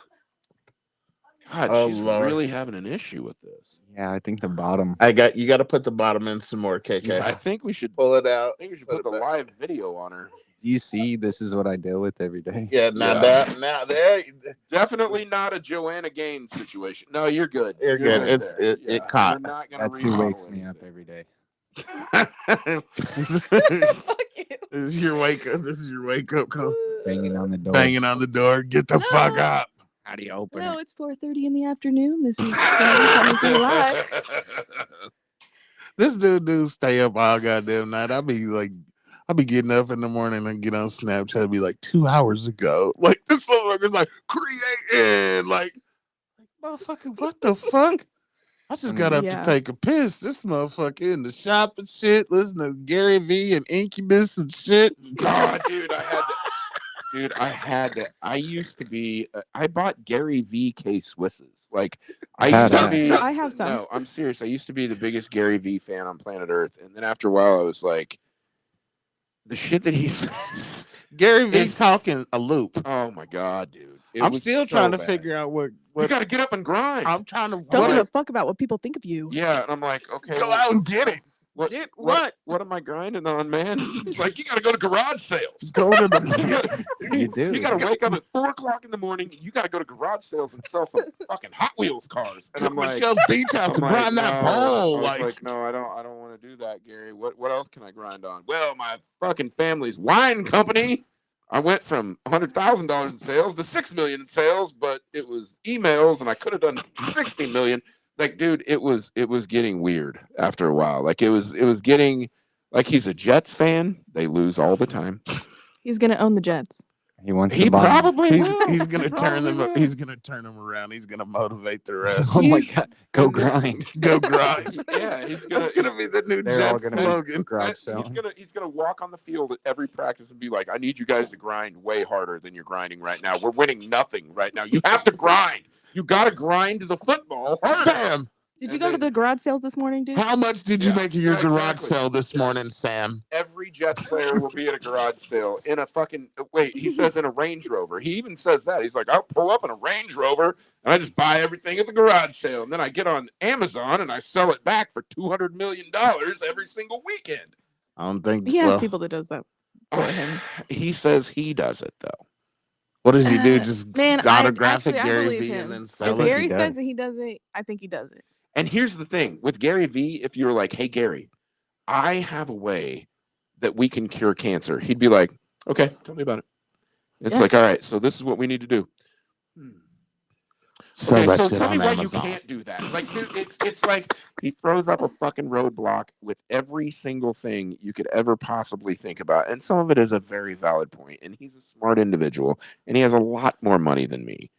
God, Oh, she's Lord. really having an issue with this. Yeah, I think the bottom. You got to put the bottom in some more, KK. I think we should. Pull it out. I think we should Put put it the back. live video on her. You see, this is what I deal with every day. Yeah, now Yeah. that now there Definitely not a Joanna Gaines situation. No, you're good. You're good. right It's- there. it caught. We're not gonna That's who remodel wakes me up anything. every day. Fuck you. This is your wake up. This is your wake up call. Banging on the door. Banging on the door. Get the fuck No. up. How do you open No, it? it's 4:30 in the afternoon. This is coming to you live. This dude stay up all goddamn night. I'll be getting up in the morning and get on Snapchat and be like 2 hours ago. Like this motherfucker's like creating like motherfucker, what the fuck? I just got up Yeah. to take a piss. This motherfucker in the shop and shit, listen to Gary V and Incubus and shit. God, dude, I had to. Dude, I used to be. I bought Gary V K Swisses. Like, I I've had used to that. be. I have some. No, I'm serious. I used to be the biggest Gary V fan on planet Earth, and then after a while, I was like, the shit that he says. Gary V It's- talking a loop. Oh my god, dude! It I'm was still so trying to bad. figure out what You got to get up and grind. I'm trying to Don't what give I- a fuck about what people think of you. Yeah, and I'm like, okay, go well, out and get it. What, Get what? what? What am I grinding on, man? He's like, you got to go to garage sales. Go to You the gotta- You do. You got to wake up at 4:00 in the morning. You got to go to garage sales and sell some fucking Hot Wheels cars. And I'm like, Michelle Beach House to I'm like, grind that no. ball. I was Like, like, no, I don't want to do that, Gary. What else can I grind on? Well, my fucking family's wine company. I went from $100,000 in sales to $6 million in sales, but it was emails, and I could have done 60 million. Like, dude, it was getting weird after a while. Like, it was getting like he's a Jets fan. They lose all the time. He's gonna own the Jets. He wants He to buy. 'em. probably will. he's gonna He turn them. probably will. He's gonna turn them around. He's gonna motivate the rest. Oh my He's- god! Go and the- grind. Go grind. Yeah, he's gonna. That's gonna be the new They're all Jets gonna be slogan. garage selling. He's gonna walk on the field at every practice and be like, "I need you guys to grind way harder than you're grinding right now. We're winning nothing right now. You have to grind. You got to grind the football harder." Sam, Did you And go to then- the garage sales this morning, dude? how much did you Yeah, make in your yeah, garage exactly. sale this morning, Sam? Every Jets player will be at a garage sale in a fucking wait. He says in a Range Rover. He even says that. He's like, "I'll pull up in a Range Rover and I just buy everything at the garage sale, and then I get on Amazon and I sell it back for $200 million every single weekend." I don't think. He has well, people that does that for him. He says he does it though. what does he do? Just Man, autograph I it, Gary believe V, him. and then If sell think it. Gary he says does. that he does it, I think he does it. And here's the thing with Gary V, if you were like, "Hey, Gary, I have a way that we can cure cancer," he'd be like, "Okay, tell me about it." It's Yeah. like, all right, so this is what we need to do. Sell Okay, that so shit tell me on why Amazon. you can't do that. Like, dude, it's like he throws up a fucking roadblock with every single thing you could ever possibly think about, and some of it is a very valid point. And he's a smart individual, and he has a lot more money than me.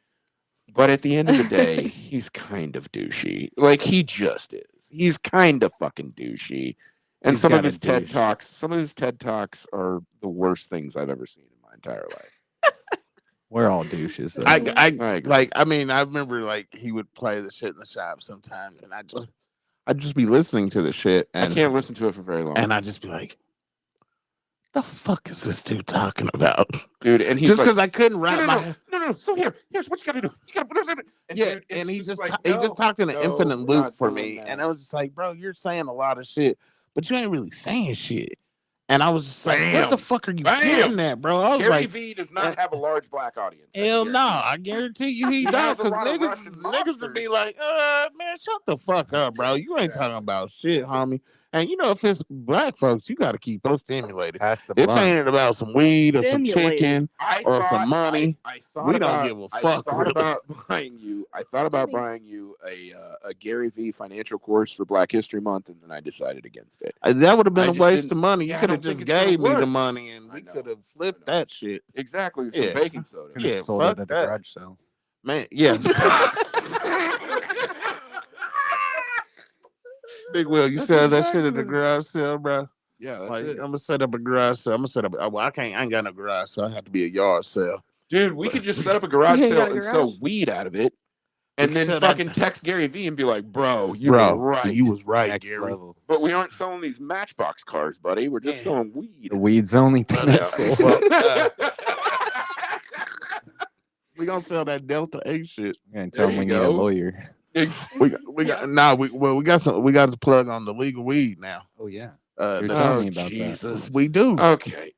But at the end of the day, he's kind of douchey. Like, he just is. He's kind of fucking douchey. And He's some of got a his TED douche. Talks are the worst things I've ever seen in my entire life. We're all douches though. I agree. like. I mean, I remember like he would play the shit in the shop sometime, and I'd just be listening to the shit, I and can't listen to it for very long. I'd just be like, "The fuck is this dude talking about?" Dude, and he's Just like, because I couldn't no, wrap no, my no. So here's what you got to do. You got to, and yeah, dude, it's and he just just like, he just talked in an no, infinite we're loop not for doing me, that. and I was just like, "Bro, you're saying a lot of shit, but you ain't really saying shit." And I was just like, "What the Bam. fuck are you Bam. getting at, bro?" I was Gary like, V does not have a large black audience. I "Hell no, guarantee I guarantee you he He does." has a Because lot of niggas Russian would be monsters. like, man, shut the fuck up, bro. You ain't talking about shit, homie." And you know, if it's black folks, you got to keep us stimulated. Pass the If blunt. ain't about some weed or some Stimulated. chicken I or thought, some money, I thought we don't about, give a I fuck, thought really. about buying you. I thought about Stimmy. buying you a Gary V financial course for Black History Month, and then I decided against it. That would have been I a just waste didn't- of money. yeah, You I could have don't think just it's gonna gave me the work. money, and I we know, could have I flipped know. that shit. Exactly, with some Yeah. baking soda. Could've Yeah, sold fuck it at the that. garage sale. Man, yeah. Big Will, you That's sell that shit exactly at the what it- garage sale, bro? Yeah, that's Like, it. I'm gonna set up a garage sale. I'm gonna set up. Well, I ain't got no garage, so I have to be a yard sale. Dude, we could just set up a garage You ain't sale got a and sell garage? weed out of it, and We then sell that- fucking text Gary V and be like, "Bro, you Bro, were right." you was right, Next Gary. level. But we aren't selling these Matchbox cars, buddy. We're just Yeah. selling weed. The weed's the only thing Well, that's yeah. sold. Well, We gonna sell that Delta 8 shit. I'm gonna tell There him we you need a go. lawyer. We got nah. We got some. We got to plug on the legal weed now. Oh yeah. Uh, You're the- telling Oh, me about that. Jesus. we do. Okay.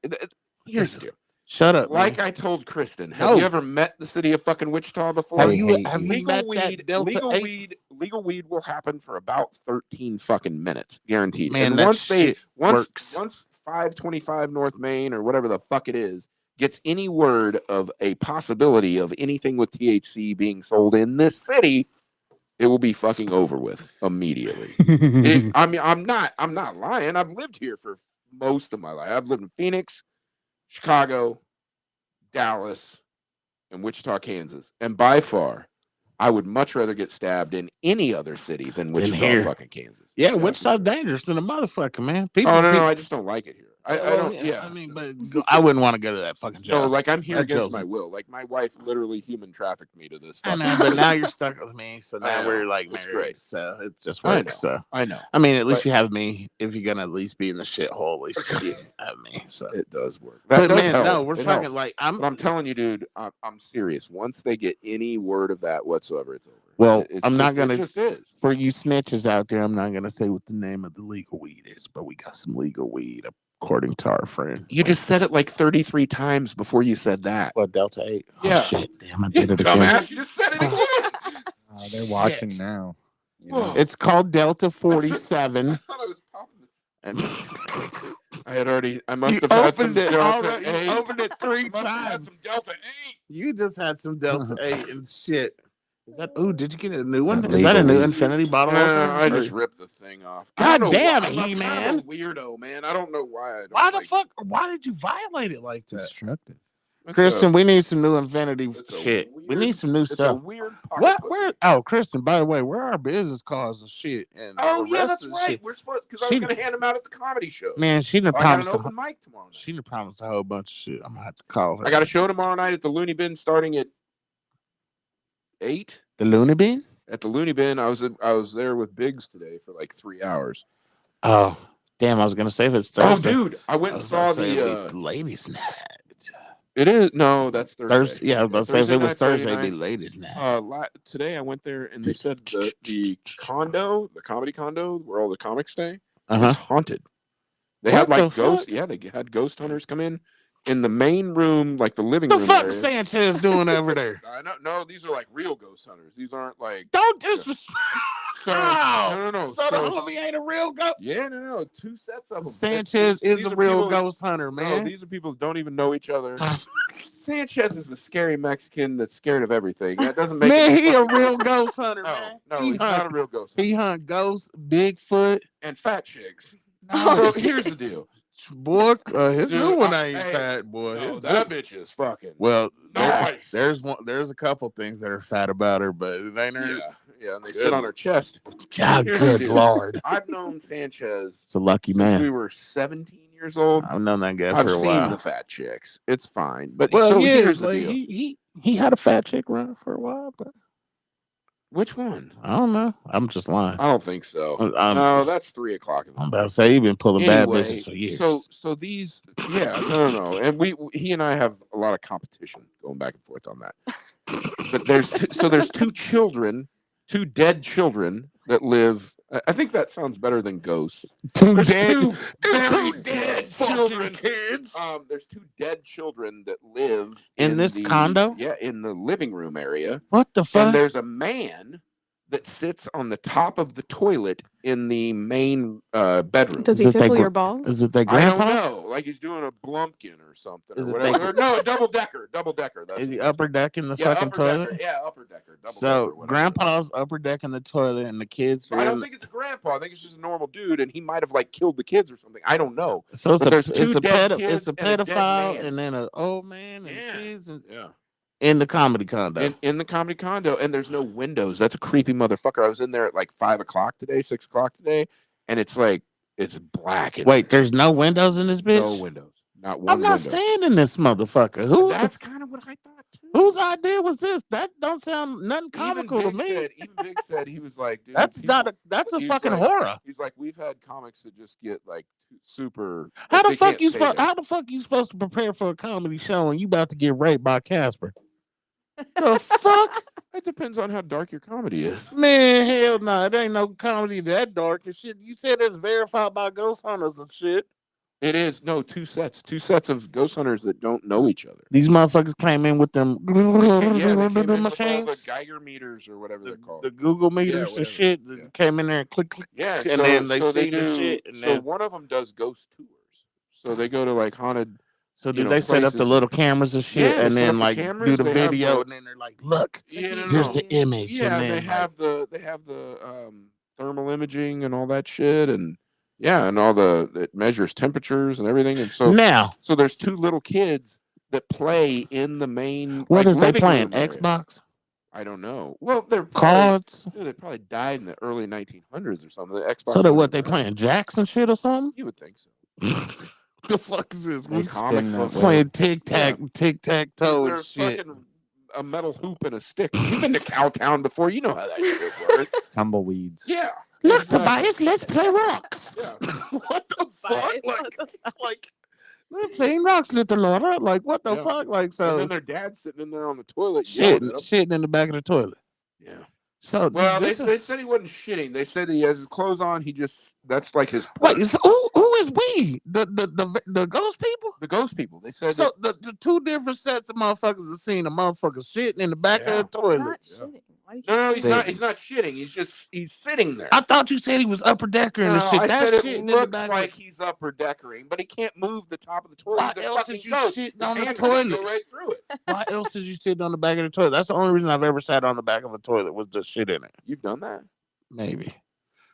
Here's the deal. Shut up, Like man. I told Kristen, have No. you ever met the city of fucking Wichita before? Have They you hate have you. you legal met that weed, Delta 8? legal weed will happen for about 13 fucking minutes, guaranteed. Man, and that once shit works. once 525 North Main or whatever the fuck it is gets any word of a possibility of anything with THC being sold in this city, it will be fucking over with immediately. I mean, I'm not lying. I've lived here for most of my life. I've lived in Phoenix, Chicago, Dallas, and Wichita, Kansas. And by far, I would much rather get stabbed in any other city than Wichita, here. fucking Kansas. Yeah, for Wichita's sure. dangerous than a motherfucker, man. People. Oh no, I just don't like it here. I don't. Yeah. I mean, but I wouldn't want to go to that fucking jail. No, like I'm here That against jail's- my will. Like my wife literally human trafficked me to this. I Fucking know, but now you're stuck with me, so I now know. we're like It's married. great. So it just I works. know. So I know. I mean, at least But- you have me. If you're gonna at least be in the shithole, at least you have me. So It does work. That but does man, help. no, we're It fucking helps. like But I'm telling you, dude, I'm serious. Once they get any word of that whatsoever, it's over. Well, It's I'm not just- gonna- It just is. for you snitches out there. I'm not gonna say what the name of the legal weed is, but we got some legal weed according to our friend. You just said it like 33 times before you said that. What Delta 8? Yeah. Oh shit! Damn, I You did it again. dumbass! You just said it again. Oh, they're watching Shit. now. You Whoa. know? It's called Delta 47. I thought I was popping it. And I had already. I must you have had some opened it Delta already. 8. You opened it 3 I must have had times. some Delta 8. You just had some Delta 8 and shit. Is that? Ooh, did you get a new one? that Is that a legal new weed? Infinity bottle No, opener? I just Or- ripped the thing off. God I don't know damn why- it, I'm kind He-Man. of a weirdo, man. I don't know why. I don't Why the like- fuck? Why did you violate it like that? Destructive. It's Kristen, we need some new Infinity it's a shit. We weird- need some new It's a stuff. weird pocket What? pussy. Where? Oh, Kristen. By the way, where are our business cards and shit? And Oh the yeah, rest that's of the right. shit? We're supposed because I She- was going to hand them out at the comedy show. Man, she done I got an promised. open mic tomorrow night. She done promised a whole bunch of shit. I'm gonna have to call her. I got a show tomorrow night at the Looney Bin starting at 8. the Looney Bin. At the Looney Bin, I was there with Biggs today for like 3 hours. Oh, damn! I was gonna say if it's Oh, Thursday. dude, I went I and was about saw to say the. it'd be ladies' night. It is no, that's Thursday. Thursday. Yeah, I was about to say if it was night, Saturday Thursday, it'd be night. ladies' night. Today I went there and they said the condo, the comedy condo where all the comics stay, Uh-huh. is haunted. They What had like the ghosts. fuck? Yeah, they had ghost hunters come in the main room, like the living The room fuck area. Sanchez doing over there? I know, no, these are like real ghost hunters. These aren't like Don't disrespect. So no. So the homie ain't a real ghost. Yeah, no. 2 sets of them. Sanchez is a real ghost hunter, No, man. these are people that don't even know each other. Sanchez is a scary Mexican that's scared of everything. That doesn't make Man, it he a real ghost hunter, man. No, he he's not a hunt, real ghost hunter. he hunt ghosts, Bigfoot. And fat chicks. No, So here's the deal. boy, his Dude, new one ain't hey, fat, boy. No, His that new- bitch is fucking well, nice. there's one. There's a couple things that are fat about her, but it ain't her. Yeah, and they sit on her chest. God, Here's the good deal. lord, I've known Sanchez it's a lucky since man. we were 17 years old. I've known that guy I've for a seen while. the fat chicks. It's fine. But Well, so yeah, here's the like deal. he had a fat chick run for a while, but Which one? I don't know. I'm just lying. I don't think so. I'm, No, that's 3 o'clock in the I'm morning. about to say you've been pulling bad Anyway, business for years. so these, yeah, no, and he and I have a lot of competition going back and forth on that. But there's two children, 2 dead children that live. I think that sounds better than ghosts. There's two very dead children. kids. There's 2 dead children that live In this the- condo? Yeah, in the living room area. What the And fuck? there's a man that sits on the top of the toilet in the main bedroom. Does he Is it that tickle gr- your balls? Is it that I don't grandpa? know. Like he's doing a blumpkin or something Is or it that whatever. No, double decker. That's Is he what upper decking the it's called. fucking upper toilet? Decker. Yeah, upper decker. Double So decker, whatever. grandpa's upper decking the toilet, and the kids. I don't think it's a grandpa. I think it's just a normal dude, and he might have like killed the kids or something. I don't know. so. It's but a there's 2 dead it's kids a and a dead pedophile, man. and then an old man and Yeah. kids Yeah. in the comedy condo. In the comedy condo, and there's no windows. That's a creepy motherfucker. I was in there at like 5 o'clock today, 6 o'clock today, and it's like it's black. Wait, there's no windows in this bitch. no windows, not one I'm not window. staying in this motherfucker. Who? That's kind of what I thought too. Whose idea was this? That don't sound nothing comical to me. Even Big said he was like, dude, That's people- not a. That's a he's fucking like- horror. He's like, we've had comics that just get like super. How like, the they fuck can't you say supposed? that. How the fuck you supposed to prepare for a comedy show and you about to get raped by Casper? The fuck, It depends on how dark your comedy is. man? Hell no, it ain't no comedy that dark and shit. You said it's verified by ghost hunters and shit. It is no 2 sets of ghost hunters that don't know each other. These motherfuckers came in with them Yeah, they came in with all the machines, Geiger meters or whatever they're called. the Google meters whatever, and shit. yeah. That came in there and click, click. Yeah, and so, then they so see the do, shit, and so then one of them does ghost tours. So they go to like haunted. so you do know, they set up the places. little cameras and shit, Yeah, they and set then up the like cameras, do the they have video, the- and then they're like, look, Yeah, no, here's no. the image, Yeah, and then they have the thermal imaging and all that shit, and yeah, and all it measures temperatures and everything, and so now there's 2 little kids that play in the main. what like, is they living playing? room area. Xbox I don't know. Well, they're probably, cards. dude, they probably died in the early 1900s or something. The Xbox. So that wasn't what they around. playing Jackson shit or something? You would think so. the fuck is this? They We spin that way. playing tic tac toe and There's shit. fucking a metal hoop and a stick. You've been to Cowtown before. You know how that shit works. Tumbleweeds. Yeah. Look, exactly. Tobias, let's play rocks. Yeah. What the fuck? Tobias. Like, we're playing rocks, little Laura. Like, what the Yeah. fuck? Like, And so then their dad's sitting in there on the toilet yelling at them. shitting in the back of the toilet. Yeah. So Well, this they said he wasn't shitting. They said he has his clothes on. That's like his wait. perk. So who is we? The ghost people? The ghost people. They said So the two different sets of motherfuckers have seen a motherfucker shitting in the back Yeah. of the toilet. Not Yeah. shitting. Why do you no, keep he's Say- not. He's not shitting. He's sitting there. I thought you said he was upper decker and No, shit. I That's said shitting it in the looks back. like he's upper deckering, but he can't move the top of the toilet. Why He's a else fucking is you ghost. shitting His on the hand would just go toilet? right through it. Why else is you sitting on the back of the toilet? That's the only reason I've ever sat on the back of a toilet was the shit in it. You've done that? Maybe.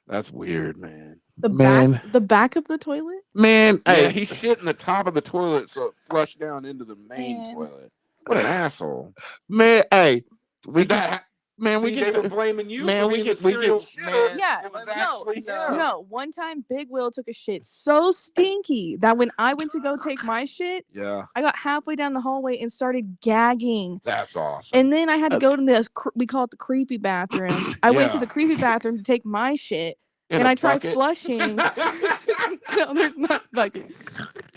That's weird, man. Man. the back of the toilet? Man, Yeah, hey, he shit in the top of the toilet so it flushed down into the main Man. toilet. What an asshole. man, hey, we Did can, that ha- man, See, we they get were blaming you man, for we being get- the we serial get- shitter. man. Yeah, It was no, actually him. no. One time, Big Will took a shit so stinky that when I went to go take my shit, Yeah, I got halfway down the hallway and started gagging. that's awesome. And then I had to go to we call it the creepy bathroom. I went to Yeah. the creepy bathroom to take my shit, In and a I tried bucket. flushing. No, there's not bucket.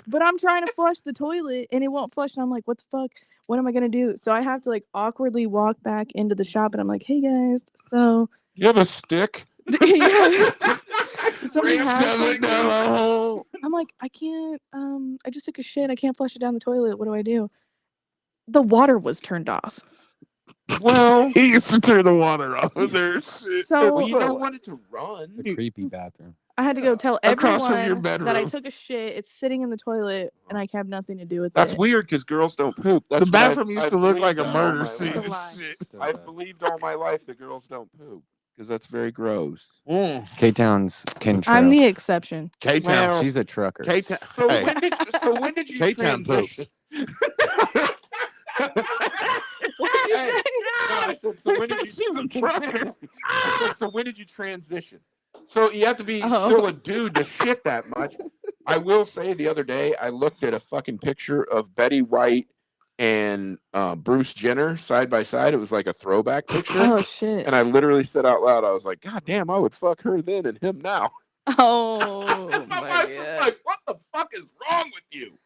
But I'm trying to flush the toilet, and it won't flush. And I'm like, what the fuck? What am I gonna do? So I have to like awkwardly walk back into the shop, and I'm like, hey guys, so You have a stick? yeah. Somebody Ram has shove it something? down the hole. I'm like, I can't. I just took a shit. I can't flush it down the toilet. What do I do? The water was turned off. Well, he used to turn the water off of there. Shit. So- well, you don't want it to run. The creepy bathroom. I had to go tell Across from your everyone that I bedroom. took a shit. It's sitting in the toilet, and I have nothing to do with That's it. weird because girls don't poop. That's The what bathroom used I've to look like believed a all murder my scene. It's a life. lie. Shit. Still I've bad. believed all my life that girls don't poop because that's very gross. K-Town's Ken I'm Trail. the exception. K-Town. Well, She's a trucker. K-Town. So Hey. when did you K-Town transition? What did you Hey, say? No, I said so. When did you? She's a trucker. I said so. When did you transition? So you have to be Oh. still a dude to shit that much. I will say the other day I looked at a fucking picture of Betty White and Bruce Jenner side by side. It was like a throwback picture. Oh shit. And I literally said out loud, I was like, God damn, I would fuck her then and him now. Oh My my wife was god. like, what the fuck is wrong with you?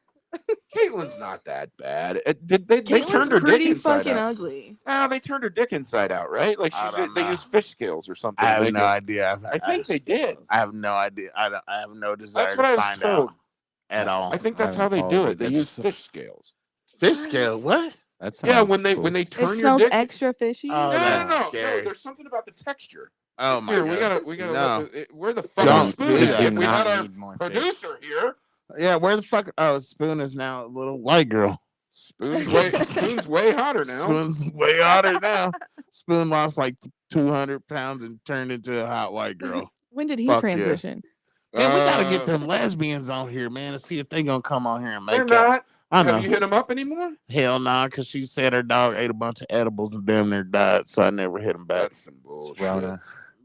Caitlin's not that bad. They Caitlin's turned her dick pretty inside fucking out. ugly. No, they turned her dick inside out, right? Like I don't they know. use fish scales or something. I to have make no it. idea. I think they did. I have no idea. I have no desire That's what to I was find told. out at all. I think I that's how they haven't do followed it. it. They That's- use fish scales. Fish scale. What? That Yeah, sounds when cool. they turn It your smells dick. extra fishy. Oh, No, that's no. scary. There's something about the texture. Oh my Here, god. we gotta. No. Let where the fuck Don't is Spoon? do at? that. If we had our need more fish. producer here, Yeah, where the fuck? Oh, Spoon is now a little white girl. Spoon's way hotter now. Spoon's way hotter now. Spoon lost like 200 pounds and turned into a hot white girl. When did he Fuck yeah. transition? Man, we gotta get them lesbians on here, man, and see if they gonna come on here and make They're out. not. I know. Have you hit them up anymore? Hell nah, because she said her dog ate a bunch of edibles and damn near died, so I never hit him back. That's some bullshit. Rona.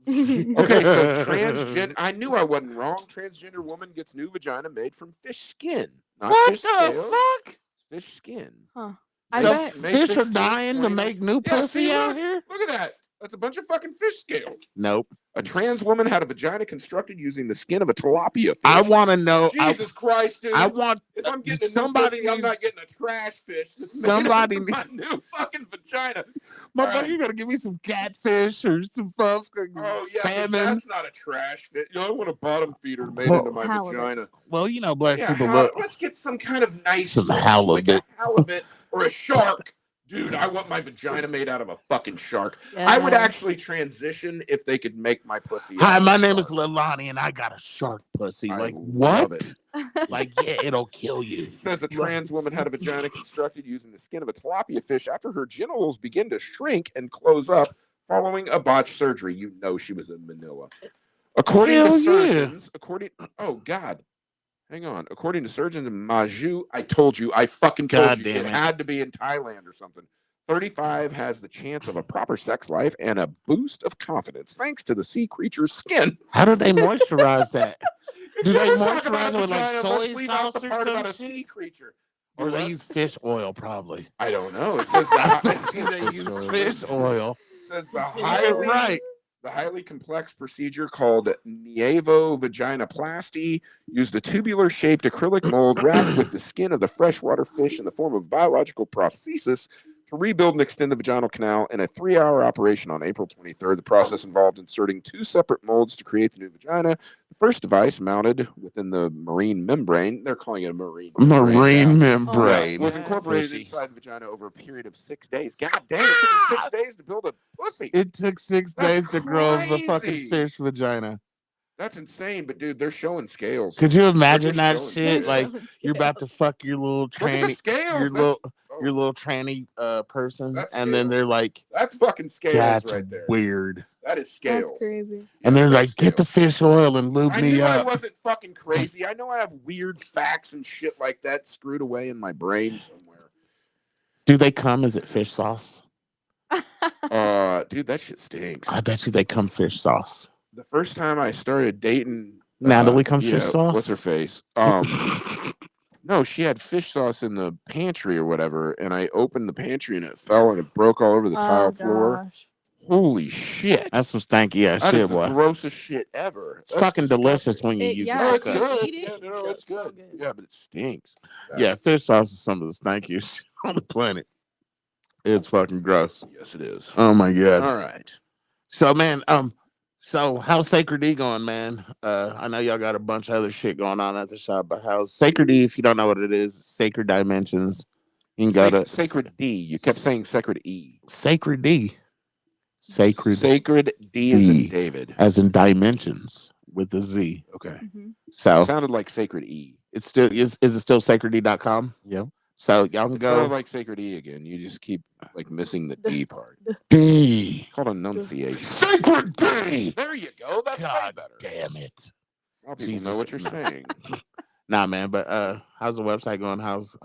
Okay, so transgender. I knew I wasn't wrong. Transgender woman gets new vagina made from fish skin, not What fish the scales. fuck? Fish skin. I So bet. May fish are 16th, dying to 21. make new Yeah, pussy see, out look. here? Look at that. That's a bunch of fucking fish scales. Nope. A trans woman had a vagina constructed using the skin of a tilapia fish. I want to know. Jesus Christ, dude. I want if I'm getting a somebody new pussy, I'm not needs- getting a trash fish. That's Somebody made out of my new fucking vagina. Motherfucker, Alright. you gotta give me some catfish or some fucking Oh yeah, salmon. that's not a trash fish. You know, I want a bottom feeder made Well, into my halibut. vagina. Well, you know, black Yeah, people look. let's get some kind of nice Some fish, halibut. like a halibut or a shark. Dude, I want my vagina made out of a fucking shark. I would Yeah. actually transition if they could make my pussy. Hi, out of a my name is shark. Lilani, and I got a shark pussy. I Like love what? it. Like yeah, it'll kill you. It says a trans woman had a vagina constructed using the skin of a tilapia fish after her genitals begin to shrink and close up following a botched surgery. You know she was in Manila. According Hell to yeah. surgeons, oh God. Hang on. According to surgeons in Maju, I told you, I fucking told God you. damn It it. had to be in Thailand or something. 35 has the chance of a proper sex life and a boost of confidence thanks to the sea creature's skin. How do they moisturize that? Do they We're talking about moisturize a it with like vagina. soy Let's leave out the sauce or part some about a shit? sea creature. Or they What? use fish oil, probably. I don't know. It says the They use fish oil. says Keep it right. the highly complex procedure called neovaginoplasty used a tubular-shaped acrylic mold wrapped with the skin of the freshwater fish in the form of biological prosthesis to rebuild and extend the vaginal canal in a 3-hour operation on April 23rd. The process involved inserting 2 separate molds to create the new vagina. The first device, mounted within the marine membrane, they're calling it a marine Marine now. membrane. Was Yeah. incorporated Fishy. inside the vagina over a period of 6 days. God damn, it took them 6 days to build a pussy. It took 6 That's days to grow the fucking crazy. fish vagina. That's insane, but dude, they're showing scales. Could you They're imagine just that showing shit? scales. Like you're about to fuck your little Look at the tranny, scales. your Oh, little tranny person, That's and then scales. they're like, that's fucking scales "That's right there. weird." That is scales. That's crazy. And Yeah, they're that's like, "Get the scales. fish oil and lube I me knew I up." wasn't fucking crazy. I know I have weird facts and shit like that screwed away in my brain somewhere. Do they come? Is it fish sauce? Dude, that shit stinks. I bet you they come fish sauce. The first time I started dating Natalie comes fish sauce. what's her face? No, she had fish sauce in the pantry or whatever, and I opened the pantry and it fell and it broke all over the tile floor. Gosh. Holy shit! That's some stanky ass That is shit, the boy. grossest shit ever. It's That's fucking delicious disgusting. when you It- use yeah, it. Oh, like it's that. good. Eat it, Yeah, no, it's it's so good. good. Yeah, but it stinks. Yeah, fish sauce is some of the stankiest shit on the planet. It's fucking gross. Yes, it is. Oh my god. All right. So man, so how's Sacred D going, man? I know y'all got a bunch of other shit going on at the shop, but how's Sacred D? If you don't know what it is, Sacred Dimensions. You can go to Sacred D. You kept saying Sacred E. Sacred D. Sacred Sacred D is in D. David. as in dimensions with a Z. Okay. Mhm. So It sounded like Sacred E. it's still is it still sacreddcom? Yep. So y'all can It sounded go like Sacred E again. You just keep like missing the D part. D. It's called enunciation. Sacred D. There you go. That's way God better. damn it. Now people Jesus know what you're Christ. saying. Nah, man, but how's the website going? How's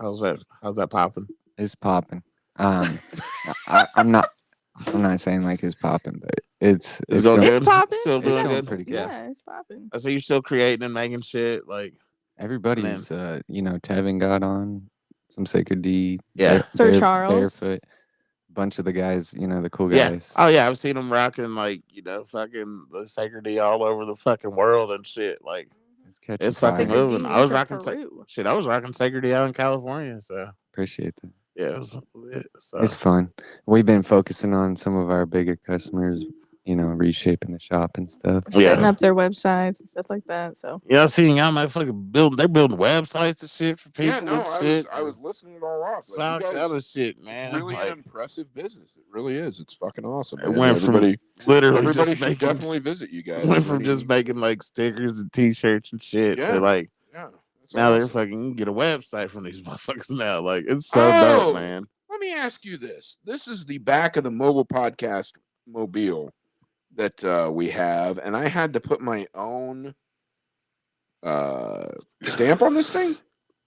that popping? It's popping. I'm not saying like it's popping, but it's It's going going- good. It's popping. Still It's doing going good. pretty good. Yeah, it's popping. I see you're still creating and making shit. Like Everybody's Tevin got on some Sacred D. Yeah. Sir Charles. Barefoot. Bunch of the guys, the cool yeah. guys. Oh yeah, I've seen them rocking like fucking the Sacred D all over the fucking world and shit. Like It's catching it's fucking fire. moving. I was rocking Peru. shit. I was rocking Sacred D out in California. So Appreciate that. yeah, it was lit. So It's fun. We've been focusing on some of our bigger customers, reshaping the shop and stuff. Yeah. Setting up their websites and stuff like that. So yeah, I seen y'all motherfucking building. They're building websites and shit for people. Yeah, no, and shit. I was listening it all off. Like, Some you guys, kind of shit, it's man. really Like, an impressive business. It really is. It's fucking awesome. it Man. went from Everybody literally just should making, definitely visit you guys. went from Any- just making like stickers and T-shirts and shit Yeah. to like yeah. That's now they're awesome. fucking you can get a website from these motherfuckers now. Like it's so Oh! dope, man. Let me ask you this. This is the back of the mobile podcast mobile that we have, and I had to put my own stamp on this thing.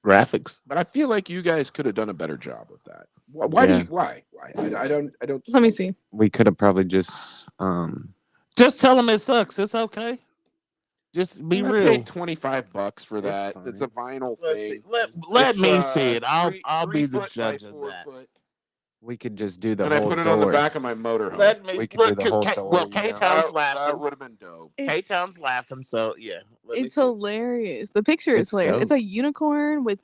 Graphics. But I feel like you guys could have done a better job with that. Why do Yeah. you? Why? I don't. let me see. We could have probably just Just tell them it sucks. It's okay. Just be I real. paid $25 for It's that. It's a fine. vinyl Let's see. thing. Let It's, me see it. I'll three be the foot judge by of 4 that. foot. we could just do the And I whole put it door. on the back of my motorhome. Let me We could do look. the whole K- door, well, you K know? Town's that laughing. would have been dope. K It's, Town's laughing. So yeah, let me it's see. hilarious. The picture is It's hilarious. It's dope. a unicorn with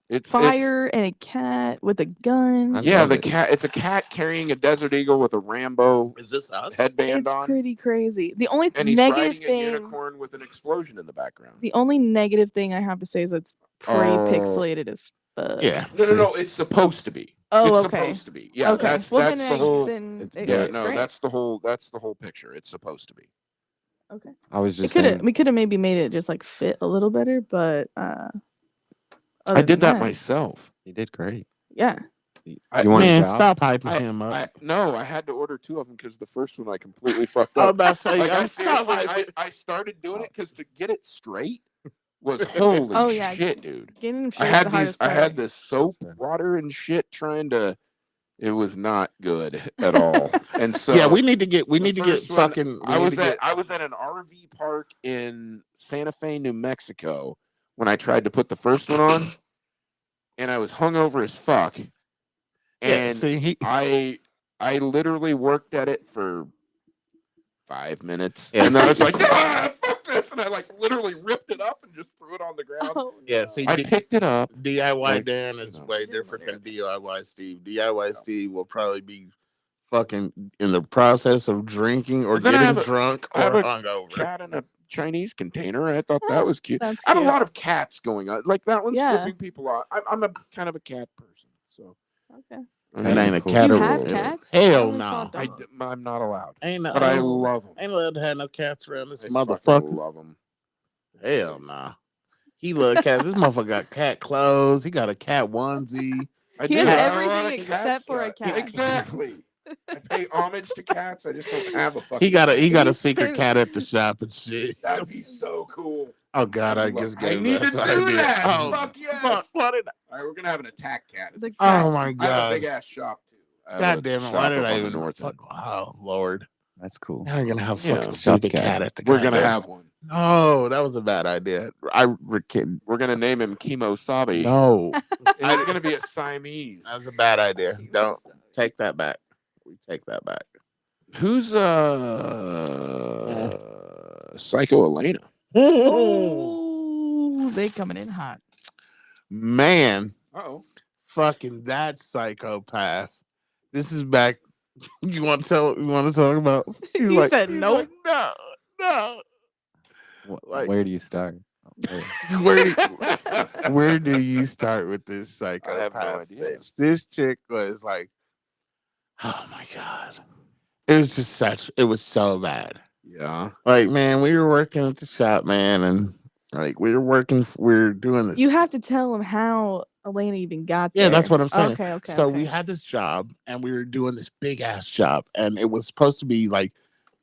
It's fire and a cat with a gun. I yeah, love the it. cat. It's a cat carrying a desert eagle with a Rambo Is this us? headband It's on, pretty crazy. The only and he's negative riding a thing, unicorn with an explosion in the background. the only negative thing I have to say is it's pretty Oh. pixelated as fuck. Yeah. No. It's supposed to be. Oh, it's okay. supposed to be. Yeah, Okay. that's Well, that's then the whole. It's it Yeah, looks no, great. that's the whole picture. It's supposed to be. okay. I was We just could have saying. we could have maybe made it just like fit a little better, but I other did than that myself. You did great. Yeah. You I- want Man, a job? stop hyping him up. No, I had to order 2 of them because the first one I completely fucked I was up. about to say, Like, I stop seriously, hyping. I started doing it because to get it straight was holy Oh, yeah. shit, dude. Getting them I straight is had the hardest I part. had this soap water and shit trying to. It was not good at all. And so Yeah, we need to get first one, fucking. I was at an RV park in Santa Fe, New Mexico when I tried to put the first one on, and I was hungover as fuck. And see, I literally worked at it for 5 minutes, Yeah, and then I was see- like, fuck this, and I like literally ripped it up and just threw it on the ground. Oh, Yeah, no. see, I picked it up. DIY like, Dan is you know. way Didn't different let than it DIY Steve. DIY Steve will probably be fucking in the process of drinking or Well, then getting drunk I have or a hungover. cat in a Chinese container. I thought that was cute. That's I have a cute. lot of cats going on. Like that one's Yeah. flipping people off. I'm a kind of a cat person, so Okay. I That Cats are ain't a cool. cat. Do you or- have cats? I Hell only saw no. dogs. I'm not allowed, Ain't no, but I ain't, love them. ain't allowed to have no cats around this I motherfucker. fucking love them. Hell no. He love cats. This motherfucker got cat clothes. He got a cat onesie. I He do. has I have a everything lot of except cats. for a cat. Exactly. I pay homage to cats. I just don't have a fucking. He got a He secret said- cat at the shop and shit. That'd be so cool. Oh God, I I just I gave need that to do idea. that. Oh Fuck yes. fuck, what did All right, we're gonna have an attack cat. The I, cat. oh my I have a God. big ass shop too. I have God a damn it, why shop did up I on even the north fuck, end. oh Lord. That's cool. Now you're gonna have a Yeah. fucking Shop stupid cat. cat at the We're gonna goddamn- have one. No, that was a bad idea. We're kidding. We're gonna name him Kimo Sabi. No. And he's gonna be a Siamese. That was a bad idea. Don't take that back. We take that back. Who's Psycho Elena? Oh, they coming in hot. Man, Oh. fucking that psychopath. This is back. You want to talk about? He's He said he's nope. like, no. Like- Where do you start? Where- Where do you start with this psychopath? I have no idea. Bitch? This chick was like, oh my God. It was just it was so bad. Yeah. Like, man, we were working at the shop, man, and like we were doing this. You have to tell him how Elena even got there. Yeah, that's what I'm saying. Okay. So okay. we had this job and we were doing this big ass job, and it was supposed to be like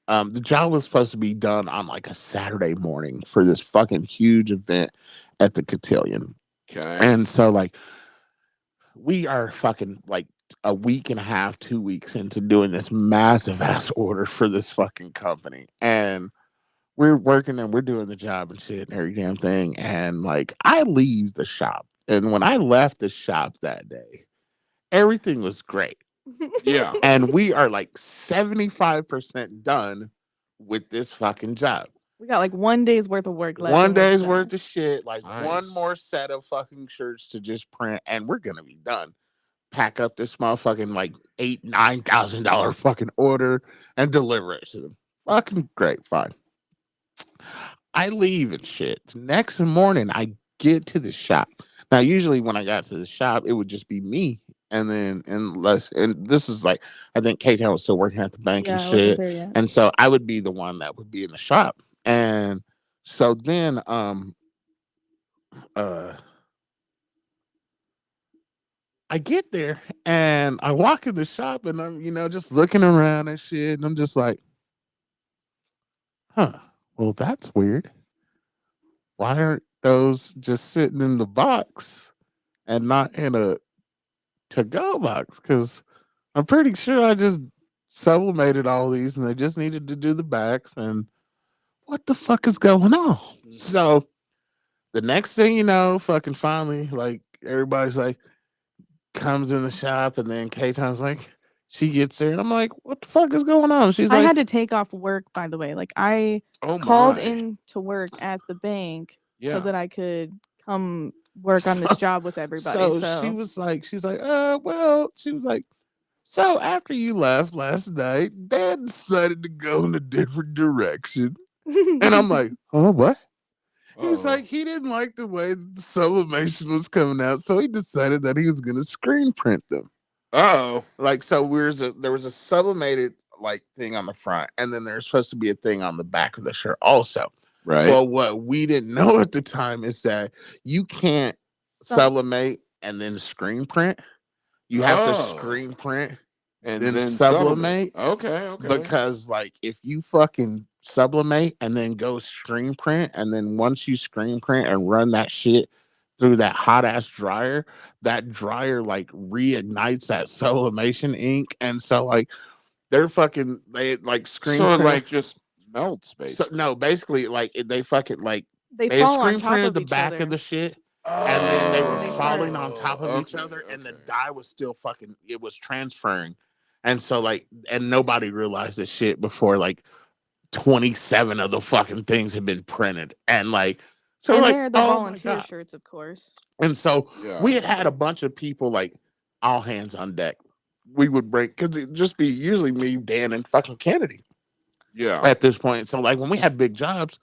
the job was supposed to be done on like a Saturday morning for this fucking huge event at the Cotillion. Okay. And so like we are fucking like a week and a half, 2 weeks into doing this massive ass order for this fucking company. And we're working and we're doing the job and shit and every damn thing. And like I leave the shop. And when I left the shop that day, everything was great. Yeah. And we are like 75% done with this fucking job. We got like 1 day's worth of work left. One and we're day's done. worth of shit, like one Nice. more set of fucking shirts to just print, and we're gonna be done. Pack up this motherfucking like $8,000-9,000 fucking order and deliver it to them. Fucking great, fine. I leave and shit. Next morning, I get to the shop. Now, usually when I got to the shop, it would just be me. And then, and this is like, I think K-Town was still working at the bank Yeah, and I wasn't shit. there yet. And so I would be the one that would be in the shop. And so then, I get there and I walk in the shop and I'm, just looking around and shit. And I'm just like, huh, well, that's weird. Why aren't those just sitting in the box and not in a to-go box? Because I'm pretty sure I just sublimated all these and they just needed to do the backs. And what the fuck is going on? So the next thing you know, fucking finally, like everybody's like, comes in the shop and then K-Town's like, she gets there and I'm like, what the fuck is going on? She's I like, had to take off work, by the way. Like I Oh called my. in to work at the bank Yeah. so that I could come work on this So- job with everybody. so So, she was like, well, she was like, so after you left last night, Dad decided to go in a different direction. And I'm like, oh, what? He's Uh-oh. like, he didn't like the way that the sublimation was coming out, so he decided that he was going to screen print them. Uh-oh. Like, so there was a sublimated like thing on the front, and then there's supposed to be a thing on the back of the shirt also. Right. Well, what we didn't know at the time is that you can't sublimate and then screen print. You have to Oh. screen print and then then sublimate. Okay. Because like if you fucking sublimate and then go screen print, and then once you screen print and run that shit through that hot ass dryer, that dryer like reignites that sublimation ink, and so like they like screen So it print. like just melts So basically. no, basically like they fucking like They they fall on screen top printed of the each back of other. the shit, and then they were When they start. falling on top of each other, and the dye was still fucking. It was transferring, and so like, and nobody realized this shit before like 27 of the fucking things had been printed, and like, so we're And like, they're the oh my volunteer god. shirts, of course. And so Yeah. we had a bunch of people like all hands on deck. We would break because it'd just be usually me, Dan, and fucking Kennedy Yeah. at this point. So like when we had big jobs,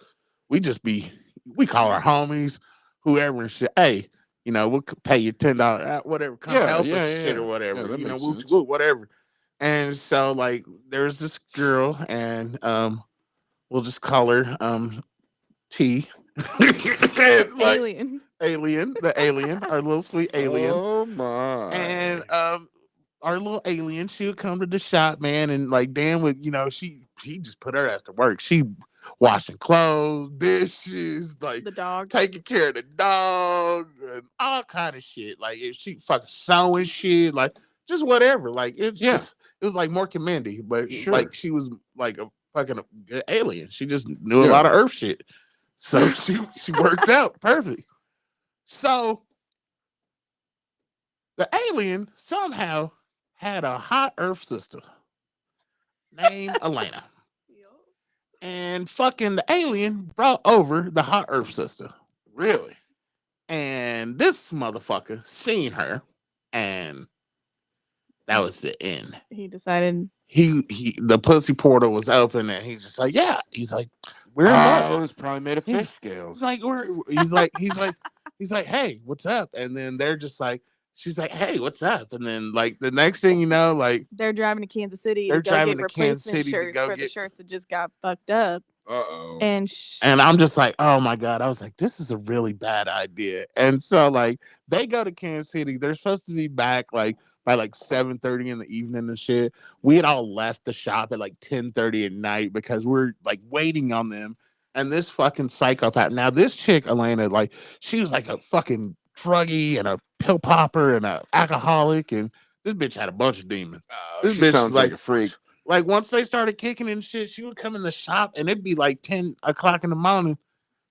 we call our homies, whoever and shit. Hey, we'll pay you $10, whatever, come Yeah, help yeah, us, yeah, shit or yeah. whatever. Yeah, that makes Woo, sense. woo, whatever. And so like there's this girl, and we'll just call her T. And, like, Alien. the alien, our little sweet alien. Oh my. And our little alien, she would come to the shop, man, and like Dan would, he just put her ass to work. She washing clothes, dishes, like The dog. taking care of the dog, and all kind of shit. Like if she fucking sewing shit, like just whatever. Like Yeah. it was like Mork and Mindy, but Sure. like she was like a fucking good alien. She just knew a Yeah. lot of Earth shit, so she worked out perfect. So the alien somehow had a hot Earth sister named Elena. And fucking the alien brought over the hot Earth sister. Really? And this motherfucker seen her, and that was the end. He decided. The pussy portal was open, and he's just like, yeah. He's like, we're in love. Oh, it was probably made of Yeah. fish scales. He's like, he's like, hey, what's up? And then they're just like, she's like, hey, what's up? And then like the next thing you know, like They're driving to Kansas City They're to go driving get to Kansas replacement City to shirts go for the get- shirts that just got fucked up. Uh-oh. And I'm just like, oh my god! I was like, this is a really bad idea. And so like they go to Kansas City. They're supposed to be back like by like 7:30 in the evening and shit. We had all left the shop at like 10:30 at night because we're like waiting on them. And this fucking psychopath. Now this chick Elena, like she was like a fucking druggie and a pill popper and a alcoholic, and this bitch had a bunch of demons. Oh, This she bitch sounds like a freak. Like once they started kicking and shit, she would come in the shop and it'd be like 10 o'clock in the morning.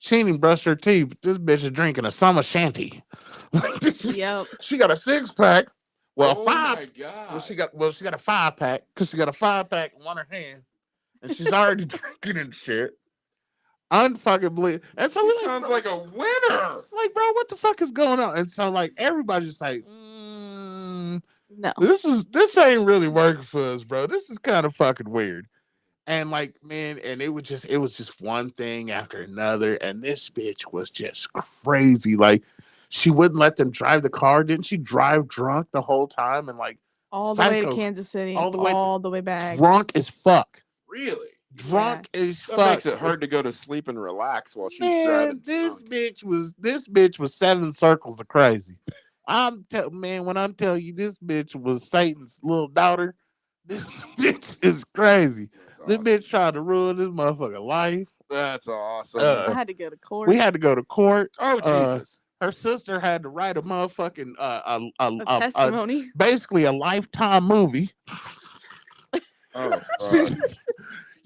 She ain't even brushed her teeth, but this bitch is drinking a summer shanty. Yep. She got a 6-pack. Well, Oh five. my god. She got a 5-pack because she got a 5-pack in one hand, and she's already drinking and shit. Unfucking believe. And so we sounds like a winner. like, bro, what the fuck is going on? And so like everybody's just like, No. this ain't really working for us, bro. This is kind of fucking weird. And like, man, and it was just one thing after another, and this bitch was just crazy. Like, she wouldn't let them drive the car. Didn't she drive drunk the whole time and like All the way to psycho, Kansas City. all the way back. drunk as fuck? Really? Drunk as That fuck. makes it hard to go to sleep and relax while she's Man, driving. this drunk. bitch was 7 circles of crazy. Man, when I'm telling you this bitch was Satan's little daughter, this bitch is crazy. This That's bitch tried to ruin this motherfucking life. That's awesome. I had to go to court. We had to go to court. Oh Jesus. Her sister had to write a motherfucking a testimony. basically a Lifetime movie. Oh, She- fuck.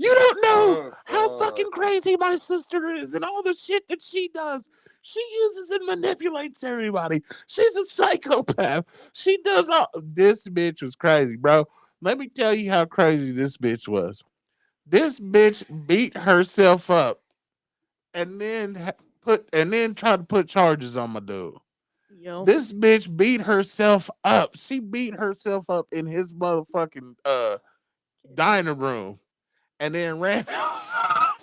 You don't know Oh, how fuck. fucking crazy my sister is and all the shit that she does. She uses and manipulates everybody. She's a psychopath. She does all. This bitch was crazy, bro. Let me tell you how crazy this bitch was. This bitch beat herself up and then tried to put charges on my dude. Yep. This bitch beat herself up. She beat herself up in his motherfucking dining room and then ran outside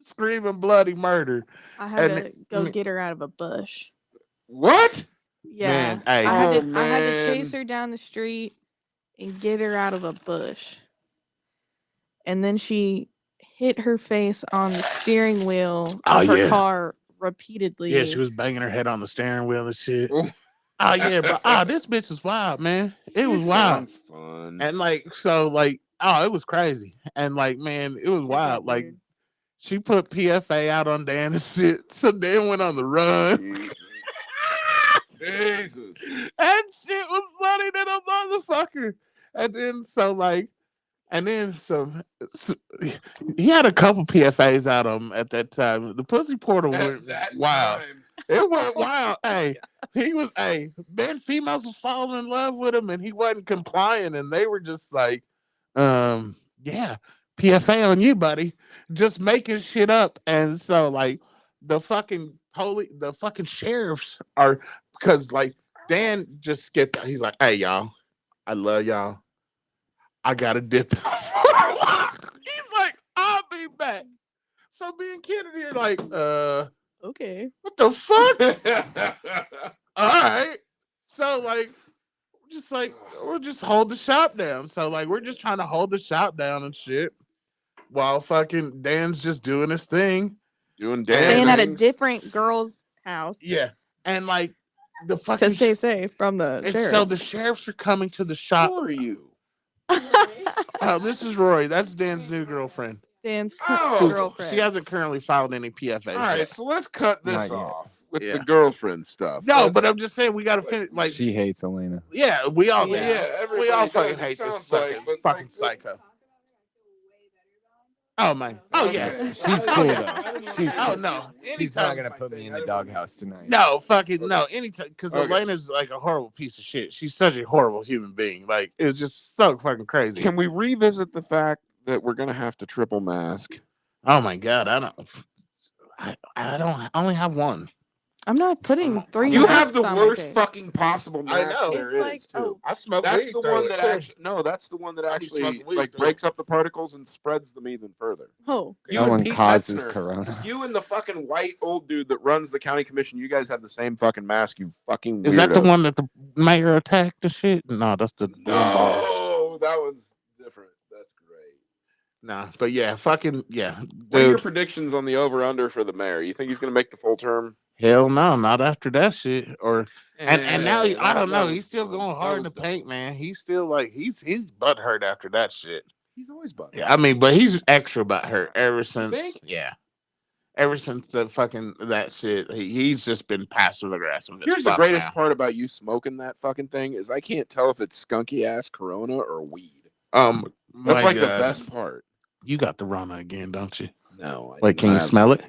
screaming bloody murder. I had and- to go get her out of a bush. What? Yeah. Man, hey, I had Oh, to chase man. her down the street and get her out of a bush. And then she hit her face on the steering wheel Oh, of her yeah. car repeatedly. Yeah, she was banging her head on the steering wheel and shit. Oh. Oh yeah, bro. Oh, this bitch is wild, man. It was wild. Sounds fun. And like, so like, oh, it was crazy. And like, man, it was Shit got wild. Like, weird. she put PFA out on Dan and shit. So Dan went on the run. Jesus. Jesus. That shit was funny than a motherfucker. And then he had a couple PFAs out of him at that time. The pussy portal At went that wild. time. It went wild. Hey, man, females was falling in love with him and he wasn't complying. And they were just like, yeah, PFA on you, buddy. Just making shit up. And so like the fucking sheriffs are because like Dan just skipped out. He's like, hey y'all, I love y'all. I gotta dip out for a while. He's like, I'll be back. So me and Kennedy are like, Okay. what the fuck? All right. So like we're just hold the shop down. So like we're just trying to hold the shop down and shit while fucking Dan's just doing his thing. Doing Staying Dan at a things. different girl's house Yeah. And like the to fucking stay safe from the and sheriff. so the sheriffs are coming to the shop. Who are you? Oh, this is Rory. That's Dan's new girlfriend. Dan's Oh. girlfriend. She hasn't currently filed any PFAs All right, yet. so let's cut this Not yet. off with Yeah. the girlfriend stuff. No, Let's- but I'm just saying we gotta finish. Like, She hates Elena. yeah, we all, Yeah. Yeah, we everybody all does, fucking it hate this sounds like, fucking, but, fucking like, psycho. Oh man. Oh Okay. yeah. She's Oh, cool yeah. though. She's Oh cool. no. She's not Anytime. gonna put me in the doghouse tonight. No, fucking no. Anytime, because Okay. Elena's like a horrible piece of shit. She's such a horrible human being. Like it's just so fucking crazy. Can we revisit the fact that we're gonna have to triple mask? Oh my god, I don't. I only have one. I'm not putting 3 You have masks the on my worst face. fucking possible I mask know. there It's is like, too. I smoke That's weed the through one it, that too. actually that's the one that I be actually smoking weed like through breaks up the particles and spreads them even further. Oh, You No and one Pete causes Messner, corona. You and the fucking white old dude that runs the county commission, you guys have the same fucking mask, you fucking weirdo. Is that the one that the mayor attacked the shit? No, that's the boss. No, that one's different. That's great. Nah, but yeah, fucking yeah, What are your dude. predictions on the over under for the mayor? You think he's gonna make the full term? Hell no, not after that shit. Or and now I don't know. That He's still was dumb. going That hard in was the paint, dumb. man. He's still like he's butthurt after that shit. He's always butthurt. Yeah, I mean, but he's extra butthurt ever since. think? Yeah, ever since the fucking that shit. He's just been passive aggressive. as Here's the fuck greatest now. part about you smoking that fucking thing is I can't tell if it's skunky ass Corona or weed. That's That's like the best part. You got the Rona again, don't you? No. Wait, can you smell it?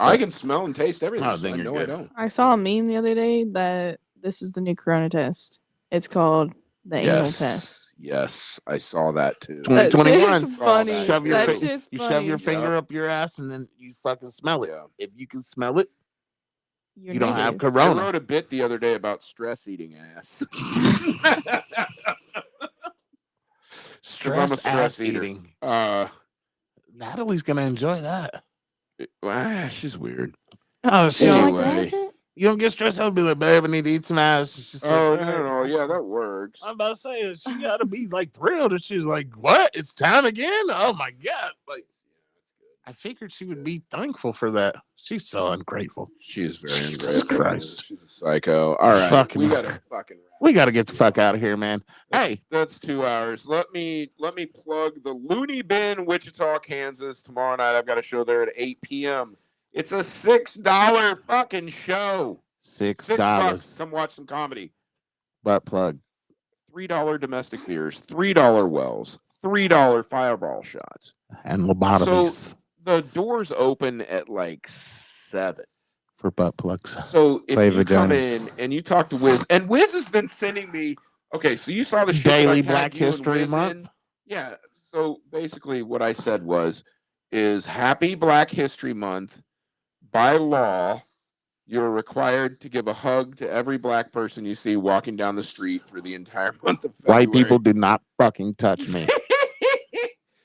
I can smell and taste everything. Oh, So then I you're know I good. don't. I saw a meme the other day that this is the new corona test. It's called the anal test. Yes, I saw that too. 2021. That shit's funny. Shove your That fi- shit's you funny. shove your finger Yeah. up your ass and then you fucking smell it. Yeah. If you can smell it, You're you don't have negative. I corona. wrote a bit the other day about stress eating ass. Stress, I'm a stress ass eater. eating. uh, Natalie's gonna enjoy that. she's weird. Oh, You don't Anyway. like that? you don't get stressed out. Be like, babe, I need to eat some ass. She's just Oh like, no, "All right." no, yeah, that works. I'm about to say she gotta be like thrilled, and she's like, "What? It's time again? Oh my god!" Like, I figured she would be thankful for that. She's so ungrateful. She is very Jesus ungrateful. Christ. She's a psycho. All right, Fucking- we gotta fucking. Wrap We got to this get the shit fuck up. out of here, man. Hey, That's 2 hours. Let me plug the Looney Bin, Wichita, Kansas. Tomorrow night I've got a show there at 8 p.m. It's a $6 fucking show. $6. $6 Come watch some comedy. butt plug. $3 domestic beers, $3 wells, $3 fireball shots. And lobotomies The doors open at like 7. for butt plugs. So if Play you come vaginas. in and you talk to Wiz, and Wiz has been sending me. Okay, so you saw the shit Daily that I tagged Black you and History Wiz Month? in? Yeah. So basically, what I said is Happy Black History Month. By law, you're required to give a hug to every black person you see walking down the street for the entire month of February. White people do not fucking touch me.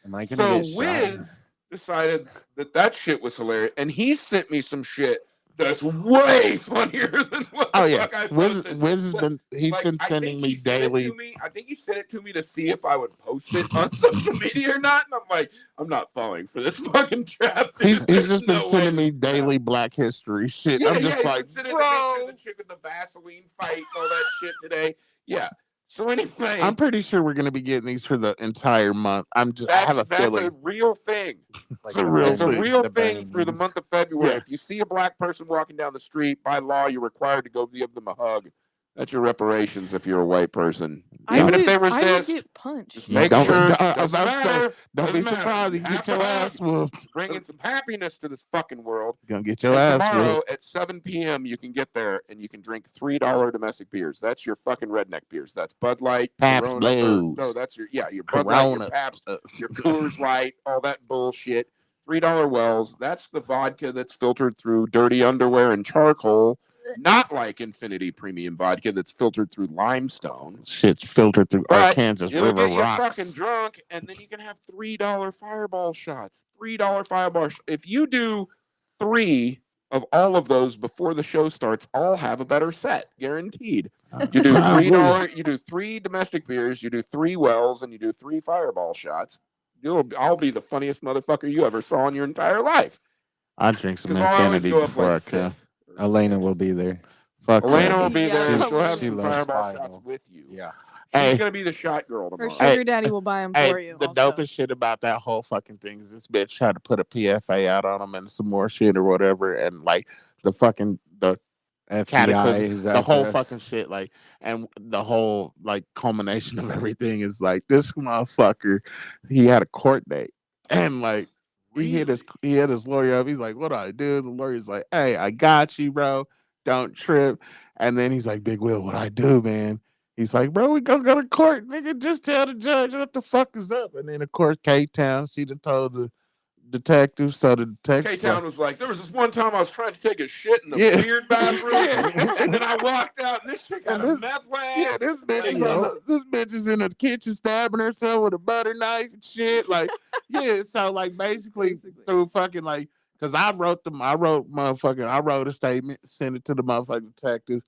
Am I gonna So get shot? Wiz decided that shit was hilarious, and he sent me some shit that's way funnier than what Oh the yeah, fuck I Wiz posted. has been Like, been I sending think me he sent it daily. to me. I think he sent it to me to see if I would post it on social media or not. And I'm like, I'm not falling for this fucking trap. He's There's just been no way sending me this is happening. daily Black History shit. Yeah, I'm just he's like, been sending the picture bro. of the chick with the Vaseline fight and all that shit today. Yeah. So anyway, I'm pretty sure we're gonna be getting these for the entire month. I have a that's a feeling real thing. it's a real It's a thing. real the thing through the bangings. month of February. Yeah. If you see a black person walking down the street, by law, you're required to go give them a hug. That's your reparations if you're a white person. Even if they I would resist, get punched. just You make don't- sure. I was Doesn't about to say, matter. don't be Doesn't matter. surprised You if you have get your to hug. ass whooped. Bringing some happiness to this fucking world. Gonna get your And ass tomorrow whooped. at 7 p.m., you can get there and you can drink $3 domestic beers. That's your fucking redneck beers. That's Bud Light, Pabst Corona, Blues. no, that's your Bud Light, your Corona. Pabst, your Coors Light, all that bullshit. $3 Wells. That's the vodka that's filtered through dirty underwear and charcoal. Not like Infinity Premium vodka that's filtered through limestone. Shit's filtered through But Arkansas it'll River get you rocks. fucking drunk, and then you can have $3 fireball shots. $3 fireball. If you do 3 of all of those before the show starts, I'll have a better set, guaranteed. You do $3. You do 3 domestic beers. You do 3 Wells, and you do 3 fireball shots. I'll be the funniest motherfucker you ever saw in your entire life. I drink some Because I'll always Infinity go up before like I come. 5th. or Elena 6th. will be there. Fuck Elena that. will be Yeah, there. she She'll have loves some fireball shots Fireball. with you. Yeah. She's Hey. gonna be the shot girl Her tomorrow. sugar daddy will buy them for you. The also. dopest shit about that whole fucking thing is this bitch tried to put a PFA out on him and some more shit or whatever, and like the FBI cataclysm, is the after whole us. fucking shit, like, and the whole like culmination of everything is like this motherfucker. He had a court date, and like he hit his lawyer up. He's like, "What do I do?" The lawyer's like, "Hey, I got you, bro. Don't trip." And then he's like, "Big Will, what I do, man?" He's like, "Bro, we gonna go to court, nigga. Just tell the judge what the fuck is up." And then of course, K Town, she done told the detective, so the detective K-Town was like, there was this one time I was trying to take a shit in the Yeah. weird bathroom, Yeah. and then I walked out, and this chick had a And meth lab. Yeah, this bitch, is Yo. this bitch is in the kitchen stabbing herself with a butter knife and shit. Like, yeah, so like basically through fucking like, cause I wrote a statement, sent it to the motherfucking detective.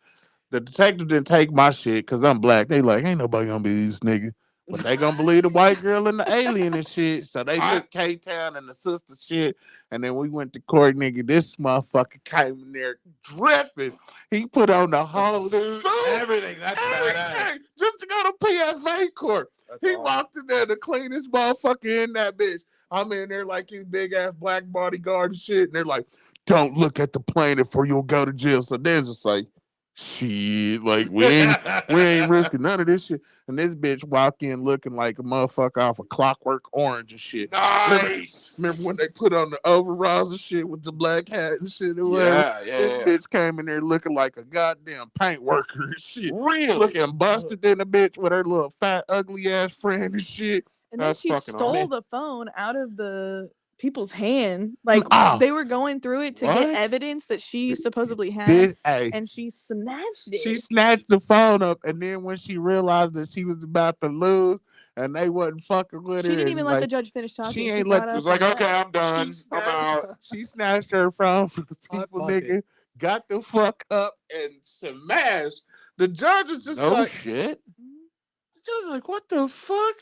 The detective didn't take my shit because I'm black. They like, ain't nobody gonna be these niggas. But they gonna believe the white girl and the alien and shit. So they took K-Town and the sister shit. And then we went to court, nigga. This motherfucker came in there dripping. He put on the whole suit, everything. That's badass. everything, just to go to PFA court. That's He awesome. walked in there the cleanest motherfucker in that bitch. I'm in there like his big ass black bodyguard and shit. And they're like, don't look at the plaintiff or you'll go to jail. So then it's like, shit, like we ain't risking none of this shit. And this bitch walk in looking like a motherfucker off a Clockwork Orange and shit. Nice. Remember when they put on the overalls and shit with the black hat and shit or whatever? This bitch came in there looking like a goddamn paint worker and shit. Really? Looking busted in the bitch with her little fat, ugly ass friend and shit. And then That's she fucking stole awesome. the phone out of the people's hand. Like Ah. they were going through it to What? get evidence that she supposedly had, This, hey, and she snatched it. she snatched the phone up, and then when she realized that she was about to lose, and they wasn't fucking with She her, didn't and even let the judge finish talking. she She ain't got let- up It was like, and okay, left. I'm done. I'm snatched, out. she snatched her phone from the Hot people, pocket. nigga. Got the fuck up and smashed. The judge is just No like, shit. the judge is like, what the fuck?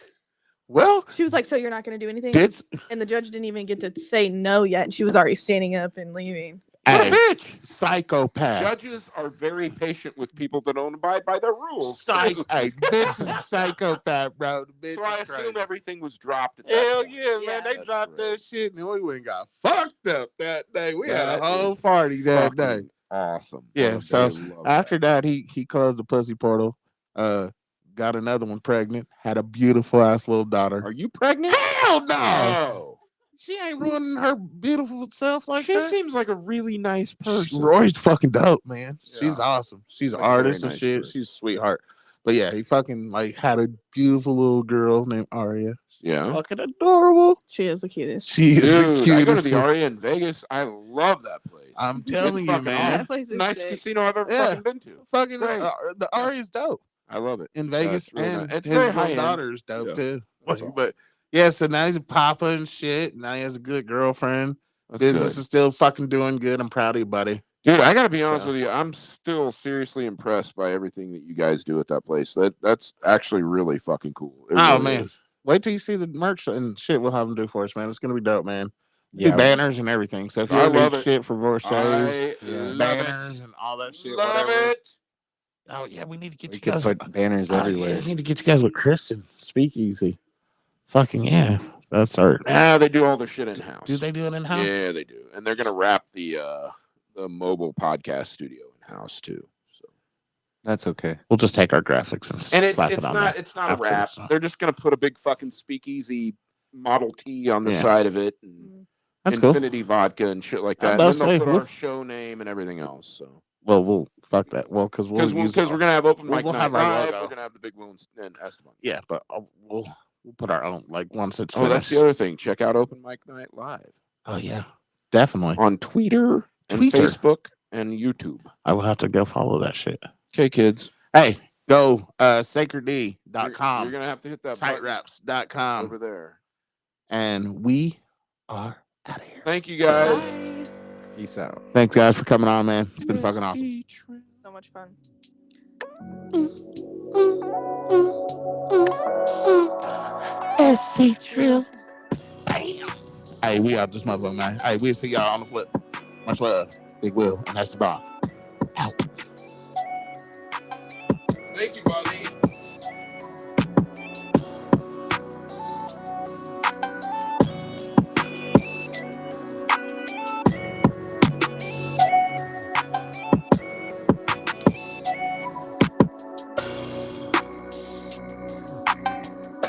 Well, She was like, "So you're not going to do anything?" this, And the judge didn't even get to say no yet, and she was already standing up and leaving. What a hey, bitch. psychopath. Judges are very patient with people that don't abide by their rules. too. Hey, bitch is a psychopath, bro. The bitch So I is assume crazy. everything was dropped at that Hell point. yeah, man. Yeah. They That's dropped great. that shit and we went and got fucked up that day. We had a That whole is party that day. fucking awesome. Yeah, They so love after that, he closed the pussy portal, got another one pregnant, had a beautiful ass little daughter. Are you pregnant? Hell no! Oh. She ain't ruining her beautiful self like She that. seems like a really nice person. Roy's fucking dope, man. She's Yeah. awesome. She's an Like a very artist and nice shit. person. She's a sweetheart. But yeah, he fucking like had a beautiful little girl named Aria. Yeah. Fucking adorable. She is the cutest. She is the Dude, cutest. I go to the one. Aria in Vegas. I love that place. I'm It's telling you, fucking man. awesome. That place is Nice sick. casino I've ever Yeah. fucking been to. Fucking Great. the Aria's dope I love it. in Yeah, Vegas, it's really and nice. It's his very little high-end. daughter is dope Yeah. too. That's Like, awesome. but yeah, so now he's a papa and shit. Now he has a good girlfriend. That's Business good. is still fucking doing good. I'm proud of you, buddy. Dude, I gotta be honest So- with you. I'm still seriously impressed by everything that you guys do at that place. That's actually really fucking cool. It Oh really man, is. wait till you see the merch and shit we'll have them do for us, man. It's gonna be dope, man. Yeah, Do banners and everything. So if you I ever love need it. shit for Vorshay's, I Yeah. love banners it. and all that shit, Love whatever. it. Oh yeah, we need to get We you could guys. put banners Yeah, everywhere. we need to get you guys with Chris and Speakeasy. Fucking yeah, that's our. They do all their shit in house. Do they do it in house? Yeah, they do, and they're gonna wrap the mobile podcast studio in house too. So, That's okay. We'll just take our graphics and and slap it on there. it's not a wrap. afterwards, so. They're just gonna put a big fucking Speakeasy Model T on the Yeah. side of it, and That's cool. Infinity Vodka and shit like that. I'm And about then to they'll say, put we'll- our show name and everything else. So, Well, we'll fuck that. Well, because we're gonna have open mic we'll night have our live. logo. We're gonna have the big wounds and Esteban. Yeah, but we'll put our own like once it's Oh, finished. that's the other thing. Check out Open Mic Night Live Oh yeah, definitely. on Twitter and Twitter. Facebook and YouTube. I will have to go follow that shit. Okay, kids. Hey, go You're sacredD.com, gonna have to hit that button tightwraps.com, over there. and we are out of here. Thank you guys. Peace out. Thanks guys for coming on, man. It's been fucking awesome. So much fun. SC Trill. Bam. Hey, we out this motherfucker, man. Hey, we'll see y'all on the flip. Much love. Big Will and Esteban. Out. Thank you, buddy.